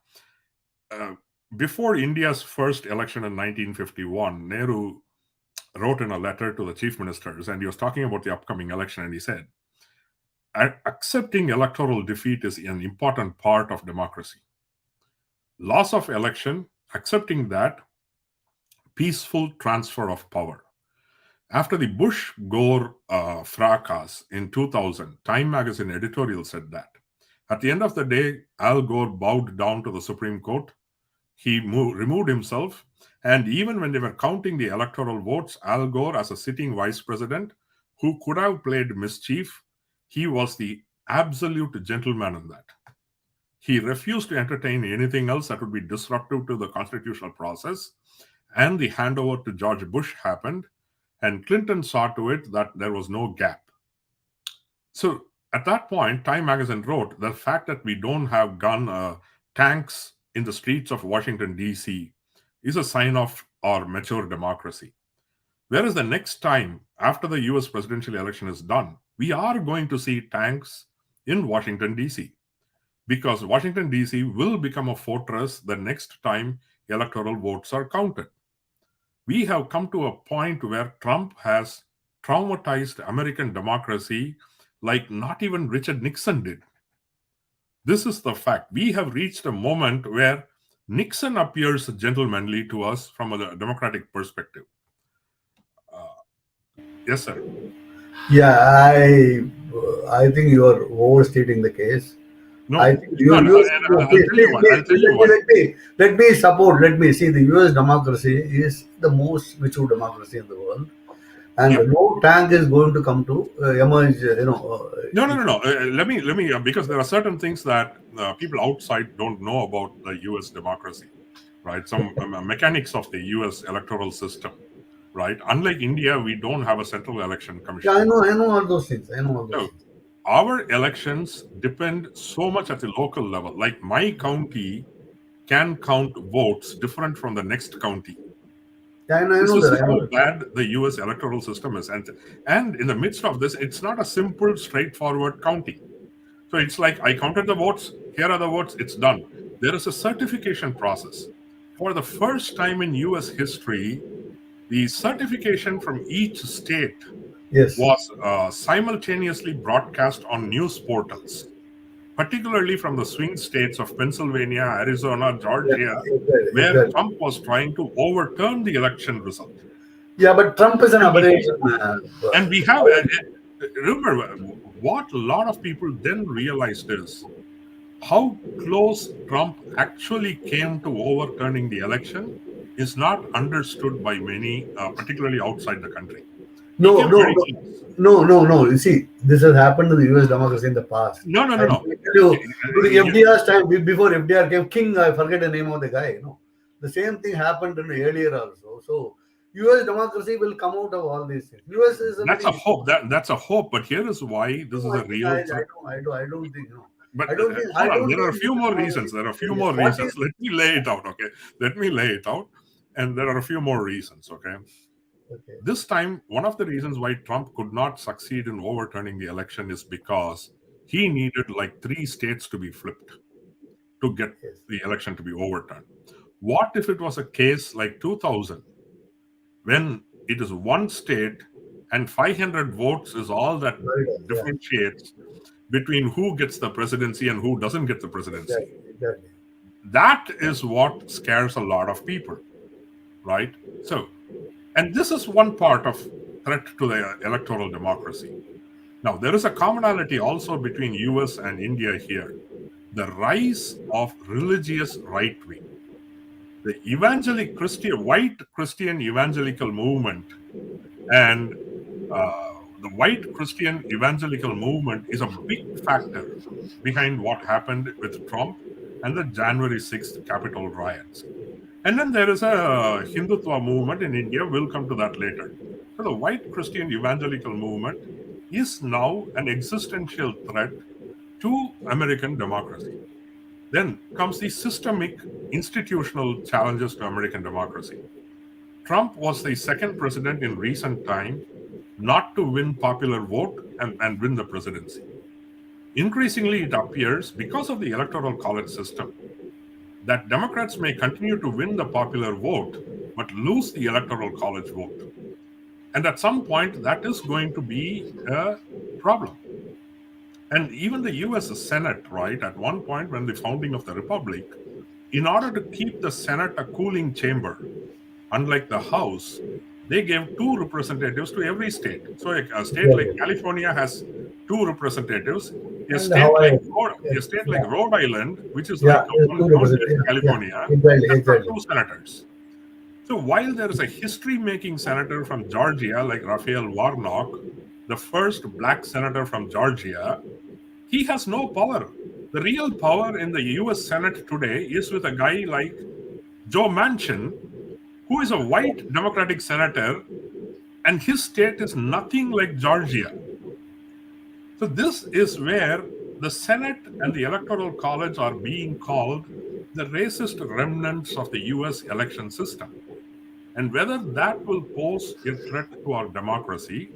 Speaker 1: uh, before India's first election in 1951, Nehru wrote in a letter to the chief ministers, and he was talking about the upcoming election, and he said, accepting electoral defeat is an important part of democracy. Loss of election, accepting that, peaceful transfer of power. After the Bush Gore fracas in 2000, Time magazine editorial said that. At the end of the day, Al Gore bowed down to the Supreme Court. He removed himself. And even when they were counting the electoral votes, Al Gore, as a sitting vice president who could have played mischief, he was the absolute gentleman in that. He refused to entertain anything else that would be disruptive to the constitutional process. And the handover to George Bush happened, and Clinton saw to it that there was no gap. So at that point, Time magazine wrote the fact that we don't have tanks in the streets of Washington, D.C. is a sign of our mature democracy. Whereas the next time, after the US presidential election is done, we are going to see tanks in Washington, D.C., because Washington, D.C. will become a fortress the next time electoral votes are counted. We have come to a point where Trump has traumatized American democracy like not even Richard Nixon did. This is the fact. We have reached a moment where Nixon appears gentlemanly to us from a democratic perspective. Yes, sir.
Speaker 2: Yeah, I think you are overstating the case.
Speaker 1: No,
Speaker 2: I think
Speaker 1: no, no,
Speaker 2: US.
Speaker 1: and
Speaker 2: No,
Speaker 1: I'll tell you why. I'll tell you why.
Speaker 2: let me support. Let me see. The US democracy is the most mature democracy in the world, and
Speaker 1: Yeah.
Speaker 2: no tank is going to come to emerge.
Speaker 1: No, no, no, no. Let me, because there are certain things that people outside don't know about the U.S. democracy, right? Some mechanics of the U.S. electoral system, right? Unlike India, we don't have a central election
Speaker 2: Yeah,
Speaker 1: commission.
Speaker 2: I know all those things. I know all those
Speaker 1: So
Speaker 2: things.
Speaker 1: our elections depend so much at the local level. Like my county can count votes different from the next county.
Speaker 2: Yeah, I
Speaker 1: This
Speaker 2: know
Speaker 1: is
Speaker 2: that. I know
Speaker 1: how
Speaker 2: that.
Speaker 1: bad the US electoral system is. And in the midst of this, it's not a simple, straightforward counting. So it's like I counted the votes, here are the votes, it's done. There is a certification process. For the first time in US history, the certification from each state
Speaker 2: Yes.
Speaker 1: was simultaneously broadcast on news portals, particularly from the swing states of Pennsylvania, Arizona,
Speaker 2: Yeah,
Speaker 1: Georgia,
Speaker 2: exactly.
Speaker 1: where
Speaker 2: Exactly.
Speaker 1: Trump was trying to overturn the election result.
Speaker 2: Yeah, but Trump is an
Speaker 1: And we
Speaker 2: aberration.
Speaker 1: and we have remember what a lot of people then realized is how close Trump actually came to overturning the election is not understood by many, particularly outside the country. He
Speaker 2: No,
Speaker 1: came
Speaker 2: no,
Speaker 1: very
Speaker 2: no,
Speaker 1: close.
Speaker 2: no. You see, this has happened to the US democracy in the past.
Speaker 1: No, no,
Speaker 2: I
Speaker 1: no, no.
Speaker 2: tell you, during
Speaker 1: You-
Speaker 2: FDR's time, before FDR came, King, I forget the name of the guy. The same thing happened in earlier also. So, US democracy will come out of all these things. US is a
Speaker 1: that's a
Speaker 2: very.
Speaker 1: hope. That's a hope. But here is why this
Speaker 2: No,
Speaker 1: is a real threat.
Speaker 2: I don't think.
Speaker 1: But
Speaker 2: I
Speaker 1: hold on,
Speaker 2: don't
Speaker 1: there are
Speaker 2: think
Speaker 1: a few
Speaker 2: US
Speaker 1: more reasons.
Speaker 2: democracy.
Speaker 1: There are a few
Speaker 2: Yes.
Speaker 1: more
Speaker 2: What is?
Speaker 1: reasons. Let me lay it out, okay? Let me lay it out. And there are a few more reasons, okay?
Speaker 2: Okay.
Speaker 1: This time, one of the reasons why Trump could not succeed in overturning the election is because he needed like 3 states to be flipped to get
Speaker 2: Yes.
Speaker 1: the election to be overturned. What if it was a case like 2000, when it is one state and 500 votes is all that
Speaker 2: Florida. Yeah.
Speaker 1: differentiates between who gets the presidency and who doesn't get the presidency?
Speaker 2: Exactly. Exactly.
Speaker 1: That is what scares a lot of people, right? So, and this is one part of threat to the electoral democracy. Now, there is a commonality also between US and India here: the rise of religious right wing. The evangelical Christian, white Christian evangelical movement, and the white Christian evangelical movement is a big factor behind what happened with Trump and the January 6th Capitol riots. And then there is a Hindutva movement in India. We'll come to that later. So the white Christian evangelical movement is now an existential threat to American democracy. Then comes the systemic institutional challenges to American democracy. Trump was the second president in recent time not to win popular vote and win the presidency. Increasingly, it appears, because of the electoral college system, that Democrats may continue to win the popular vote but lose the electoral college vote. And at some point, that is going to be a problem. And even the US Senate, right, at one point when the founding of the Republic, in order to keep the Senate a cooling chamber, unlike the House, they gave 2 representatives to every state. So a state like
Speaker 2: Exactly.
Speaker 1: California has 2 representatives. A
Speaker 2: And
Speaker 1: state
Speaker 2: how
Speaker 1: like
Speaker 2: I.
Speaker 1: A
Speaker 2: Yes.
Speaker 1: state like
Speaker 2: Yeah.
Speaker 1: Rhode Island, which is like
Speaker 2: Yeah.
Speaker 1: one
Speaker 2: Two
Speaker 1: county
Speaker 2: represent.
Speaker 1: of
Speaker 2: Yeah.
Speaker 1: California,
Speaker 2: Exactly.
Speaker 1: has got
Speaker 2: Exactly.
Speaker 1: 2 senators. So while there is a history-making senator from Georgia like Raphael Warnock, the first black senator from Georgia, he has no power. The real power in the US Senate today is with a guy like Joe Manchin, who is a white Democratic senator, and his state is nothing like Georgia. So, this is where the Senate and the Electoral College are being called the racist remnants of the US election system. And whether that will pose a threat to our democracy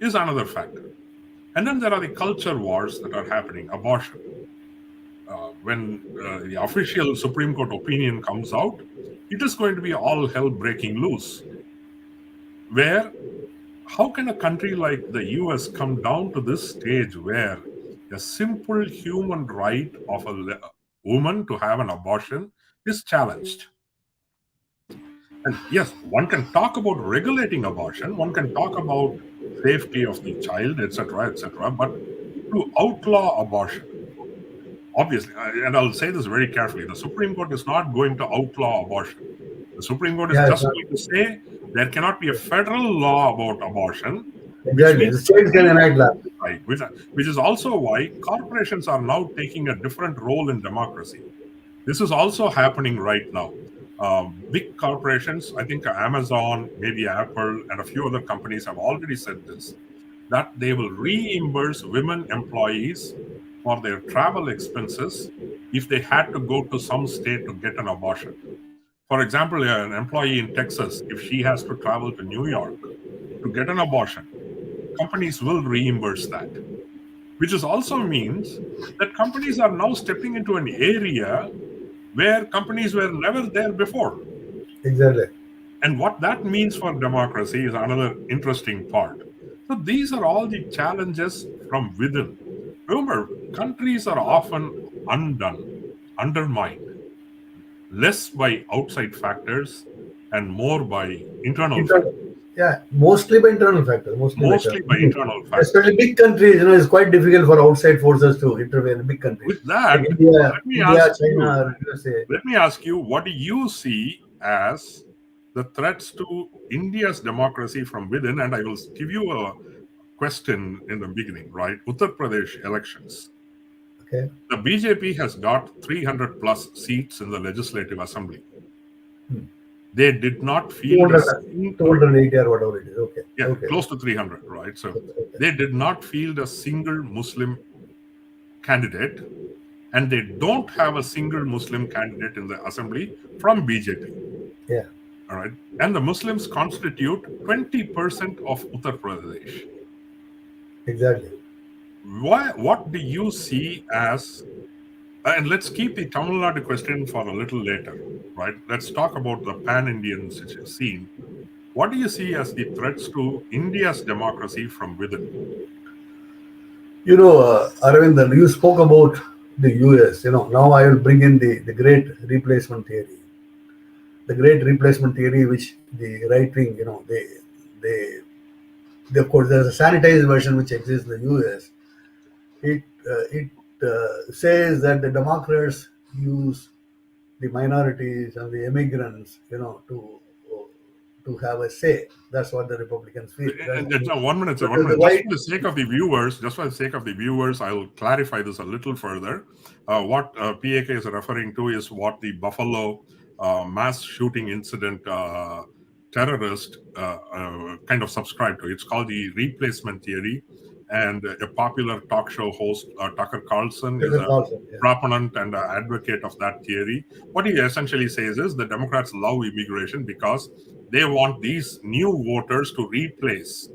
Speaker 1: is another factor. And then there are the culture wars that are happening. Abortion. When the official Supreme Court opinion comes out, it is going to be all hell breaking loose. Where, how can a country like the US come down to this stage where a simple human right of a woman to have an abortion is challenged? And yes, one can talk about regulating abortion, one can talk about safety of the child, etc., but to outlaw abortion, obviously, and I'll say this very carefully, the Supreme Court is not going to outlaw abortion. The Supreme Court is
Speaker 2: Yeah,
Speaker 1: just going to say there cannot be a federal law about abortion, which
Speaker 2: exactly.
Speaker 1: means
Speaker 2: The states can enact that.
Speaker 1: right, which is also why corporations are now taking a different role in democracy. This is also happening right now. Big corporations, I think Amazon, maybe Apple, and a few other companies have already said this, that they will reimburse women employees for their travel expenses if they had to go to some state to get an abortion. For example, an employee in Texas, if she has to travel to New York to get an abortion, companies will reimburse that, which is also means that companies are now stepping into an area where companies were never there before.
Speaker 2: Exactly.
Speaker 1: And what that means for democracy is another interesting part. So these are all the challenges from within. Remember, countries are often undermined, less by outside factors and more by internal factors.
Speaker 2: Internal. Yeah, mostly by internal factors. Mostly by
Speaker 1: Mostly by
Speaker 2: internal.
Speaker 1: internal factors.
Speaker 2: Especially big countries, it's quite difficult for outside forces to intervene in big countries
Speaker 1: With that,
Speaker 2: like India,
Speaker 1: let me
Speaker 2: India,
Speaker 1: ask you,
Speaker 2: China, or USA.
Speaker 1: let me ask you, what do you see as the threats to India's democracy from within? And I will give you a question in the beginning, right? Uttar Pradesh elections.
Speaker 2: Okay.
Speaker 1: The BJP has got 300 plus seats in the legislative assembly.
Speaker 2: Hmm.
Speaker 1: They did not field a
Speaker 2: 200,
Speaker 1: single,
Speaker 2: 280 or whatever it is. Okay.
Speaker 1: yeah,
Speaker 2: Okay.
Speaker 1: close to 300, right? So
Speaker 2: Okay.
Speaker 1: they did not field a single Muslim candidate, and they don't have a single Muslim candidate in the assembly from BJP.
Speaker 2: Yeah.
Speaker 1: All right. And the Muslims constitute 20% of Uttar Pradesh.
Speaker 2: Exactly.
Speaker 1: What do you see as, and let's keep the Tamil Nadu question for a little later, right? Let's talk about the pan Indian scene. What do you see as the threats to India's democracy from within?
Speaker 2: Aravindan, you spoke about the US. Now I will bring in the great replacement theory. The great replacement theory, which the right wing, of course, there's a sanitized version which exists in the US. It says that the Democrats use the minorities and the immigrants, to have a say. That's what the Republicans feel.
Speaker 1: And 1 minute,
Speaker 2: But
Speaker 1: 1 minute.
Speaker 2: the
Speaker 1: Just
Speaker 2: white,
Speaker 1: for the sake of the viewers, I will clarify this a little further. What PAK is referring to is what the Buffalo mass shooting incident terrorist kind of subscribed to. It's called the replacement theory. And a popular talk show host, Tucker Carlson, is a
Speaker 2: yeah.
Speaker 1: proponent and advocate of that theory. What he essentially says is the Democrats love immigration because they want these new voters to replace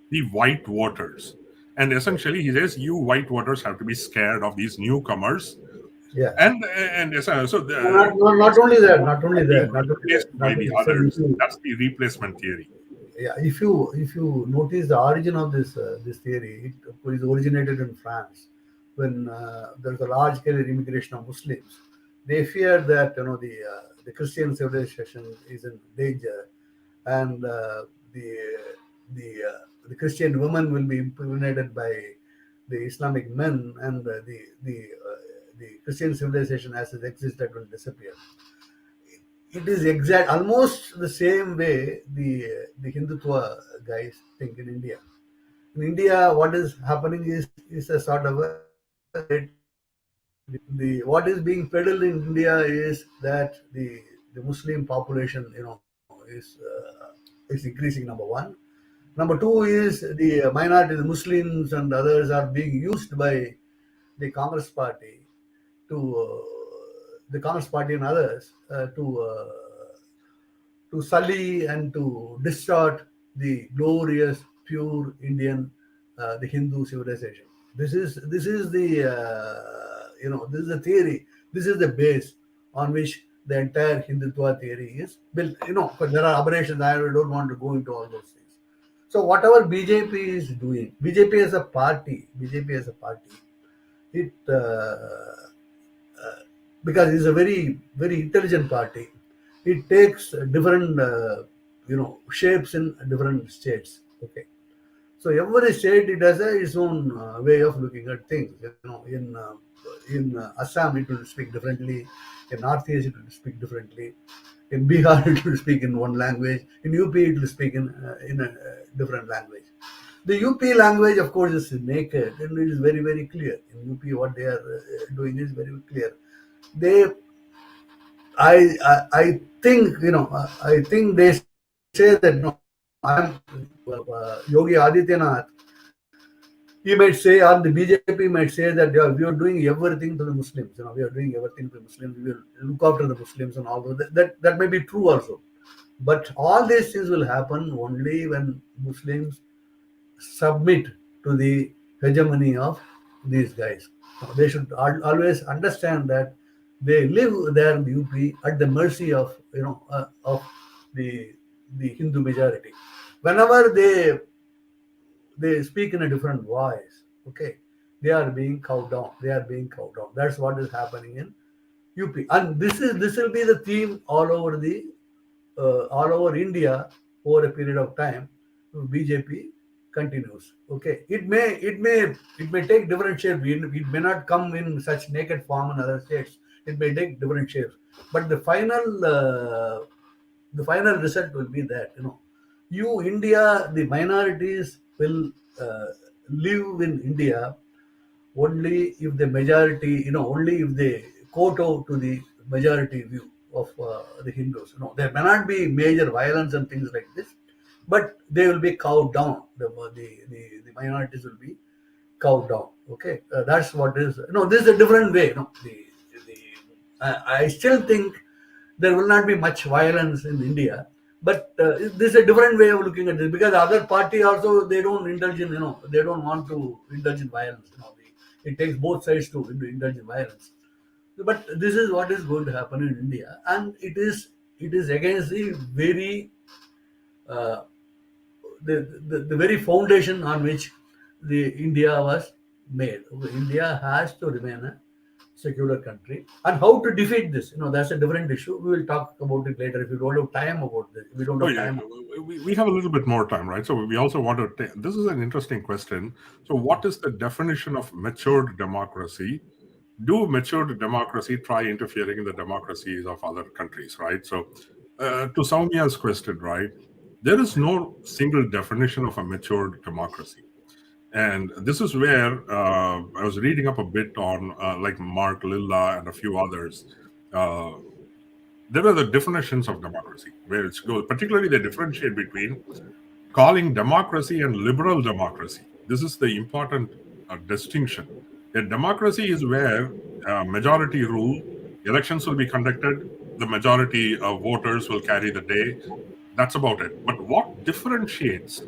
Speaker 1: the white voters. And essentially, he says, you white voters have to be scared of these newcomers.
Speaker 2: Yeah.
Speaker 1: And so
Speaker 2: Not only that, not only
Speaker 1: being
Speaker 2: that, not only that,
Speaker 1: replaced by
Speaker 2: not
Speaker 1: the
Speaker 2: only so
Speaker 1: others. That's the replacement theory.
Speaker 2: yeah, if you notice the origin of this theory, it is originated in France when there's a large scale immigration of Muslims. They fear that the Christian civilization is in danger, and the Christian woman will be impregnated by the Islamic men, and the Christian civilization as it existed will disappear. It is almost the same way the Hindutva guys think in India. In India, what is happening is a sort of a the what is being peddled in India is that the Muslim population is increasing. Number one. Number two is the minority, the Muslims and others are being used by the Congress party to the Congress party and others to sully and to distort the glorious, pure Indian, the Hindu civilization. This is the this is the theory. This is the base on which the entire Hindutva theory is built. But there are aberrations. I don't want to go into all those things. So whatever BJP is doing, BJP as a party, it because it's a very very intelligent party. It takes different shapes in different states. Okay, so every state it has its own way of looking at things. In Assam it will speak differently. In Northeast it will speak differently. In Bihar it will speak in one language. In UP it will speak in a different language. The UP language, of course, is naked and it is very very clear. In UP, what they are doing is very clear. They, I think I think they say that Yogi Adityanath, he might say, or the BJP might say that yeah, we are doing everything to the Muslims. We are doing everything to the Muslims. We will look after the Muslims and all that may be true also. But all these things will happen only when Muslims submit to the hegemony of these guys. They should always understand that they live there in the UP at the mercy of of the Hindu majority. Whenever they speak in a different voice, okay, they are being cowed down. They are being cowed down. That's what is happening in UP, and this will be the theme all over India over a period of time. BJP continues. Okay, it may take different shape. It may not come in such naked form in other states. It may take different shapes, but the final result will be that India, the minorities will live in India only if the majority, only if they kowtow to the majority view of the Hindus. There may not be major violence and things like this, but they will be cowed down. The minorities will be cowed down. Okay, that's what is. This is a different way. I still think there will not be much violence in India, but this is a different way of looking at this because the other party also they don't indulge in they don't want to indulge in violence. It takes both sides to indulge in violence. But this is what is going to happen in India, and it is against the very uh, the very foundation on which the India was made. India has to remain a secular country, and how to defeat this, that's a different issue. We will talk about it later if we don't have time about this. We don't
Speaker 1: Oh
Speaker 2: have
Speaker 1: yeah,
Speaker 2: time.
Speaker 1: we have a little bit more time, right? So we also want to take. This is an interesting question. So, what is the definition of matured democracy? Do matured democracy try interfering in the democracies of other countries, right? So, to Soumya's question, right, there is no single definition of a matured democracy. And this is where I was reading up a bit on like Mark Lilla and a few others. Uh, there are the definitions of democracy, where it's goes, particularly they differentiate between calling democracy and liberal democracy. This is the important distinction. A democracy is where majority rule, elections will be conducted, the majority of voters will carry the day. That's about it. But what differentiates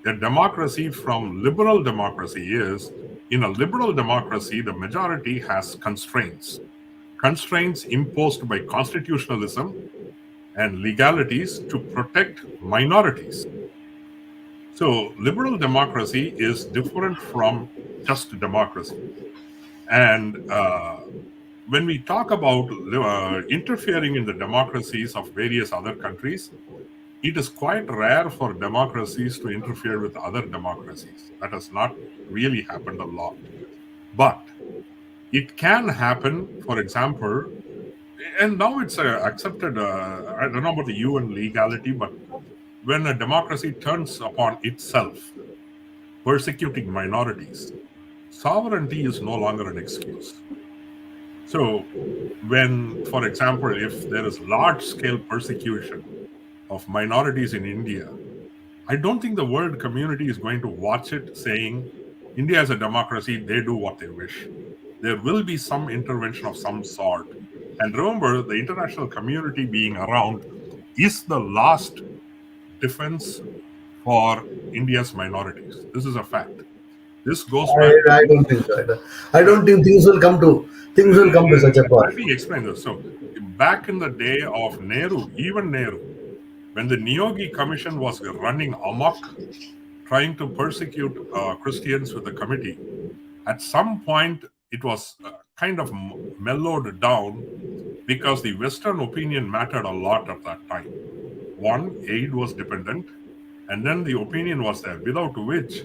Speaker 1: a democracy from liberal democracy is in a liberal democracy, the majority has constraints imposed by constitutionalism and legalities to protect minorities. So, liberal democracy is different from just democracy. And when we talk about interfering in the democracies of various other countries, it is quite rare for democracies to interfere with other democracies. That has not really happened a lot. But it can happen, for example, and now it's accepted. I don't know about the UN legality, but when a democracy turns upon itself, persecuting minorities, sovereignty is no longer an excuse. So, when, for example, if there is large scale persecution of minorities in India, I don't think the world community is going to watch it saying, India is a democracy, they do what they wish. There will be some intervention of some sort. And remember, the international community being around is the last defense for India's minorities. This is a fact. This goes back to
Speaker 2: I don't think so. I don't think things will come to such a
Speaker 1: let
Speaker 2: pass.
Speaker 1: me explain this. So, back in the day of Nehru, even Nehru, when the Niyogi Commission was running amok, trying to persecute Christians with the committee, at some point it was kind of mellowed down because the Western opinion mattered a lot at that time. One, aid was dependent, and then the opinion was there, without which,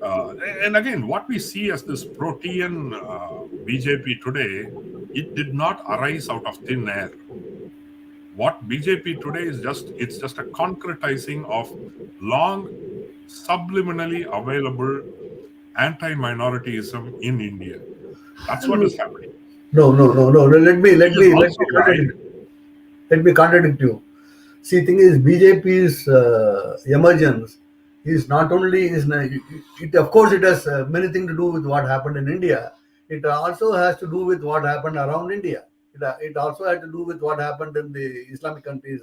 Speaker 1: and again, what we see as this protean BJP today, it did not arise out of thin air. What BJP today is it's just a concretizing of long subliminally available anti-minorityism in India. That's what is happening.
Speaker 2: No.
Speaker 1: It is also right.
Speaker 2: Let me contradict you. See, thing is, BJP's emergence is not only it of course it has many things to do with what happened in India. It also has to do with what happened around India. It also had to do with what happened in the Islamic countries,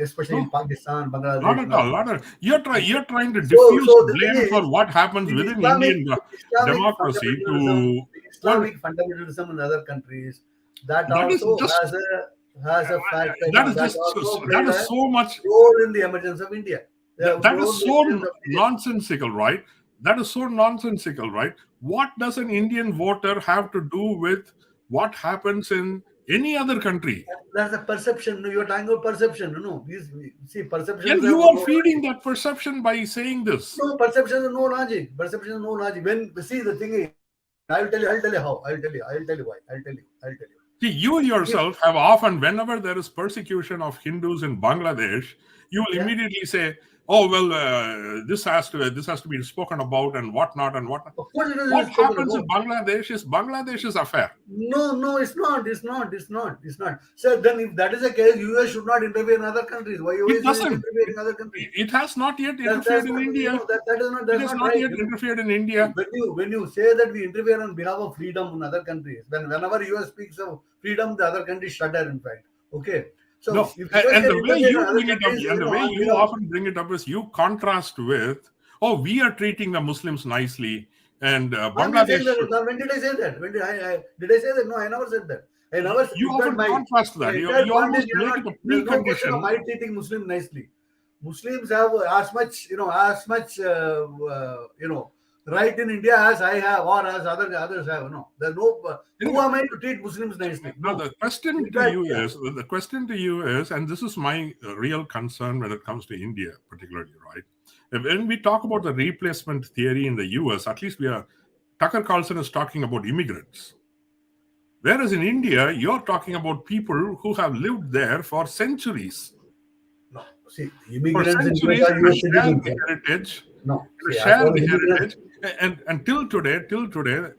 Speaker 2: especially in
Speaker 1: No,
Speaker 2: Pakistan,
Speaker 1: not
Speaker 2: Bangladesh,
Speaker 1: at
Speaker 2: and
Speaker 1: all.
Speaker 2: other.
Speaker 1: Not at, you're trying to diffuse
Speaker 2: So the thing
Speaker 1: blame for
Speaker 2: is,
Speaker 1: what happens
Speaker 2: the
Speaker 1: within Indian
Speaker 2: Islamic
Speaker 1: democracy to, well,
Speaker 2: fundamentalism in other countries, that
Speaker 1: that is
Speaker 2: also
Speaker 1: just
Speaker 2: has a fact,
Speaker 1: that is
Speaker 2: that
Speaker 1: just
Speaker 2: also
Speaker 1: that
Speaker 2: played
Speaker 1: is
Speaker 2: a
Speaker 1: so much
Speaker 2: role in the emergence of India.
Speaker 1: that is so nonsensical, right? That is so nonsensical, right? What does an Indian voter have to do with what happens in any other country?
Speaker 2: That's a perception. No, you're talking about perception. No, see, perceptions
Speaker 1: And
Speaker 2: have
Speaker 1: you
Speaker 2: no
Speaker 1: are
Speaker 2: logic.
Speaker 1: feeding that perception by saying this.
Speaker 2: No, perceptions have no logic. Perceptions have no logic. When see the thing is, I'll tell you how. I'll tell you why. I'll tell you.
Speaker 1: See, you
Speaker 2: If
Speaker 1: yourself have often, whenever there is persecution of Hindus in Bangladesh, you will
Speaker 2: yeah,
Speaker 1: immediately say, "Oh well, this has to be spoken about and whatnot and whatnot."
Speaker 2: of course it
Speaker 1: What
Speaker 2: is spoken
Speaker 1: happens in
Speaker 2: about.
Speaker 1: Bangladesh's affair.
Speaker 2: No, it's not. It's not. So then, if that is the case, US should not interfere in other countries. Why
Speaker 1: It
Speaker 2: US is
Speaker 1: doesn't.
Speaker 2: interfering in other countries?
Speaker 1: It has not yet
Speaker 2: That's
Speaker 1: interfered in
Speaker 2: not.
Speaker 1: India.
Speaker 2: That is not.
Speaker 1: It
Speaker 2: That's
Speaker 1: has
Speaker 2: not
Speaker 1: not
Speaker 2: right.
Speaker 1: yet interfered in India.
Speaker 2: When you say that we interfere on behalf of freedom in other countries, whenever US speaks of freedom, the other countries shudder. In fact, okay. So
Speaker 1: No,
Speaker 2: if US
Speaker 1: and
Speaker 2: can
Speaker 1: the way
Speaker 2: interfere in
Speaker 1: you
Speaker 2: other
Speaker 1: bring it up,
Speaker 2: countries,
Speaker 1: and the way
Speaker 2: on
Speaker 1: you
Speaker 2: behalf of,
Speaker 1: often bring it up is you contrast with, "Oh, we are treating the Muslims nicely, and
Speaker 2: I'm not saying
Speaker 1: Bangladesh
Speaker 2: that.
Speaker 1: should."
Speaker 2: When did I say that? When did I say that? No, I never said that. I never.
Speaker 1: You
Speaker 2: In fact,
Speaker 1: often contrast
Speaker 2: my
Speaker 1: that.
Speaker 2: entire
Speaker 1: You
Speaker 2: point is
Speaker 1: almost
Speaker 2: you're
Speaker 1: make
Speaker 2: not.
Speaker 1: it a
Speaker 2: There's no question of
Speaker 1: precondition.
Speaker 2: my treating Muslim nicely. Muslims have as much right in India as I have or as others have. No, there's no. Who
Speaker 1: Anyway,
Speaker 2: am I to treat Muslims nicely?
Speaker 1: now
Speaker 2: No.
Speaker 1: the question
Speaker 2: In
Speaker 1: to
Speaker 2: fact,
Speaker 1: you
Speaker 2: yeah.
Speaker 1: is the question to you is, and this is my real concern when it comes to India, particularly, right? When we talk about the replacement theory in the US, at least Tucker Carlson is talking about immigrants. Whereas in India, you're talking about people who have lived there for centuries.
Speaker 2: No. See,
Speaker 1: For
Speaker 2: immigrants in US
Speaker 1: centuries,
Speaker 2: are
Speaker 1: and a
Speaker 2: US
Speaker 1: shared
Speaker 2: citizens.
Speaker 1: heritage,
Speaker 2: No.
Speaker 1: and a
Speaker 2: See, as far
Speaker 1: shared
Speaker 2: as immigrants.
Speaker 1: heritage, and until today,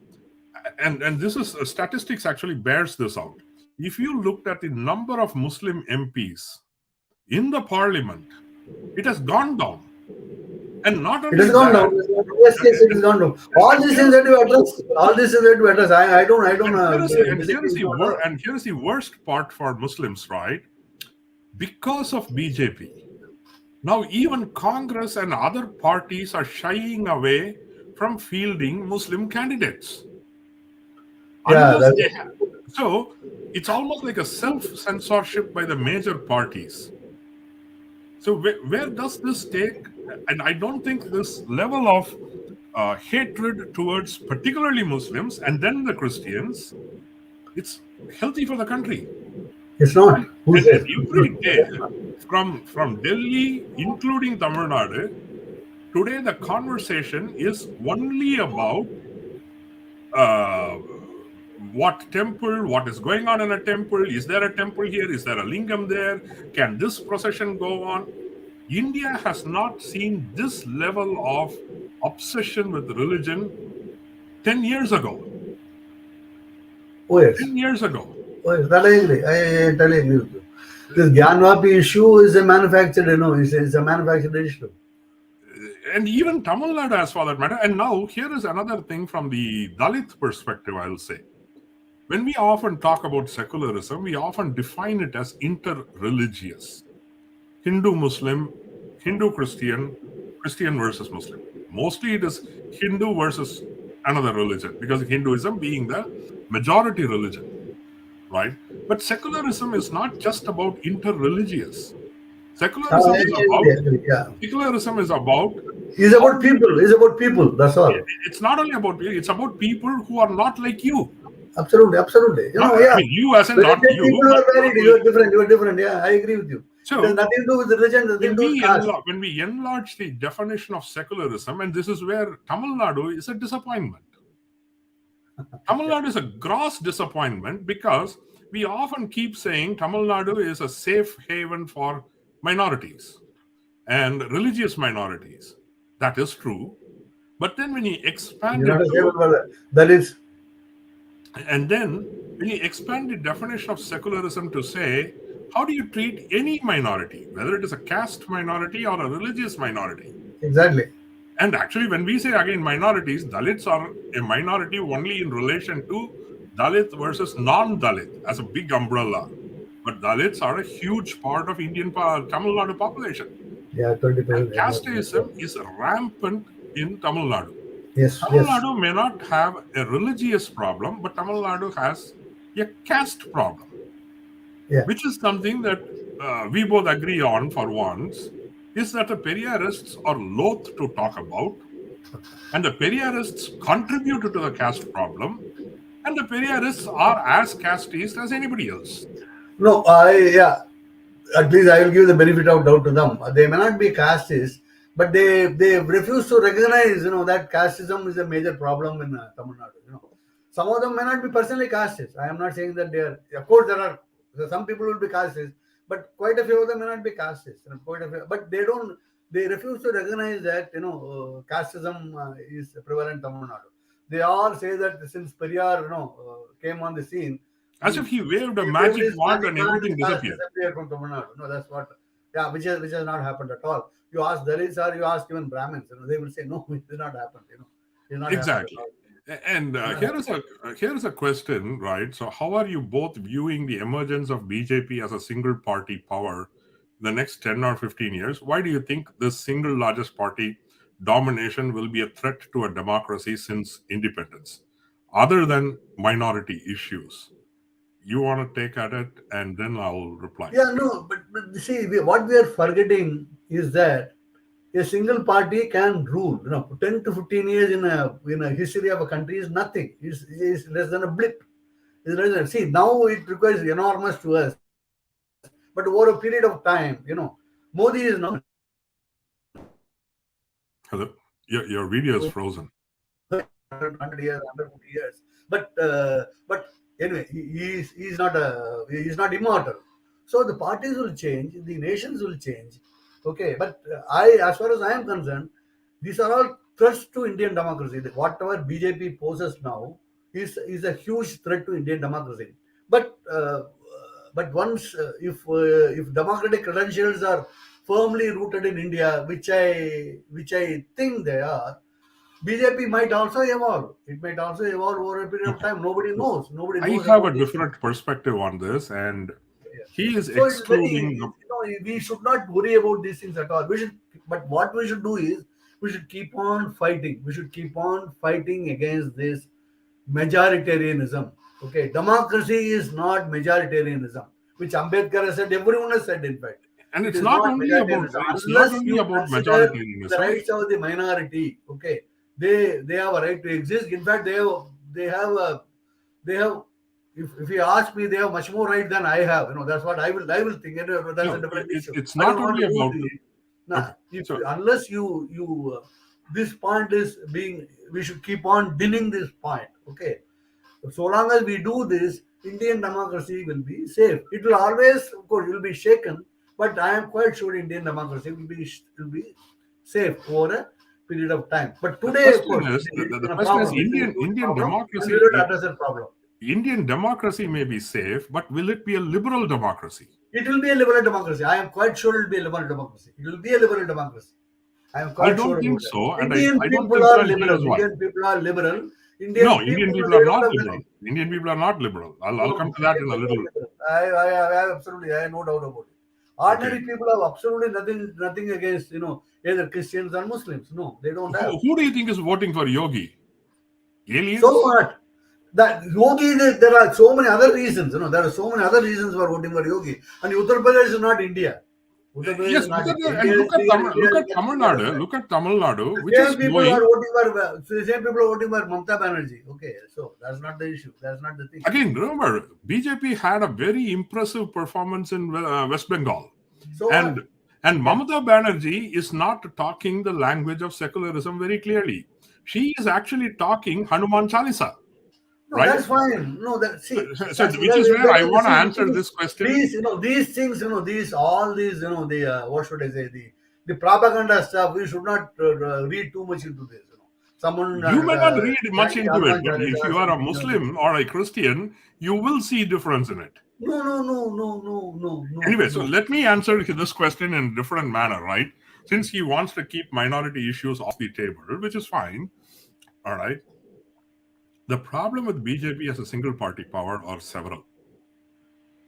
Speaker 1: and this is statistics actually bears this out. If you looked at the number of Muslim MPs in the parliament, it has gone down. And not
Speaker 2: It
Speaker 1: only
Speaker 2: has gone
Speaker 1: that,
Speaker 2: down. Yes, it has gone down. All
Speaker 1: and
Speaker 2: these
Speaker 1: here
Speaker 2: things
Speaker 1: is
Speaker 2: that you address, all these things that you address, I don't
Speaker 1: and here is the and here
Speaker 2: disagree
Speaker 1: is
Speaker 2: with
Speaker 1: the
Speaker 2: you at
Speaker 1: wor-
Speaker 2: all.
Speaker 1: and here is the worst part for Muslims, right? Because of BJP, now even Congress and other parties are shying away from fielding Muslim candidates
Speaker 2: Yeah,
Speaker 1: unless
Speaker 2: that's
Speaker 1: they have. So it's almost like a self-censorship by the major parties. So where does this take? And I don't think this level of hatred towards particularly Muslims and then the Christians, it's healthy for the country.
Speaker 2: it's not.
Speaker 1: And,
Speaker 2: Who
Speaker 1: and,
Speaker 2: says?
Speaker 1: and every day from Delhi, including Tamil Nadu, today the conversation is only about uh, what is going on in a temple. Is there a temple here? Is there a lingam there? Can this procession go on? India has not seen this level of obsession with religion 10 years ago.
Speaker 2: Oh yes.
Speaker 1: 10 years ago.
Speaker 2: Oh yes. That I agree. I totally agree with you. This Gyanvapi issue is a manufactured, it's a manufactured issue.
Speaker 1: And even Tamil Nadu, as for that matter. And now, here is another thing from the Dalit perspective, I'll say. When we often talk about secularism, we often define it as inter-religious. Hindu Muslim, Hindu Christian, Christian versus Muslim. Mostly it is Hindu versus another religion, because Hinduism being the majority religion, right? But secularism is not just about interreligious. Secularism is about
Speaker 2: Yeah.
Speaker 1: secularism is about
Speaker 2: It's
Speaker 1: how
Speaker 2: about people. It's about people. That's all.
Speaker 1: it's not only about you, it's about people who are not like you.
Speaker 2: Absolutely, absolutely.
Speaker 1: I mean, you as in
Speaker 2: When I
Speaker 1: not
Speaker 2: say
Speaker 1: you,
Speaker 2: people who
Speaker 1: but
Speaker 2: are varied, you are different. You are different. Yeah, I agree with you. It has
Speaker 1: so
Speaker 2: nothing to do with religion. Nothing to do with caste.
Speaker 1: when we enlarge the definition of secularism, and this is where Tamil Nadu is a disappointment. Tamil Nadu is a gross disappointment, because we often keep saying Tamil Nadu is a safe haven for minorities and religious minorities. That is true. But then when you expand
Speaker 2: You're
Speaker 1: it
Speaker 2: not a
Speaker 1: to,
Speaker 2: stable brother. That is,
Speaker 1: and then when you expand the definition of secularism to say, how do you treat any minority, whether it is a caste minority or a religious minority?
Speaker 2: exactly.
Speaker 1: And actually, when we say again minorities, Dalits are a minority only in relation to Dalit versus non-Dalit as a big umbrella. But Dalits are a huge part of Indian Tamil Nadu population.
Speaker 2: Yeah,
Speaker 1: And
Speaker 2: 20%.
Speaker 1: casteism is rampant in Tamil Nadu.
Speaker 2: Yes,
Speaker 1: Tamil
Speaker 2: yes.
Speaker 1: Nadu may not have a religious problem, but Tamil Nadu has a caste problem,
Speaker 2: Yeah.
Speaker 1: which is something that we both agree on for once, is that the Periyarists are loath to talk about, and the Periyarists contributed to the caste problem, and the Periyarists are as casteist as anybody else.
Speaker 2: No, yeah. At least I will give the benefit of doubt to them. They may not be castes, but they refuse to recognize, that casteism is a major problem in Tamil Nadu. Some of them may not be personally castes. I am not saying that they are. Of course, there are some people will be castes, but quite a few of them may not be castes. Quite a few, but they don't. They refuse to recognize that casteism is prevalent in Tamil Nadu. They all say that since Periyar came on the scene,
Speaker 1: As if he waved a
Speaker 2: he waved
Speaker 1: magic
Speaker 2: his
Speaker 1: wand
Speaker 2: magic
Speaker 1: and
Speaker 2: wand
Speaker 1: everything
Speaker 2: and caste
Speaker 1: disappeared.
Speaker 2: disappeared from Tamil Nadu. No, that's what. Yeah, which has not happened at all. You ask Dalits or you ask even Brahmins, they will say no, it did not happen. It did not happen at
Speaker 1: Exactly.
Speaker 2: all.
Speaker 1: And here is a question, right? So, how are you both viewing the emergence of BJP as a single party power the next 10 or 15 years? Why do you think this single largest party domination will be a threat to a democracy since independence, other than minority issues? You want to take at it, and then I'll reply.
Speaker 2: Yeah, no, but see, what we are forgetting is that a single party can rule. 10 to 15 years in a history of a country is nothing. It's less than a blip. See, now it requires enormous to us, but over a period of time, Modi is now
Speaker 1: Hello? Your video is frozen.
Speaker 2: 100 years, 150 years. But anyway, he's not immortal. So the parties will change, the nations will change. Okay, but as far as I am concerned, these are all threats to Indian democracy. Whatever BJP poses now is a huge threat to Indian democracy. But once if democratic credentials are firmly rooted in India, which I think they are, BJP might also evolve. It might also evolve over a period of time. Nobody knows. Nobody
Speaker 1: I
Speaker 2: knows
Speaker 1: have a
Speaker 2: about this.
Speaker 1: different perspective on this, and he is
Speaker 2: So it's very,
Speaker 1: excluding the.
Speaker 2: we should not worry about these things at all. But what we should do is, we should keep on fighting. We should keep on fighting against this majoritarianism. Okay, democracy is not majoritarianism, which Ambedkar has said. Everyone has said, in fact.
Speaker 1: And
Speaker 2: It
Speaker 1: it's
Speaker 2: is
Speaker 1: not
Speaker 2: not
Speaker 1: only about
Speaker 2: majoritarianism
Speaker 1: it's not
Speaker 2: unless
Speaker 1: only
Speaker 2: you
Speaker 1: about
Speaker 2: consider the
Speaker 1: majoritarianism.
Speaker 2: rights of the minority. Okay, they have a right to exist. In fact, they have. If you ask me, they have much more right than I have. That's what I will think. That's
Speaker 1: No,
Speaker 2: a different issue.
Speaker 1: it's
Speaker 2: I
Speaker 1: not
Speaker 2: don't want
Speaker 1: only
Speaker 2: to go
Speaker 1: about.
Speaker 2: to it. Nah,
Speaker 1: Okay, so
Speaker 2: unless you this point is being, we should keep on dinning this point. Okay, so long as we do this, Indian democracy will be safe. It will always, of course, will be shaken, but I am quite sure Indian democracy will be safe over a period of time. But
Speaker 1: the
Speaker 2: today, of
Speaker 1: question
Speaker 2: course,
Speaker 1: is
Speaker 2: it's
Speaker 1: the
Speaker 2: a
Speaker 1: question is
Speaker 2: problem. It's a huge
Speaker 1: Indian
Speaker 2: problem, and we
Speaker 1: democracy.
Speaker 2: will address that problem.
Speaker 1: Indian democracy may be safe, but will it be a liberal democracy?
Speaker 2: It will be a liberal democracy. I am quite sure it will be a liberal democracy. It will be a liberal democracy. I am
Speaker 1: I
Speaker 2: quite
Speaker 1: don't
Speaker 2: sure
Speaker 1: think
Speaker 2: about
Speaker 1: so,
Speaker 2: that.
Speaker 1: and
Speaker 2: Indian
Speaker 1: I don't
Speaker 2: people
Speaker 1: think so,
Speaker 2: are
Speaker 1: and here is
Speaker 2: liberal.
Speaker 1: why.
Speaker 2: Indian people are liberal.
Speaker 1: No,
Speaker 2: Indian
Speaker 1: Indian
Speaker 2: people,
Speaker 1: people
Speaker 2: they
Speaker 1: are
Speaker 2: don't
Speaker 1: not
Speaker 2: have
Speaker 1: liberal. Indian people are not liberal. I'll
Speaker 2: no,
Speaker 1: come
Speaker 2: no,
Speaker 1: to that
Speaker 2: Indian
Speaker 1: in a
Speaker 2: people are
Speaker 1: little.
Speaker 2: liberal. I absolutely, I have no doubt about it. Ordinary people have absolutely nothing against, either Christians or Muslims. No, they don't have.
Speaker 1: Who do you think is voting for Yogi? Aliens?
Speaker 2: So what? That Yogi, there are so many other reasons. There are so many other reasons for voting for Yogi. And Uttar Pradesh is not India. Uttar Pradesh
Speaker 1: Yes,
Speaker 2: is not India.
Speaker 1: and
Speaker 2: India
Speaker 1: look at
Speaker 2: is bigger. India
Speaker 1: Look
Speaker 2: is
Speaker 1: at
Speaker 2: much
Speaker 1: Tamil
Speaker 2: bigger than
Speaker 1: Nadu.
Speaker 2: that.
Speaker 1: Look at Tamil Nadu, which
Speaker 2: The
Speaker 1: is
Speaker 2: same people
Speaker 1: going.
Speaker 2: are voting for the same people are voting for Mamata Banerjee. Okay, so that's not the issue. That's not the thing.
Speaker 1: Again, remember, BJP had a very impressive performance in West Bengal.
Speaker 2: So
Speaker 1: and
Speaker 2: what?
Speaker 1: Mamata Banerjee is not talking the language of secularism very clearly. She is actually talking Hanuman Chalisa.
Speaker 2: No,
Speaker 1: Right?
Speaker 2: that's fine. No,
Speaker 1: So which is where I want to answer this question.
Speaker 2: These things, all these, what should I say, the propaganda stuff. We should not read too much into this. Someone
Speaker 1: You may not read much
Speaker 2: chanting
Speaker 1: into it,
Speaker 2: Hanuman
Speaker 1: but
Speaker 2: Chalisa
Speaker 1: if
Speaker 2: or
Speaker 1: you are a
Speaker 2: something,
Speaker 1: Muslim or a Christian, you will see difference in it.
Speaker 2: No.
Speaker 1: Anyway, so let me answer this question in a different manner, right? Since he wants to keep minority issues off the table, which is fine. All right. The problem with BJP as a single party power are several.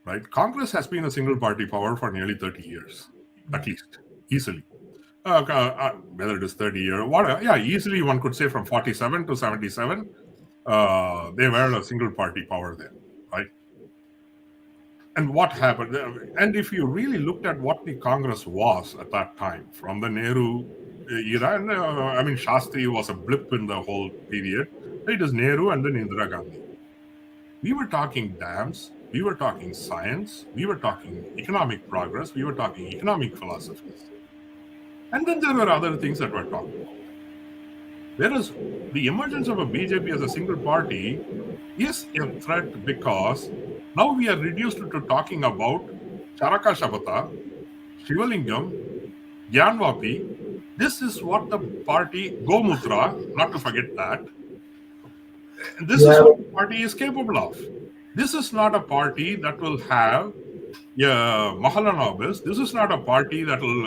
Speaker 1: Right? Congress has been a single party power for nearly 30 years, at least, easily. Whether it is 30 years, whatever. Yeah, easily one could say from 47 to 77, they were a single party power there, right? And what happened? And if you really looked at what the Congress was at that time, from the Nehru era, and Shastri was a blip in the whole period. It is Nehru and then Indira Gandhi. We were talking dams, we were talking science, we were talking economic progress, we were talking economic philosophies. And then there were other things that were talked about. Whereas the emergence of a BJP as a single party is a threat because now we are reduced to talking about Charaka Shabata, Shivalingam, Gyanvapi. This is what the party, Gomutra, not to forget that, this is what the party is capable of. This is not a party that will have Mahalanobis. This is not a party that will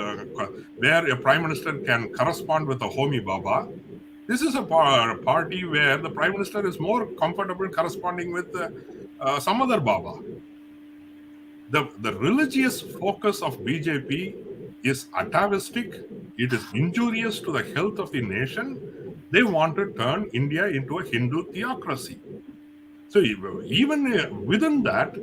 Speaker 1: where a prime minister can correspond with a Homi Baba. This is a party where the prime minister is more comfortable corresponding with some other Baba. The religious focus of BJP is atavistic. It is injurious to the health of the nation. They want to turn India into a Hindu theocracy. So even within that,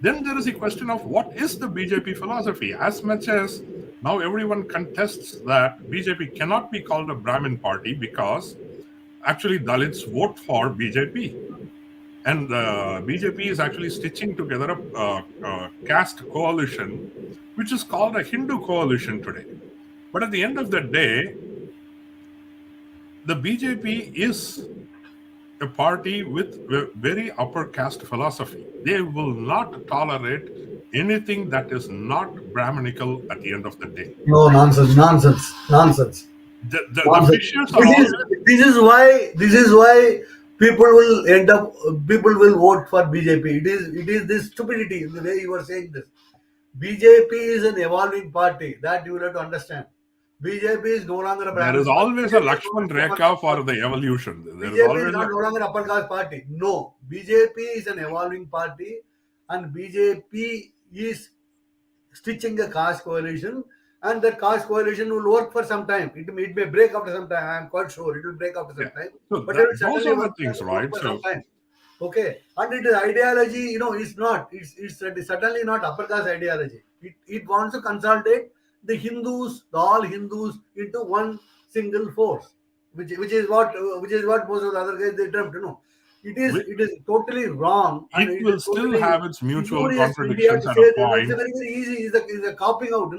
Speaker 1: then there is a question of what is the BJP philosophy? As much as now everyone contests that BJP cannot be called a Brahmin party because actually Dalits vote for BJP. And BJP is actually stitching together a caste coalition, which is called a Hindu coalition today. But at the end of the day, the BJP is a party with very upper caste philosophy. They will not tolerate anything that is not Brahminical at the end of the day.
Speaker 2: No, nonsense.
Speaker 1: The fissures are always.
Speaker 2: This is why people will vote for BJP. It is this stupidity in the way you were saying this. BJP is an evolving party that you will have to understand. BJP is no longer a
Speaker 1: There is always a Lakshman Rekha for the evolution.
Speaker 2: BJP is not no longer upper caste party. No, BJP is an evolving party, and BJP is stitching a caste coalition, and that caste coalition will work for some time. It may break after some time. I am quite sure it will break after some time.
Speaker 1: So
Speaker 2: but it will
Speaker 1: those
Speaker 2: certainly
Speaker 1: are the
Speaker 2: work
Speaker 1: things,
Speaker 2: for
Speaker 1: right?
Speaker 2: some time. Okay, and it is ideology. It's not. It's certainly not upper caste ideology. It wants to consolidate the Hindus, all Hindus, into one single force, which is what most of the other guys they dreamt. It is totally wrong. And
Speaker 1: It will still
Speaker 2: totally
Speaker 1: have its mutual
Speaker 2: injurious to
Speaker 1: contradictions
Speaker 2: India
Speaker 1: at
Speaker 2: to
Speaker 1: a
Speaker 2: say that.
Speaker 1: point.
Speaker 2: It's very easy. It's a copying out.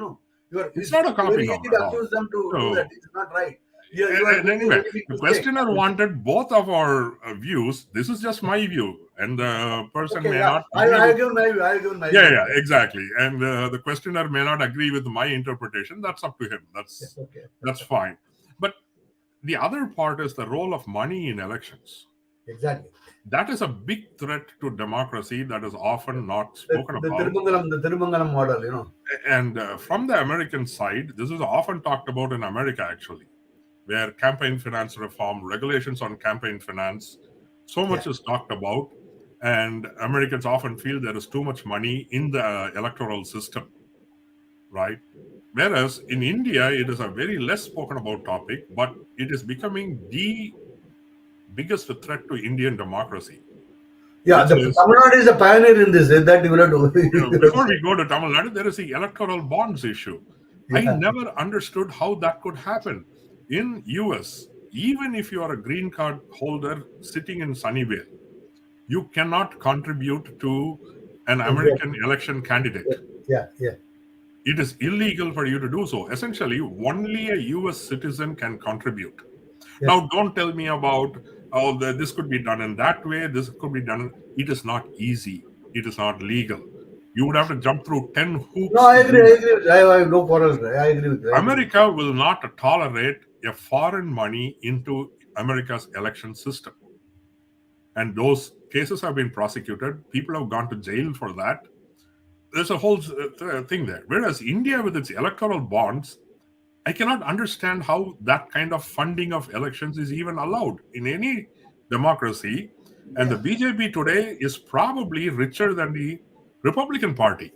Speaker 1: It's not a copying
Speaker 2: very
Speaker 1: out
Speaker 2: easy to
Speaker 1: at all.
Speaker 2: accuse them to do that. It's not right.
Speaker 1: Anyway, the questioner wanted both of our views. This is just my view, and the person may not.
Speaker 2: I'll give my view.
Speaker 1: Yeah, exactly. And the questioner may not agree with my interpretation. That's up to him. That's fine. But the other part is the role of money in elections.
Speaker 2: Exactly.
Speaker 1: That is a big threat to democracy that is often not spoken about.
Speaker 2: The Tirumangalam model,
Speaker 1: And from the American side, this is often talked about in America, actually, where campaign finance reform, regulations on campaign finance, so much is talked about. And Americans often feel there is too much money in the electoral system. right? Whereas in India, it is a very less spoken about topic, but it is becoming the biggest threat to Indian democracy,
Speaker 2: Yeah,
Speaker 1: which
Speaker 2: the
Speaker 1: is,
Speaker 2: Tamil Nadu is a pioneer in this. That you will have to. You have to
Speaker 1: before
Speaker 2: say.
Speaker 1: we go to Tamil Nadu, there is the electoral bonds issue. I
Speaker 2: Yeah,
Speaker 1: never understood how that could happen. In US, even if you are a green card holder sitting in Sunnyvale, you cannot contribute to an American
Speaker 2: exactly.
Speaker 1: election candidate.
Speaker 2: Yeah, yeah,
Speaker 1: It is illegal for you to do so. Essentially, only a US citizen can contribute.
Speaker 2: yeah,
Speaker 1: Now, don't tell me about, oh, this could be done in that way, this could be done. It is not easy. It is not legal. You would have to jump through 10
Speaker 2: no,
Speaker 1: hoops
Speaker 2: I
Speaker 1: to
Speaker 2: agree.
Speaker 1: do
Speaker 2: I
Speaker 1: that.
Speaker 2: agree. I have no quarrel. I agree with you. I agree with you.
Speaker 1: America will not tolerate a foreign money into America's election system. And those cases have been prosecuted. People have gone to jail for that. There's a whole thing there. Whereas India, with its electoral bonds, I cannot understand how that kind of funding of elections is even allowed in any democracy. And the
Speaker 2: Yeah,
Speaker 1: BJP today is probably richer than the Republican Party.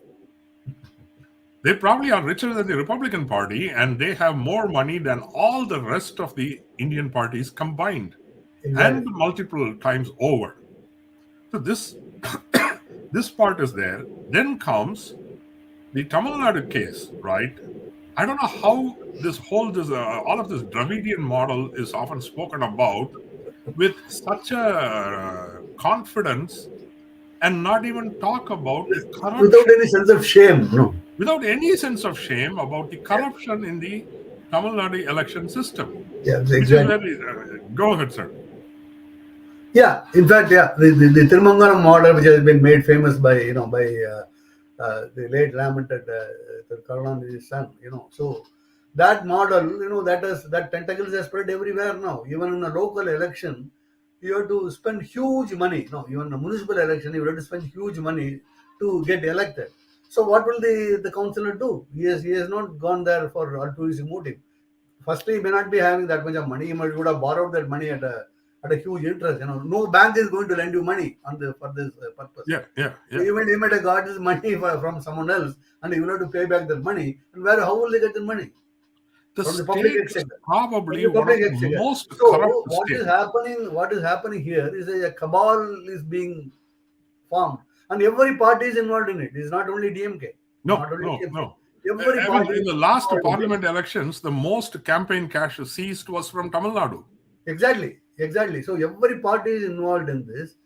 Speaker 1: They probably are richer than the Republican Party, and they have more money than all the rest of the Indian parties combined and
Speaker 2: exactly.
Speaker 1: multiple times over. So this part is there. Then comes the Tamil Nadu case, right? I don't know how this all of this Dravidian model is often spoken about with such a confidence, and not even talk about the
Speaker 2: Without
Speaker 1: corruption,
Speaker 2: any sense of shame. No.
Speaker 1: without any sense of shame about the
Speaker 2: Yeah,
Speaker 1: corruption in the Tamil Nadu election system,
Speaker 2: yeah,
Speaker 1: which is
Speaker 2: exactly.
Speaker 1: very. Go ahead, sir.
Speaker 2: Yeah, in fact, yeah, the Tirumangana model, which has been made famous by the late lamented Columnist son, so that model, that tentacles has spread everywhere now. Even in a local election, you have to spend huge money. No, even a municipal election, you have to spend huge money to get elected. So what will the councillor do? He has not gone there for altruistic motive. Firstly, he may not be having that much of money. He would have borrowed that money at a huge interest. No bank is going to lend you money for this purpose.
Speaker 1: Yeah, yeah,
Speaker 2: So
Speaker 1: yeah.
Speaker 2: even he might have got this money from someone else, and he will have to pay back that money. And how will they get the money?
Speaker 1: The
Speaker 2: From the public
Speaker 1: state is
Speaker 2: exchequer. From
Speaker 1: probably
Speaker 2: the
Speaker 1: one of
Speaker 2: public
Speaker 1: the
Speaker 2: exchequer.
Speaker 1: most corrupt
Speaker 2: So what is
Speaker 1: states.
Speaker 2: happening? What is happening here is a cabal is being formed, and every party is involved in it. It's not only DMK. It's
Speaker 1: No,
Speaker 2: not only
Speaker 1: no,
Speaker 2: DMK.
Speaker 1: no.
Speaker 2: Every
Speaker 1: I mean,
Speaker 2: party
Speaker 1: in
Speaker 2: is
Speaker 1: the last
Speaker 2: involved in it.
Speaker 1: parliament elections, the most campaign cash seized was from Tamil Nadu.
Speaker 2: Exactly, exactly. So every party is involved in this,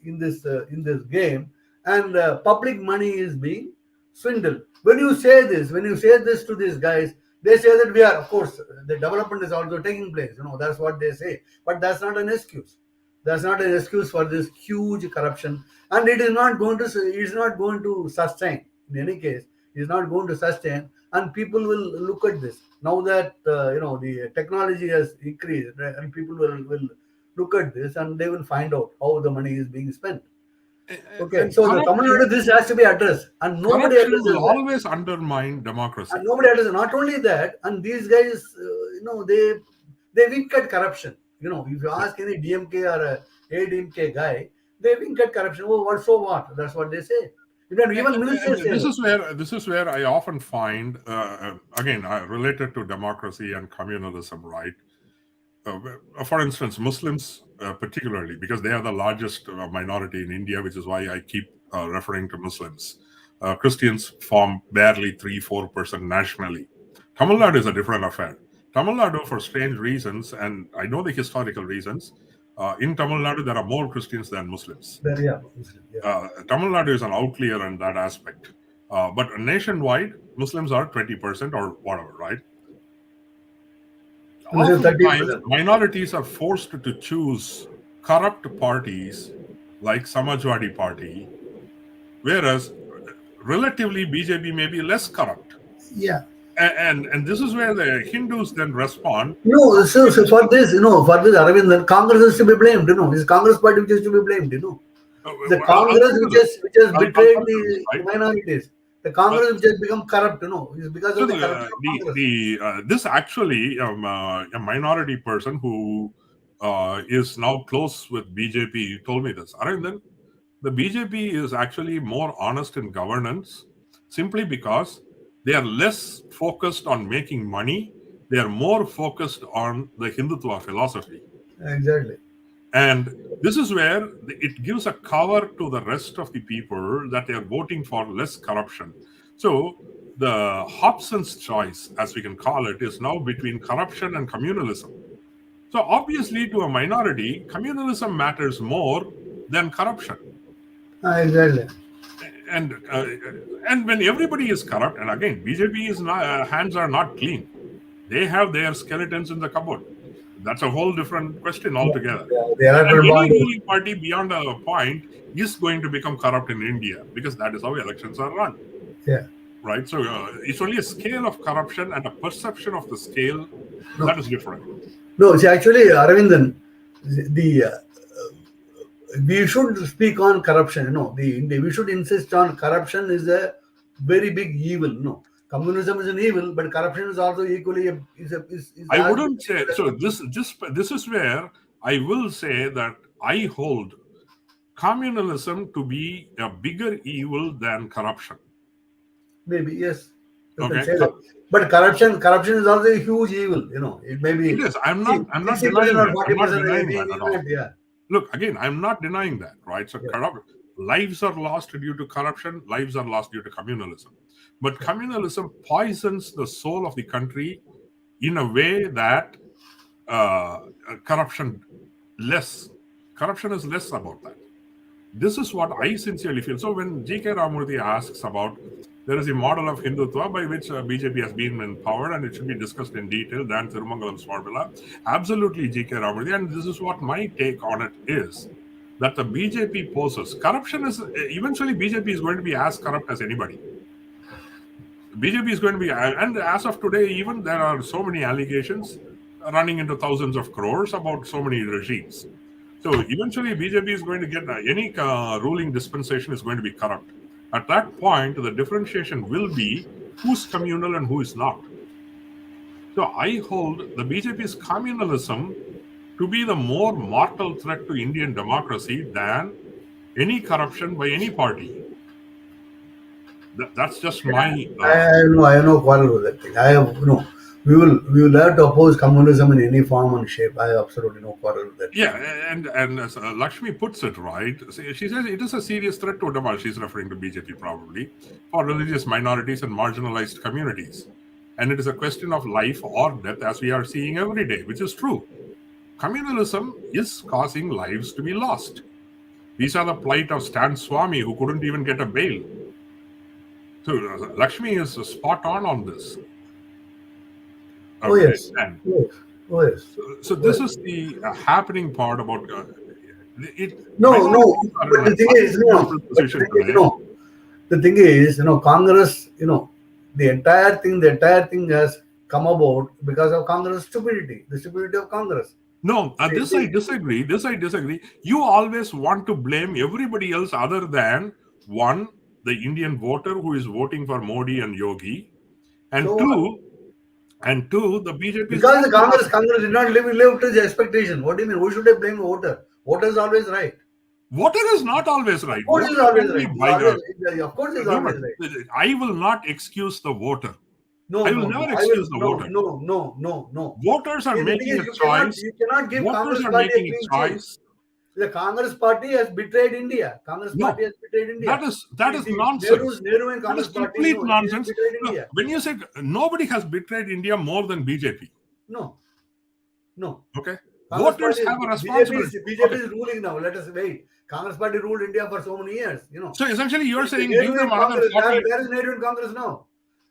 Speaker 2: in this game, and public money is being swindled. When you say this to these guys, they say that we are, of course, the development is also taking place. That's what they say, but that's not an excuse. That's not an excuse for this huge corruption, and it is not going to. It is not going to sustain. In any case, it is not going to sustain, and people will look at this now that the technology has increased, right, and people will look at this and they will find out how the money is being spent. Okay,
Speaker 1: And
Speaker 2: so the Tamil Nadu, this has to be addressed, and nobody
Speaker 1: corruption
Speaker 2: addresses
Speaker 1: will
Speaker 2: that.
Speaker 1: always undermine
Speaker 2: And
Speaker 1: democracy.
Speaker 2: nobody addresses. Not only that, and these guys, they wink at corruption. If you
Speaker 1: Yeah.
Speaker 2: ask any DMK or a ADMK guy, they wink at corruption. Oh, what? So what? That's what they say. Even ministers
Speaker 1: And
Speaker 2: say that.
Speaker 1: this is where I often find, again, related to democracy and communalism, right? For instance, Muslims, particularly, because they are the largest minority in India, which is why I keep referring to Muslims. Christians form barely 3-4% nationally. Tamil Nadu is a different affair. Tamil Nadu, for strange reasons, and I know the historical reasons, in Tamil Nadu, there are more Christians than Muslims.
Speaker 2: There, yeah, yeah.
Speaker 1: Tamil Nadu is an outlier in that aspect. But nationwide, Muslims are 20% or whatever, right?
Speaker 2: And this is
Speaker 1: Oftentimes,
Speaker 2: 30%.
Speaker 1: minorities are forced to choose corrupt parties like Samajwadi Party, whereas relatively BJP may be less corrupt.
Speaker 2: Yeah.
Speaker 1: And this is where the Hindus then respond.
Speaker 2: No, so for this, Aravindan, Congress is to be blamed. It's Congress party which is to be blamed. The
Speaker 1: I'll
Speaker 2: Congress
Speaker 1: come to
Speaker 2: which
Speaker 1: this.
Speaker 2: has betrayed
Speaker 1: I'll come to this,
Speaker 2: the
Speaker 1: right?
Speaker 2: minorities. The
Speaker 1: Uh,
Speaker 2: Congress which has become corrupt. Is because
Speaker 1: so
Speaker 2: of the corruption of Congress.
Speaker 1: this actually a minority person who is now close with BJP told me this. Aravindan, the BJP is actually more honest in governance simply because They are less focused on making money. They are more focused on the Hindutva philosophy.
Speaker 2: Exactly.
Speaker 1: And this is where it gives a cover to the rest of the people that they are voting for less corruption. So the Hobson's choice, as we can call it, is now between corruption and communalism. So obviously, to a minority, communalism matters more than corruption.
Speaker 2: Exactly.
Speaker 1: And and when everybody is corrupt, and again, BJP is not, hands are not clean. They have their skeletons in the cupboard. That's a whole different question altogether.
Speaker 2: The
Speaker 1: And
Speaker 2: electoral
Speaker 1: any
Speaker 2: bond.
Speaker 1: ruling party beyond a point is going to become corrupt in India because that is how elections are run.
Speaker 2: Yeah.
Speaker 1: Right. So it's only a scale of corruption and a perception of the scale that is different.
Speaker 2: No, see, actually, Aravindan, we should speak on corruption. We should insist on corruption is a very big evil. No, communism is an evil, but corruption is also equally
Speaker 1: I wouldn't say so. This is where I will say that I hold communalism to be a bigger evil than corruption.
Speaker 2: Maybe yes. You
Speaker 1: Okay.
Speaker 2: can say that. But corruption is also a huge evil. It may be.
Speaker 1: It is. I'm not denying that. I'm not denying that at all.
Speaker 2: Yeah.
Speaker 1: Look, again, I'm not denying that, right? So lives are lost due to corruption, lives are lost due to communalism. But communalism poisons the soul of the country in a way that corruption is less about that. This is what I sincerely feel. So when G.K. Ramurthy asks about, there is a model of Hindutva by which BJP has been empowered and it should be discussed in detail than Thirumangalam's formula. Absolutely, G.K. Ramurthy. And this is what my take on it is, that the BJP poses. Corruption is, eventually BJP is going to be as corrupt as anybody. BJP is going to be, and as of today, even there are so many allegations running into thousands of crores about so many regimes. So eventually BJP is going to get, any ruling dispensation is going to be corrupt. At that point, the differentiation will be who's communal and who is not. So I hold the BJP's communalism to be the more mortal threat to Indian democracy than any corruption by any party. That's just my.
Speaker 2: I have no quarrel with that thing. We will have to oppose communism in any form and shape. I have absolutely no quarrel with that.
Speaker 1: Yeah, and as Lakshmi puts it right, she says it is a serious threat to democracy. She's referring to BJP probably, for religious minorities and marginalized communities. And it is a question of life or death, as we are seeing every day, which is true. Communalism is causing lives to be lost. These are the plight of Stan Swami, who couldn't even get a bail. So Lakshmi is spot on this.
Speaker 2: Oh yes. Oh yes.
Speaker 1: So this is the happening part about it.
Speaker 2: No. But the thing is, Congress, the entire thing has come about because of Congress stupidity, the stupidity of Congress.
Speaker 1: No, I disagree. You always want to blame everybody else other than one, the Indian voter who is voting for Modi and Yogi, and two, the BJP.
Speaker 2: Because the Congress did not live up to the expectation. What do you mean? Who should I blame the voter? Voter is always right.
Speaker 1: Voter is not always right.
Speaker 2: Of course, is always right. Of course, is always right.
Speaker 1: I will not excuse the voter.
Speaker 2: No,
Speaker 1: I will never excuse the voter.
Speaker 2: No.
Speaker 1: Voters are making a choice.
Speaker 2: You cannot give
Speaker 1: Voters
Speaker 2: Congress
Speaker 1: are
Speaker 2: party
Speaker 1: making
Speaker 2: a choice. The Congress party has betrayed India. Party has betrayed India.
Speaker 1: That is nonsense.
Speaker 2: Nehru and Congress
Speaker 1: that is complete nonsense. When you say nobody has betrayed India more than BJP.
Speaker 2: No.
Speaker 1: Okay.
Speaker 2: Congress
Speaker 1: Voters have a responsibility.
Speaker 2: BJP is ruling now. Let us wait. Congress party ruled India for so many years.
Speaker 1: So essentially, you are saying
Speaker 2: give them another 40. Where is Nehru in Congress now?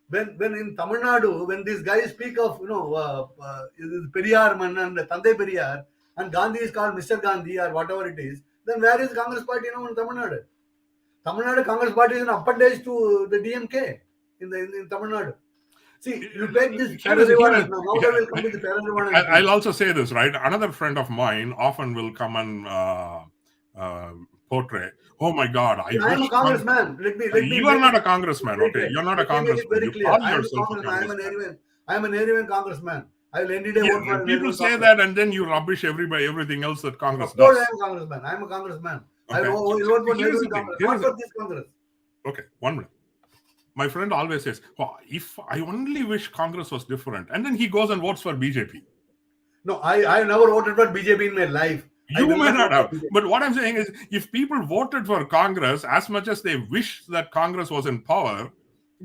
Speaker 2: When in Tamil Nadu, when these guys speak of Periyar Man and Tande Periyar, and Gandhi is called Mr. Gandhi or whatever it is, then where is Congress party now in Tamil Nadu? Tamil Nadu Congress party is an appendage to the DMK in Tamil Nadu. See, you take this.
Speaker 1: I'll also say this, right? Another friend of mine often will come and portray. Oh my God!
Speaker 2: I'm a congressman.
Speaker 1: You are not a congressman. Okay, you're not a congressman.
Speaker 2: Very clear. I'm an Nehruvian congressman. I will any day vote for.
Speaker 1: People say that, and then you rubbish everything else that Congress
Speaker 2: does.
Speaker 1: Of
Speaker 2: course, I'm a congressman. Okay. I will vote for Nehruvian Congress. Not for this Congress.
Speaker 1: Okay, 1 minute. My friend always says, "Oh, if I only wish Congress was different," and then he goes and votes for BJP.
Speaker 2: No, I never voted for BJP in my life. I
Speaker 1: You
Speaker 2: will
Speaker 1: may
Speaker 2: not
Speaker 1: not
Speaker 2: vote for
Speaker 1: have,
Speaker 2: BJP.
Speaker 1: but what I'm saying is, if people voted for Congress as much as they wish that Congress was in power,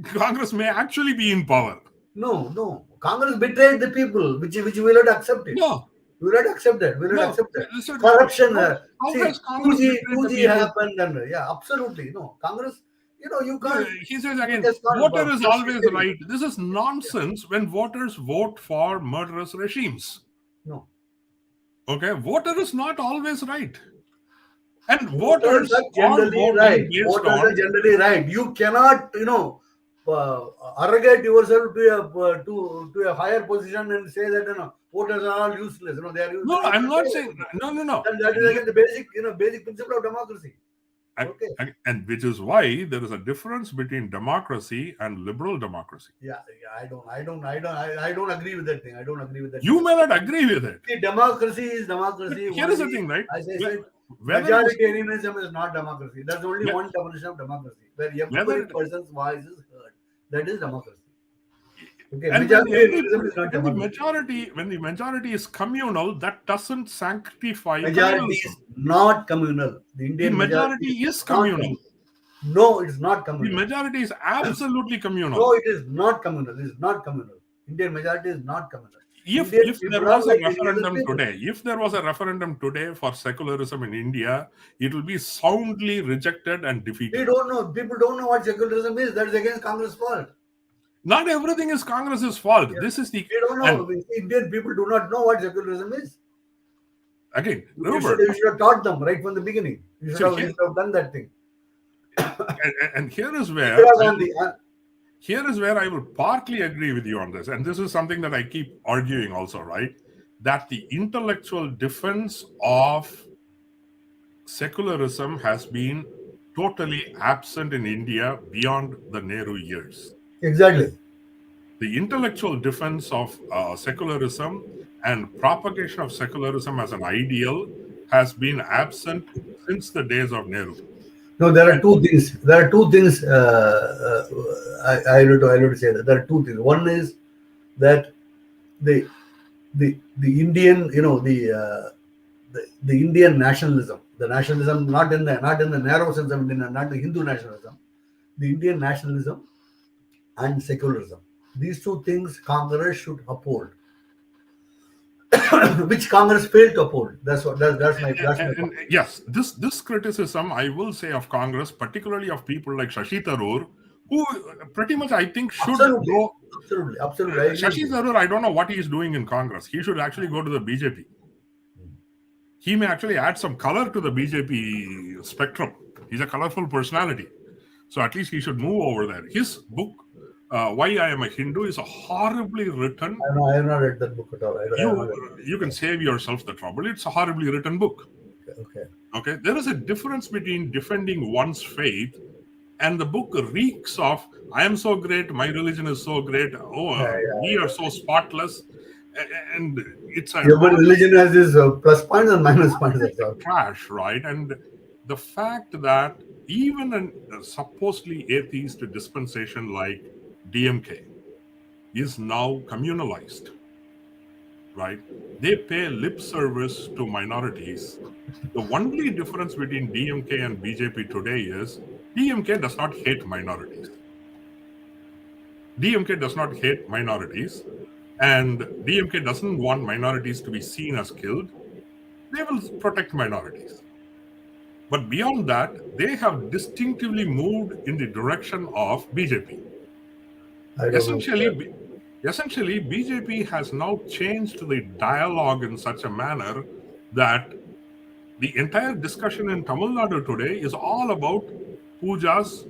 Speaker 1: Congress may actually be in power.
Speaker 2: No. Congress betrayed the people, which we will not accept it.
Speaker 1: No,
Speaker 2: We will not accept that. We will not
Speaker 1: no.
Speaker 2: accept that.
Speaker 1: So,
Speaker 2: Corruption.
Speaker 1: how
Speaker 2: See,
Speaker 1: has Congress betrayed the
Speaker 2: 2G
Speaker 1: people?
Speaker 2: happened, and yeah, absolutely. No, Congress. You
Speaker 1: No,
Speaker 2: can't.
Speaker 1: he says
Speaker 2: You
Speaker 1: again,
Speaker 2: just can't
Speaker 1: voter is
Speaker 2: trust
Speaker 1: always
Speaker 2: anybody.
Speaker 1: right. This is nonsense when voters vote for murderous regimes.
Speaker 2: No.
Speaker 1: Okay, voter is not always right. And
Speaker 2: Voters
Speaker 1: voters
Speaker 2: are
Speaker 1: are
Speaker 2: generally
Speaker 1: voting
Speaker 2: right.
Speaker 1: based
Speaker 2: Voters are
Speaker 1: on.
Speaker 2: generally right. You cannot, arrogate yourself to a higher position and say that voters are all useless. They are
Speaker 1: No,
Speaker 2: useless.
Speaker 1: I'm not saying. No.
Speaker 2: That is again the basic principle of democracy. Okay.
Speaker 1: And which is why there is a difference between democracy and liberal democracy.
Speaker 2: Yeah. I don't agree with that thing. I don't agree with that.
Speaker 1: You may not agree with it.
Speaker 2: See, democracy is democracy.
Speaker 1: Here is the thing, right?
Speaker 2: As I said,
Speaker 1: Whether
Speaker 2: majoritarianism is not democracy. There's only one definition of democracy, where every person's voice is heard. That is democracy. Okay,
Speaker 1: and
Speaker 2: majoritarianism is not democracy.
Speaker 1: when the majority is communal, that doesn't sanctify
Speaker 2: Majority is not communal. The Indian
Speaker 1: majority is communal.
Speaker 2: No, it's not communal.
Speaker 1: The majority is absolutely communal.
Speaker 2: No, it is not communal. It is not communal. Indian majority is not communal.
Speaker 1: If there was a referendum today, for secularism in India, it will be soundly rejected and defeated.
Speaker 2: We don't know. People don't know what secularism is. That is against Congress' fault.
Speaker 1: Not everything is Congress's fault.
Speaker 2: Yeah.
Speaker 1: This is the.
Speaker 2: We don't know. Indian people do not know what secularism is.
Speaker 1: Again, remember,
Speaker 2: you should have taught them right from the beginning. You should have done that thing.
Speaker 1: And here is where I will partly agree with you on this. And this is something that I keep arguing also, right? That the intellectual defense of secularism has been totally absent in India beyond the Nehru years.
Speaker 2: Exactly.
Speaker 1: The intellectual defense of secularism and propagation of secularism as an ideal has been absent since the days of Nehru.
Speaker 2: No, there are two things. I have to say that there are two things. One is that the Indian, the Indian nationalism, the nationalism not in the narrow sense of Indian, not the Hindu nationalism, the Indian nationalism and secularism. These two things Congress should uphold, which Congress failed to uphold. That's my point.
Speaker 1: Yes, this criticism I will say of Congress, particularly of people like Shashi Tharoor, who pretty much I think should go.
Speaker 2: Absolutely.
Speaker 1: Shashi Tharoor, I don't know what he is doing in Congress. He should actually go to the BJP. He may actually add some color to the BJP spectrum. He's a colorful personality. So at least he should move over there. His book, Why I Am a Hindu, is a horribly written.
Speaker 2: I have not read that book at all.
Speaker 1: You can save yourself the trouble. It's a horribly written book. Okay. There is a difference between defending one's faith, and the book reeks of, I am so great, my religion is so great, we are so spotless. And it's a
Speaker 2: religion has its plus points and minus points.
Speaker 1: Crash, right? And the fact that even a supposedly atheist dispensation like DMK is now communalized, right? They pay lip service to minorities. The only difference between DMK and BJP today is DMK does not hate minorities. DMK does not hate minorities, and DMK doesn't want minorities to be seen as killed. They will protect minorities. But beyond that, they have distinctively moved in the direction of BJP. Essentially, BJP has now changed the dialogue in such a manner that the entire discussion in Tamil Nadu today is all about pujas,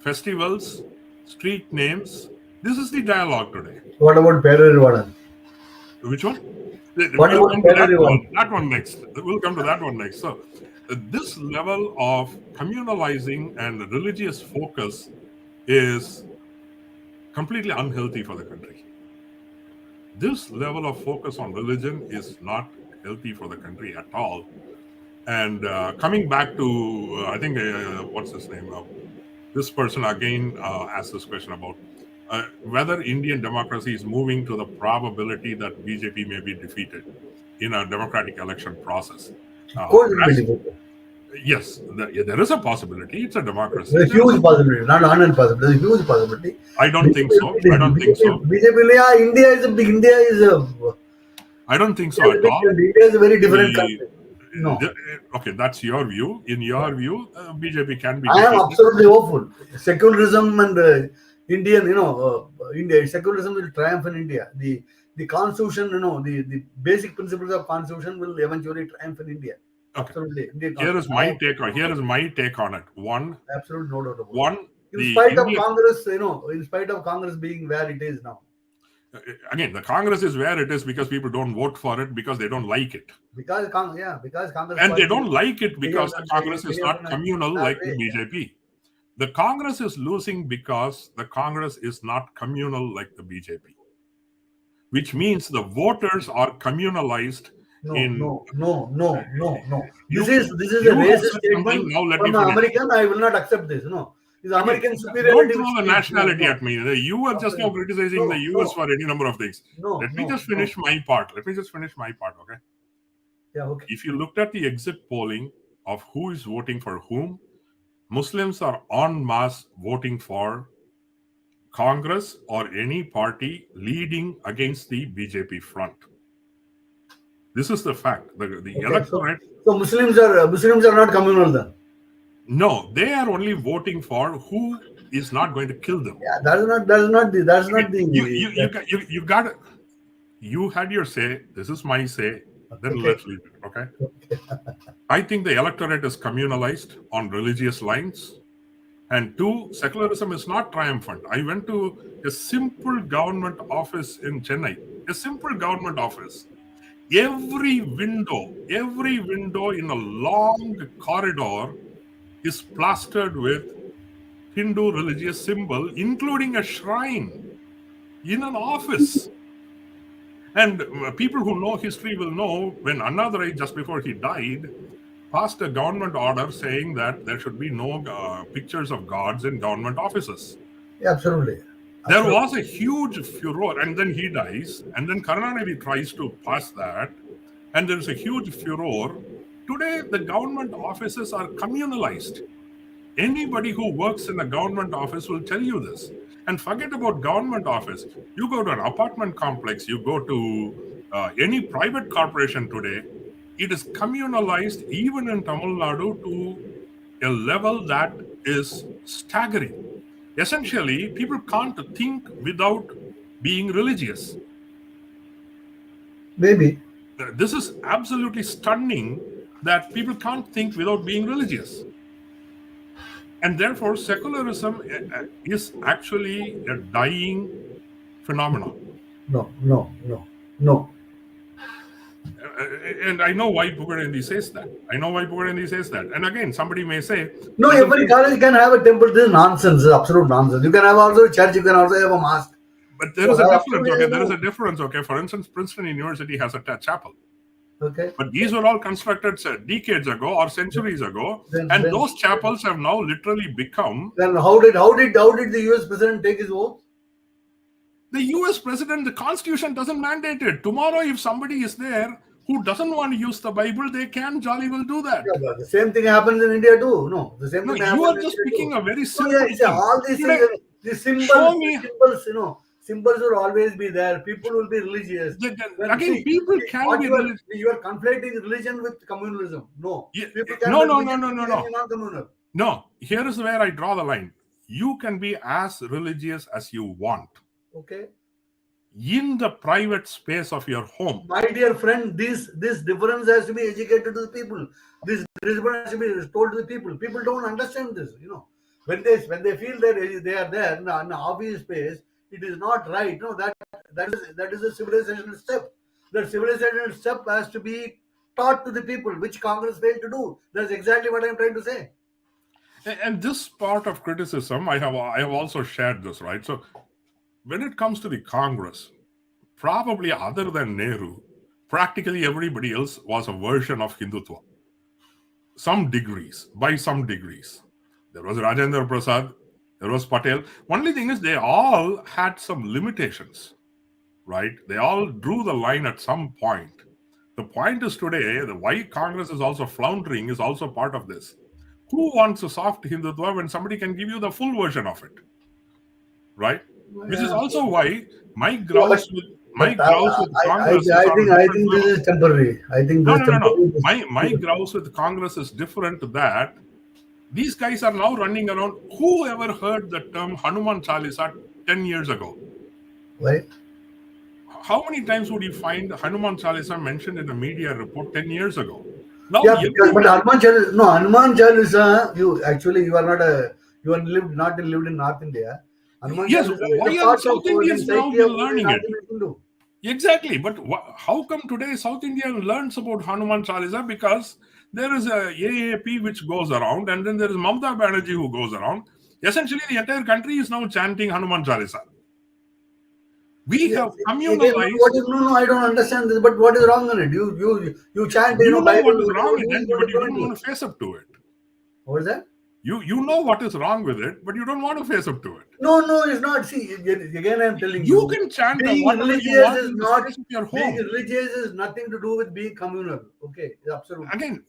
Speaker 1: festivals, street names. This is the dialogue today.
Speaker 2: What about Perarivadan?
Speaker 1: Which one?
Speaker 2: What about
Speaker 1: that one next. We'll come to that one next. So, this level of communalizing and religious focus is completely unhealthy for the country. This level of focus on religion is not healthy for the country at all. And coming back to, I think, what's his name now? This person again asked this question about whether Indian democracy is moving to the probability that BJP may be defeated in a democratic election process.
Speaker 2: Of course, it will be
Speaker 1: As
Speaker 2: difficult.
Speaker 1: yes, there is a possibility. It's a democracy.
Speaker 2: There's a huge possibility, not 100 possibility. There's a huge possibility.
Speaker 1: I don't think so. I don't think so.
Speaker 2: BJP, yeah, India is a big. India is a.
Speaker 1: I don't think so
Speaker 2: India is
Speaker 1: at
Speaker 2: a big
Speaker 1: all.
Speaker 2: country. India is a very different
Speaker 1: The,
Speaker 2: country. No,
Speaker 1: okay, that's your view. In your view, BJP can be
Speaker 2: I am
Speaker 1: defeated.
Speaker 2: absolutely hopeful. Secularism and Indian, India secularism will triumph in India. The constitution, the basic principles of constitution will eventually triumph in India.
Speaker 1: Okay.
Speaker 2: Absolutely. Indian
Speaker 1: Here is
Speaker 2: constitution.
Speaker 1: my take on it. One,
Speaker 2: Absolutely no doubt about it.
Speaker 1: one.
Speaker 2: In spite of Congress, in spite of Congress being where it is now.
Speaker 1: Again, the Congress is where it is because people don't vote for it because they don't like it.
Speaker 2: Because Congress,
Speaker 1: And they don't like it because the Congress is not communal like the BJP. The Congress is losing because the Congress is not communal like the BJP, which means the voters are communalized.
Speaker 2: No. This is a racist statement
Speaker 1: now let
Speaker 2: from
Speaker 1: me
Speaker 2: an
Speaker 1: finish.
Speaker 2: American. I will not accept this. No, this American
Speaker 1: Don't
Speaker 2: superiority.
Speaker 1: throw the nationality at me. You are just now criticizing the US for any number of things. Let me just finish my part. Okay.
Speaker 2: Yeah, okay.
Speaker 1: If you looked at the exit polling of who is voting for whom, Muslims are en masse voting for Congress or any party leading against the BJP front. This is the fact. The electorate.
Speaker 2: So Muslims are not communal then.
Speaker 1: No, they are only voting for who is not going to kill them.
Speaker 2: Yeah, that's not the.
Speaker 1: You got it. You had your say. This is my say. Then let's leave it. Okay. I think the electorate is communalized on religious lines. And two, secularism is not triumphant. I went to a simple government office in Chennai. A simple government office. Every window in a long corridor is plastered with Hindu religious symbol, including a shrine in an office. And people who know history will know when Annadurai, just before he died, passed a government order saying that there should be no pictures of gods in government offices.
Speaker 2: Yeah, absolutely.
Speaker 1: There was a huge furor, and then he dies, and then Karunanidhi tries to pass that, and there's a huge furor. Today, the government offices are communalized. Anybody who works in a government office will tell you this. And forget about government office. You go to an apartment complex, you go to any private corporation today, it is communalized even in Tamil Nadu to a level that is staggering. Essentially, people can't think without being religious.
Speaker 2: Maybe.
Speaker 1: This is absolutely stunning that people can't think without being religious. And therefore, secularism is actually a dying phenomenon.
Speaker 2: No.
Speaker 1: And I know why Pugadendi says that. And again, somebody may say...
Speaker 2: No, every college can have a temple. This is nonsense. This is absolute nonsense. You can have also a church. You can also have a mosque.
Speaker 1: But there is a difference, okay? There is a difference, okay? For instance, Princeton University has a chapel.
Speaker 2: Okay.
Speaker 1: But these were all constructed decades ago or centuries ago. And those chapels have now literally become...
Speaker 2: Then how did the US president take his oath?
Speaker 1: The US president, the constitution doesn't mandate it. Tomorrow, if somebody is there who doesn't want to use the Bible, they can jolly well do that.
Speaker 2: Yeah, but the same thing happens in India too. No, the same thing happens.
Speaker 1: You are just picking a very simple thing.
Speaker 2: All these things, the symbols, symbols will always be there. People will be religious.
Speaker 1: Again, people can be religious.
Speaker 2: You are conflating religion with communalism. No.
Speaker 1: No. No, here is where I draw the line. You can be as religious as you want.
Speaker 2: Okay.
Speaker 1: In the private space of your home.
Speaker 2: My dear friend, this difference has to be educated to the people. This difference has to be told to the people. People don't understand this, When they feel that they are there in an obvious space, it is not right. No, that is a civilization step. That civilization step has to be taught to the people, which Congress failed to do. That's exactly what I'm trying to say.
Speaker 1: And this part of criticism, I have also shared this, right? So when it comes to the Congress, probably other than Nehru, practically everybody else was a version of Hindutva. By some degrees. There was Rajendra Prasad, there was Patel. Only thing is, they all had some limitations, right? They all drew the line at some point. The point is today, the why Congress is also floundering is also part of this. Who wants a soft Hindutva when somebody can give you the full version of it, right? Which is
Speaker 2: Yeah.
Speaker 1: also why my
Speaker 2: Yeah,
Speaker 1: grouse with
Speaker 2: but
Speaker 1: Congress is on a
Speaker 2: I
Speaker 1: different
Speaker 2: think this
Speaker 1: level.
Speaker 2: is temporary. I think
Speaker 1: No,
Speaker 2: this
Speaker 1: no, no, no.
Speaker 2: temporary.
Speaker 1: My grouse with Congress is different to that. These guys are now running around. Who ever heard the term Hanuman Chalisa 10 years ago?
Speaker 2: Why?
Speaker 1: How many times would you find Hanuman Chalisa mentioned in a media report 10 years ago? Now
Speaker 2: Yeah, because but
Speaker 1: everybody.
Speaker 2: Hanuman Chalisa. You actually you are not a you are lived in North India. Hanuman
Speaker 1: Yes,
Speaker 2: Chalisa is a
Speaker 1: why are
Speaker 2: part of
Speaker 1: South
Speaker 2: the
Speaker 1: Indians now
Speaker 2: psyche
Speaker 1: been
Speaker 2: of the
Speaker 1: learning
Speaker 2: North
Speaker 1: it?
Speaker 2: Indian Hindu.
Speaker 1: Exactly, but how come today South India learns about Hanuman Chalisa? Because there is a AAP which goes around, and then there is Mamata Banerjee who goes around. Essentially, the entire country is now chanting Hanuman Chalisa. We
Speaker 2: Yeah,
Speaker 1: have
Speaker 2: again,
Speaker 1: communalized.
Speaker 2: no, I don't understand this. But what is wrong in it? You chant,
Speaker 1: You know
Speaker 2: Bible.
Speaker 1: what is wrong in
Speaker 2: Who is
Speaker 1: it,
Speaker 2: going
Speaker 1: but
Speaker 2: to
Speaker 1: you
Speaker 2: prevent
Speaker 1: don't
Speaker 2: you?
Speaker 1: want to face up to it.
Speaker 2: What is that?
Speaker 1: You know what is wrong with it, but you don't want to face up to it.
Speaker 2: No, it's not. See, again, I'm telling
Speaker 1: You
Speaker 2: you,
Speaker 1: can chant
Speaker 2: being
Speaker 1: whatever you
Speaker 2: religious
Speaker 1: want
Speaker 2: is
Speaker 1: in the
Speaker 2: not
Speaker 1: space of your
Speaker 2: being
Speaker 1: home.
Speaker 2: religious is nothing to do with being communal. Okay, absolutely.
Speaker 1: Again,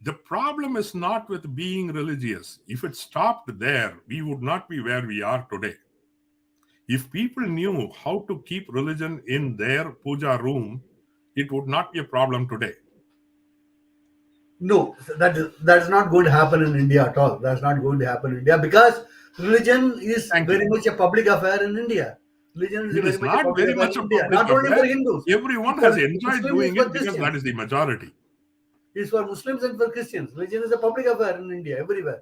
Speaker 1: the problem is not with being religious. If it stopped there, we would not be where we are today. If people knew how to keep religion in their puja room, it would not be a problem today.
Speaker 2: No, that's not going to happen in India at all. That's not going to happen in India because religion is
Speaker 1: Thank you.
Speaker 2: very much a public affair in India. Religion is
Speaker 1: It
Speaker 2: very
Speaker 1: is
Speaker 2: much a
Speaker 1: not
Speaker 2: public
Speaker 1: very
Speaker 2: affair
Speaker 1: much
Speaker 2: in
Speaker 1: a
Speaker 2: India.
Speaker 1: public
Speaker 2: Not only for
Speaker 1: affair.
Speaker 2: Hindus,
Speaker 1: Everyone
Speaker 2: it's
Speaker 1: has
Speaker 2: for
Speaker 1: enjoyed
Speaker 2: Muslims, it's
Speaker 1: doing
Speaker 2: for
Speaker 1: it because that
Speaker 2: Christians.
Speaker 1: is the majority.
Speaker 2: It's for Muslims and for Christians. Religion is a public affair in India, everywhere.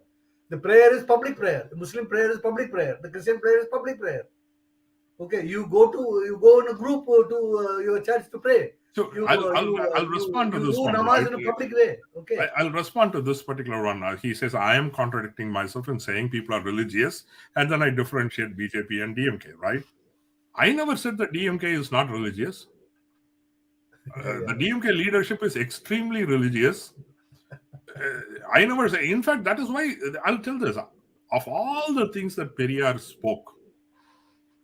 Speaker 2: The prayer is public prayer. The Muslim prayer is public prayer. The Christian prayer is public prayer. Okay, you go in a group to your church to pray.
Speaker 1: So I'll respond to
Speaker 2: You
Speaker 1: this
Speaker 2: do
Speaker 1: one,
Speaker 2: namaz
Speaker 1: right?
Speaker 2: in a public way. Okay.
Speaker 1: I'll respond to this particular one. He says, I am contradicting myself in saying people are religious, and then I differentiate BJP and DMK, right? I never said that DMK is not religious. The
Speaker 2: Yeah.
Speaker 1: DMK leadership is extremely religious. I never say, in fact, that is why I'll tell this. Of all the things that Periyar spoke,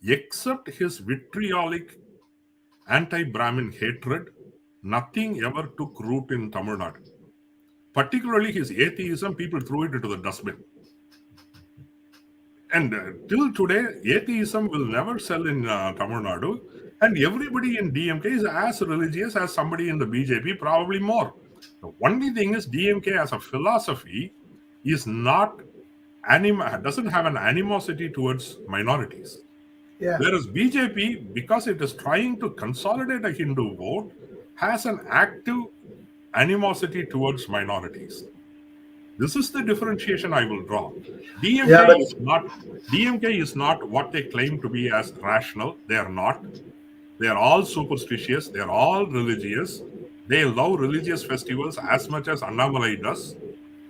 Speaker 1: except his vitriolic anti-Brahmin hatred, nothing ever took root in Tamil Nadu. Particularly his atheism, people threw it into the dustbin. And till today, atheism will never sell in Tamil Nadu. And everybody in DMK is as religious as somebody in the BJP, probably more. The only thing is, DMK as a philosophy is not doesn't have an animosity towards minorities.
Speaker 2: Yeah.
Speaker 1: Whereas BJP, because it is trying to consolidate a Hindu vote, has an active animosity towards minorities. This is the differentiation I will draw.
Speaker 2: Yeah,
Speaker 1: DMK
Speaker 2: but
Speaker 1: is not DMK is not what they claim to be as rational. They are not. They are all superstitious. They are all religious. They love religious festivals as much as Annamalai does.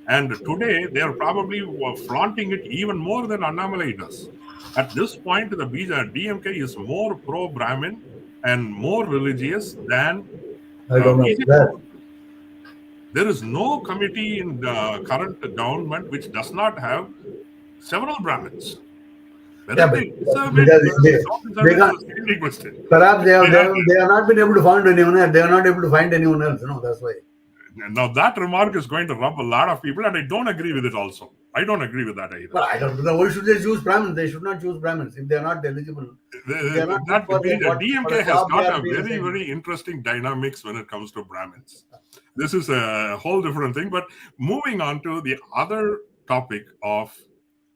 Speaker 1: And today they are probably flaunting it even more than Annamalai does. At this point, the DMK is more pro-Brahmin and more religious than
Speaker 2: I don't know
Speaker 1: BJP.
Speaker 2: that.
Speaker 1: There is no committee in the current government which does not have several Brahmins. Whether
Speaker 2: Yeah, but
Speaker 1: they deserve it
Speaker 2: because
Speaker 1: or they don't deserve
Speaker 2: they
Speaker 1: it is
Speaker 2: can't.
Speaker 1: a secondary question.
Speaker 2: Perhaps
Speaker 1: They have
Speaker 2: they have not been able to find anyone else. They are not able to find anyone else. No, that's why.
Speaker 1: now that remark is going to rub a lot of people, and I don't agree with it. Also, I don't agree with that either.
Speaker 2: But I don't know. Why should they choose Brahmins? They should not choose Brahmins if they are not eligible. If they are not fit
Speaker 1: That
Speaker 2: for for
Speaker 1: DMK
Speaker 2: a
Speaker 1: has
Speaker 2: job they
Speaker 1: got
Speaker 2: are
Speaker 1: a
Speaker 2: being
Speaker 1: very
Speaker 2: assigned.
Speaker 1: interesting dynamics when it comes to Brahmins. This is a whole different thing. But moving on to the other topic of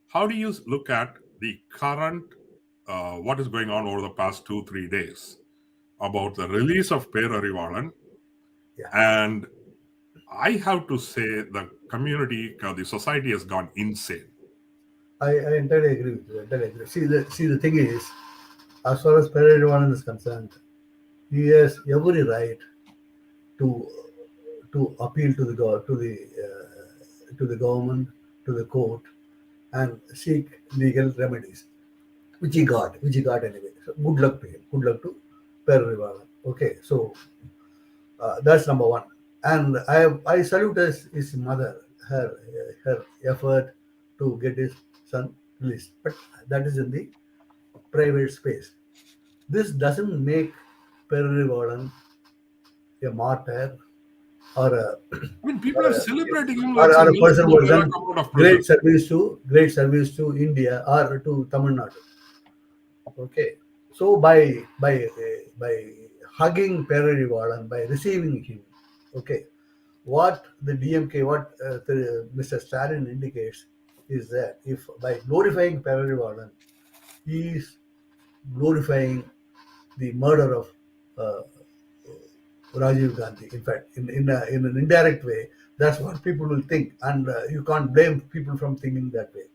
Speaker 1: how do you look at the current what is going on over the past 2-3 days about the release of Perarivalan.
Speaker 2: Yeah.
Speaker 1: And I have to say the community, the society has gone insane.
Speaker 2: I entirely agree with you. Entirely agree. See the thing is, as far as Pereira is concerned, he has every right to appeal to the government, to the court, and seek legal remedies, which he got anyway. So good luck to him. Good luck to Pereira. Okay, so that's number one. And I salute his mother, her effort to get his son released, but that is in the private space. This doesn't make Perarivalan a martyr or a
Speaker 1: I mean, people are celebrating him like
Speaker 2: or
Speaker 1: some
Speaker 2: a person
Speaker 1: Nelson
Speaker 2: who has
Speaker 1: Mandela
Speaker 2: done
Speaker 1: come out of prison.
Speaker 2: great service to India or to Tamil Nadu. Okay, so by hugging Perarivalan, by receiving him, okay, what the DMK, what Mr. Stalin indicates is that if by glorifying Perarivalan, he is glorifying the murder of uh, Rajiv Gandhi. In fact, in an indirect way, that's what people will think, and you can't blame people from thinking that way.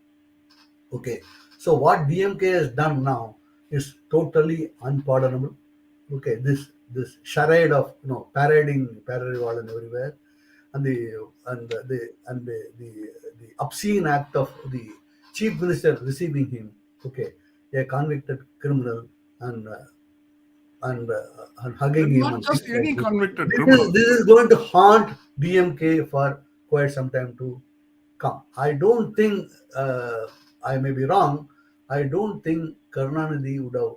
Speaker 2: Okay, so what DMK has done now is totally unpardonable. Okay, this charade of parading Pararivalan everywhere, and the obscene act of the chief minister receiving him. Okay, a convicted criminal and and hugging him
Speaker 1: Not
Speaker 2: and
Speaker 1: just
Speaker 2: things like
Speaker 1: any
Speaker 2: this.
Speaker 1: convicted
Speaker 2: This
Speaker 1: criminal.
Speaker 2: is this is going to haunt DMK for quite some time to come. I don't think I may be wrong. I don't think Karunanidhi would have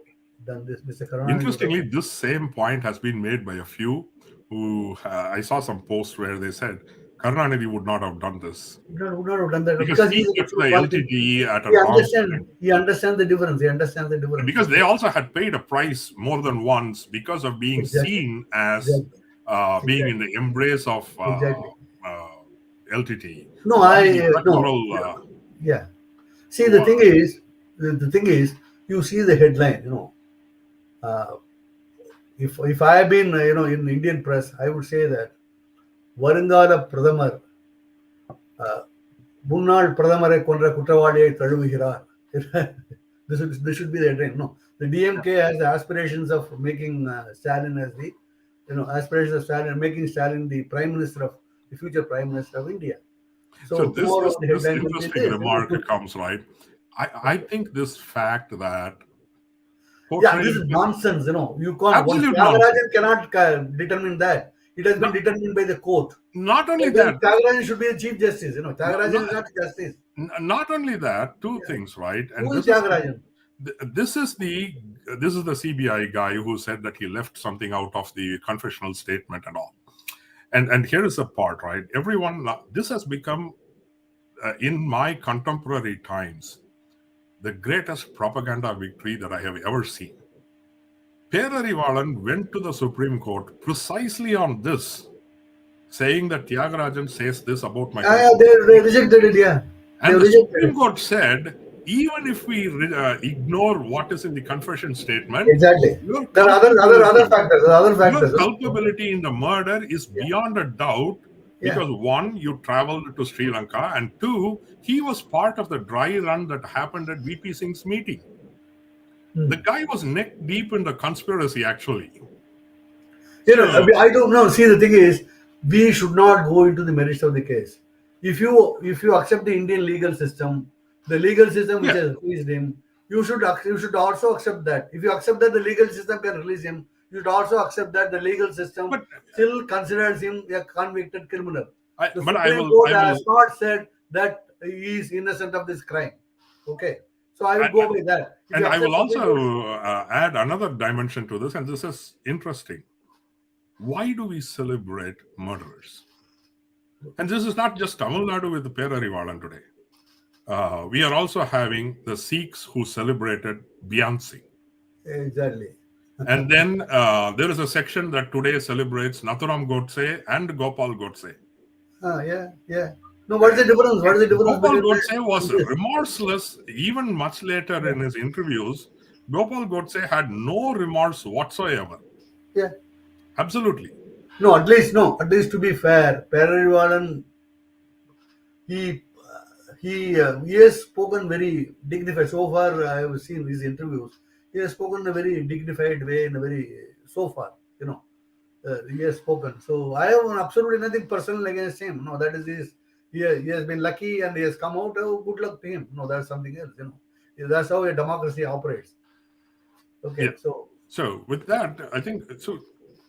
Speaker 2: done this. Mr. Karunanidhi would have
Speaker 1: Interestingly, this same point has been made by a few who I saw some posts where they said Karnanidhi would not have done this
Speaker 2: would not have done that
Speaker 1: because
Speaker 2: because
Speaker 1: he
Speaker 2: he's a
Speaker 1: kept
Speaker 2: true
Speaker 1: the
Speaker 2: politician.
Speaker 1: LTTE at an arm's length.
Speaker 2: He understands the difference. He understands the
Speaker 1: And
Speaker 2: difference.
Speaker 1: because they also had paid a price more than once because of being
Speaker 2: Exactly.
Speaker 1: seen as
Speaker 2: Exactly.
Speaker 1: being in
Speaker 2: Exactly.
Speaker 1: the embrace of
Speaker 2: Exactly.
Speaker 1: uh, LTTE.
Speaker 2: No,
Speaker 1: So all the
Speaker 2: no.
Speaker 1: electoral
Speaker 2: Yeah. See,
Speaker 1: war.
Speaker 2: the thing is, you see the headline. Uh, if I have been, in Indian press, I would say that வருங்கால பிரதமர் முன்னாள் பிரதமரை கொன்ற குற்றவாளியை தழுவுகிறார். This should be the headline. No, the DMK has the aspirations of making Stalin as the, aspirations of Stalin, making Stalin the prime minister of the future prime minister of India. So
Speaker 1: So this
Speaker 2: tomorrow
Speaker 1: this
Speaker 2: the
Speaker 1: this
Speaker 2: headline will be
Speaker 1: interesting
Speaker 2: this.
Speaker 1: remark comes right. I think this fact that
Speaker 2: Yeah, this
Speaker 1: portraying
Speaker 2: is nonsense. You can't. One
Speaker 1: absolute nonsense.
Speaker 2: Tyagarajan cannot determine that. It has been
Speaker 1: Not,
Speaker 2: determined by the court.
Speaker 1: not only
Speaker 2: Then
Speaker 1: that,
Speaker 2: Tyagarajan should be the chief justice.
Speaker 1: no,
Speaker 2: Tyagarajan is
Speaker 1: no,
Speaker 2: not justice.
Speaker 1: not only that, two
Speaker 2: Yeah.
Speaker 1: things, right?
Speaker 2: Who
Speaker 1: And
Speaker 2: is Tyagarajan?
Speaker 1: this is the CBI guy who said that he left something out of the confessional statement and all. And here is the part, right? Everyone, this has become in my contemporary times the greatest propaganda victory that I have ever seen. Perarivalan went to the Supreme Court precisely on this, saying that Tyagarajan says this about my country.
Speaker 2: They rejected it. Yeah, they
Speaker 1: And the
Speaker 2: rejected
Speaker 1: Supreme
Speaker 2: it.
Speaker 1: Court said, even if we ignore what is in the confession statement,
Speaker 2: Exactly.
Speaker 1: your
Speaker 2: There are other
Speaker 1: culpability,
Speaker 2: factors. There are other
Speaker 1: your
Speaker 2: factors.
Speaker 1: culpability in the murder is
Speaker 2: Yeah.
Speaker 1: beyond a doubt
Speaker 2: Yeah.
Speaker 1: because one, you traveled to Sri Lanka, and two, he was part of the dry run that happened at VP Singh's meeting.
Speaker 2: Hmm.
Speaker 1: The guy was neck deep in the conspiracy, actually.
Speaker 2: I don't know. See, the thing is, we should not go into the merits of the case. If you accept the Indian legal system, the legal system which
Speaker 1: Yeah.
Speaker 2: has released him, you should also accept that. If you accept that the legal system can release him, you should also accept that the legal system
Speaker 1: But
Speaker 2: still considers him a convicted criminal. The
Speaker 1: but I
Speaker 2: Supreme
Speaker 1: will,
Speaker 2: Court
Speaker 1: I will,
Speaker 2: has not said that he is innocent of this crime. Okay, so I will go by that. If
Speaker 1: and
Speaker 2: you
Speaker 1: I
Speaker 2: accept
Speaker 1: will
Speaker 2: Supreme Court,
Speaker 1: also add another dimension to this, and this is interesting. Why do we celebrate murderers? And this is not just Tamil Nadu with the Perarivalan today. We are also having the Sikhs who celebrated Beyonce.
Speaker 2: exactly.
Speaker 1: And then there is a section that today celebrates Nathuram Godse and Gopal Godse.
Speaker 2: Yeah. No, what is the difference? What is the difference
Speaker 1: Gopal
Speaker 2: between
Speaker 1: Godse was
Speaker 2: this?
Speaker 1: remorseless, even much later in his interviews. Gopal Godse had no remorse whatsoever.
Speaker 2: Yeah.
Speaker 1: Absolutely.
Speaker 2: No, at least to be fair, Perarivalan, he has spoken very dignified. So far, I have seen his interviews. He has spoken in a very dignified way, in a very so far, he has spoken. So I have absolutely nothing personal against him. No, that is his. He has been lucky and he has come out. Oh, good luck to him. No, that's something else. That's how a democracy operates. Okay,
Speaker 1: Yeah. So with that, I think so.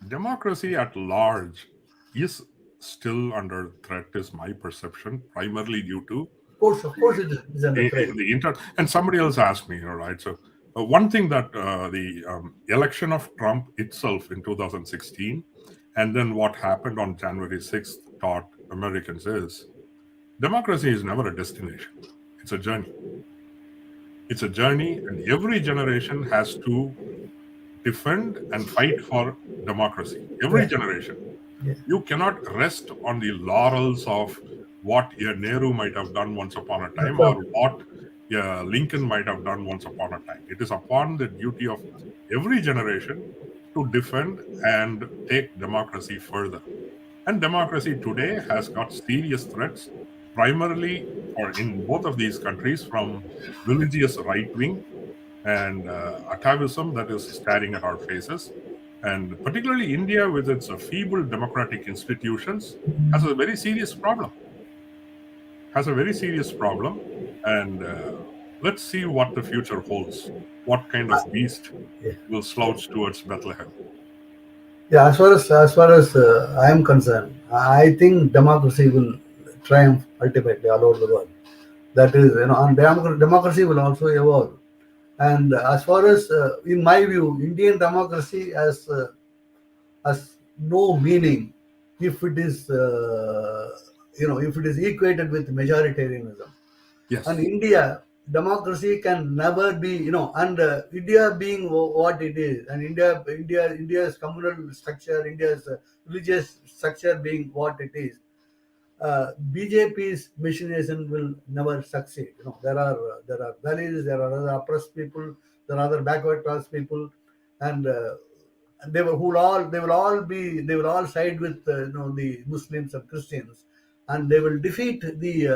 Speaker 1: Democracy at large is still under threat, is my perception, primarily due to
Speaker 2: Of course, it is under threat.
Speaker 1: And somebody else asked me, right? So one thing that the election of Trump itself in 2016, and then what happened on January 6th taught Americans is democracy is never a destination. It's a journey. It's a journey, and every generation has to defend and fight for democracy. Every
Speaker 2: Yeah.
Speaker 1: generation.
Speaker 2: Yeah.
Speaker 1: You cannot rest on the laurels of what a Nehru might have done once upon a time, or what Lincoln might have done once upon a time. It is upon the duty of every generation to defend and take democracy further. And democracy today has got serious threats, primarily or in both of these countries, from religious right wing and atavism that is staring at our faces. And particularly India, with its feeble democratic institutions, has a very serious problem. And let's see what the future holds. What kind of beast
Speaker 2: Yeah.
Speaker 1: will slouch towards Bethlehem?
Speaker 2: Yeah, as far as I am concerned, I think democracy will triumph ultimately all over the world. That is, and democracy will also evolve. And as far as, in my view, Indian democracy has no meaning if it is, if it is equated with majoritarianism.
Speaker 1: Yes.
Speaker 2: And India, democracy can never be, and India being what it is, and India's communal structure, India's religious structure being what it is, BJP's machination will never succeed. There are valleys, there are other oppressed people, there are other backward class people, and they will all side with the Muslims and Christians, and they will defeat the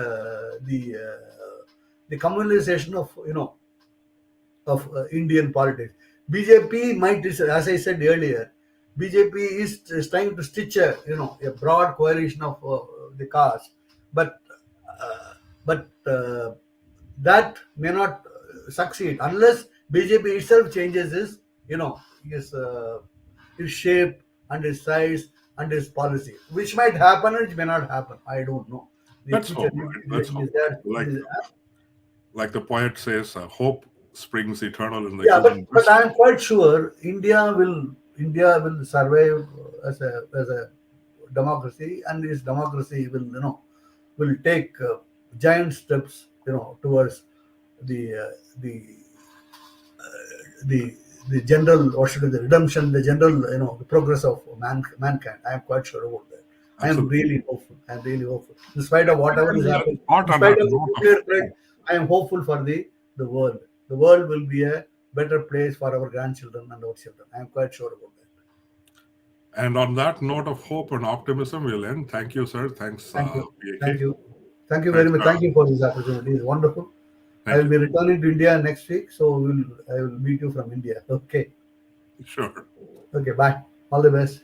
Speaker 2: communalization of Indian politics. BJP might, as I said earlier, BJP is trying to stitch a broad coalition of the caste, but uh, but that may not succeed unless BJP itself changes his shape and his size and his policy, which might happen and it may not happen. I don't know. The
Speaker 1: Let's
Speaker 2: future
Speaker 1: hope, right? Let's hope. Like the poet says, hope springs eternal in the
Speaker 2: Yeah,
Speaker 1: human
Speaker 2: but
Speaker 1: breast.
Speaker 2: I am quite sure India will survive as a democracy, and this democracy will take giant steps towards the uh, the the the general, or should I say, the redemption, the general the progress of mankind. I am quite sure about that. I am
Speaker 1: Absolutely.
Speaker 2: really hopeful. I am really hopeful. In spite of whatever is happening,
Speaker 1: Thought
Speaker 2: in
Speaker 1: on a
Speaker 2: spite of the
Speaker 1: note of
Speaker 2: nuclear threat,
Speaker 1: hope.
Speaker 2: I am hopeful for the world. The world will be a better place for our grandchildren and our children. I am quite sure about that.
Speaker 1: And on that note of hope and optimism, we'll end. Thank you, sir. Thanks,
Speaker 2: Thank you.
Speaker 1: PAK.
Speaker 2: Thank you. Thank you very
Speaker 1: Thanks,
Speaker 2: much. Thank you for this opportunity. It's wonderful. I
Speaker 1: thank
Speaker 2: will be returning to India next week, so I will meet you from India. Okay.
Speaker 1: you. Sure.
Speaker 2: Okay. Bye. All the best.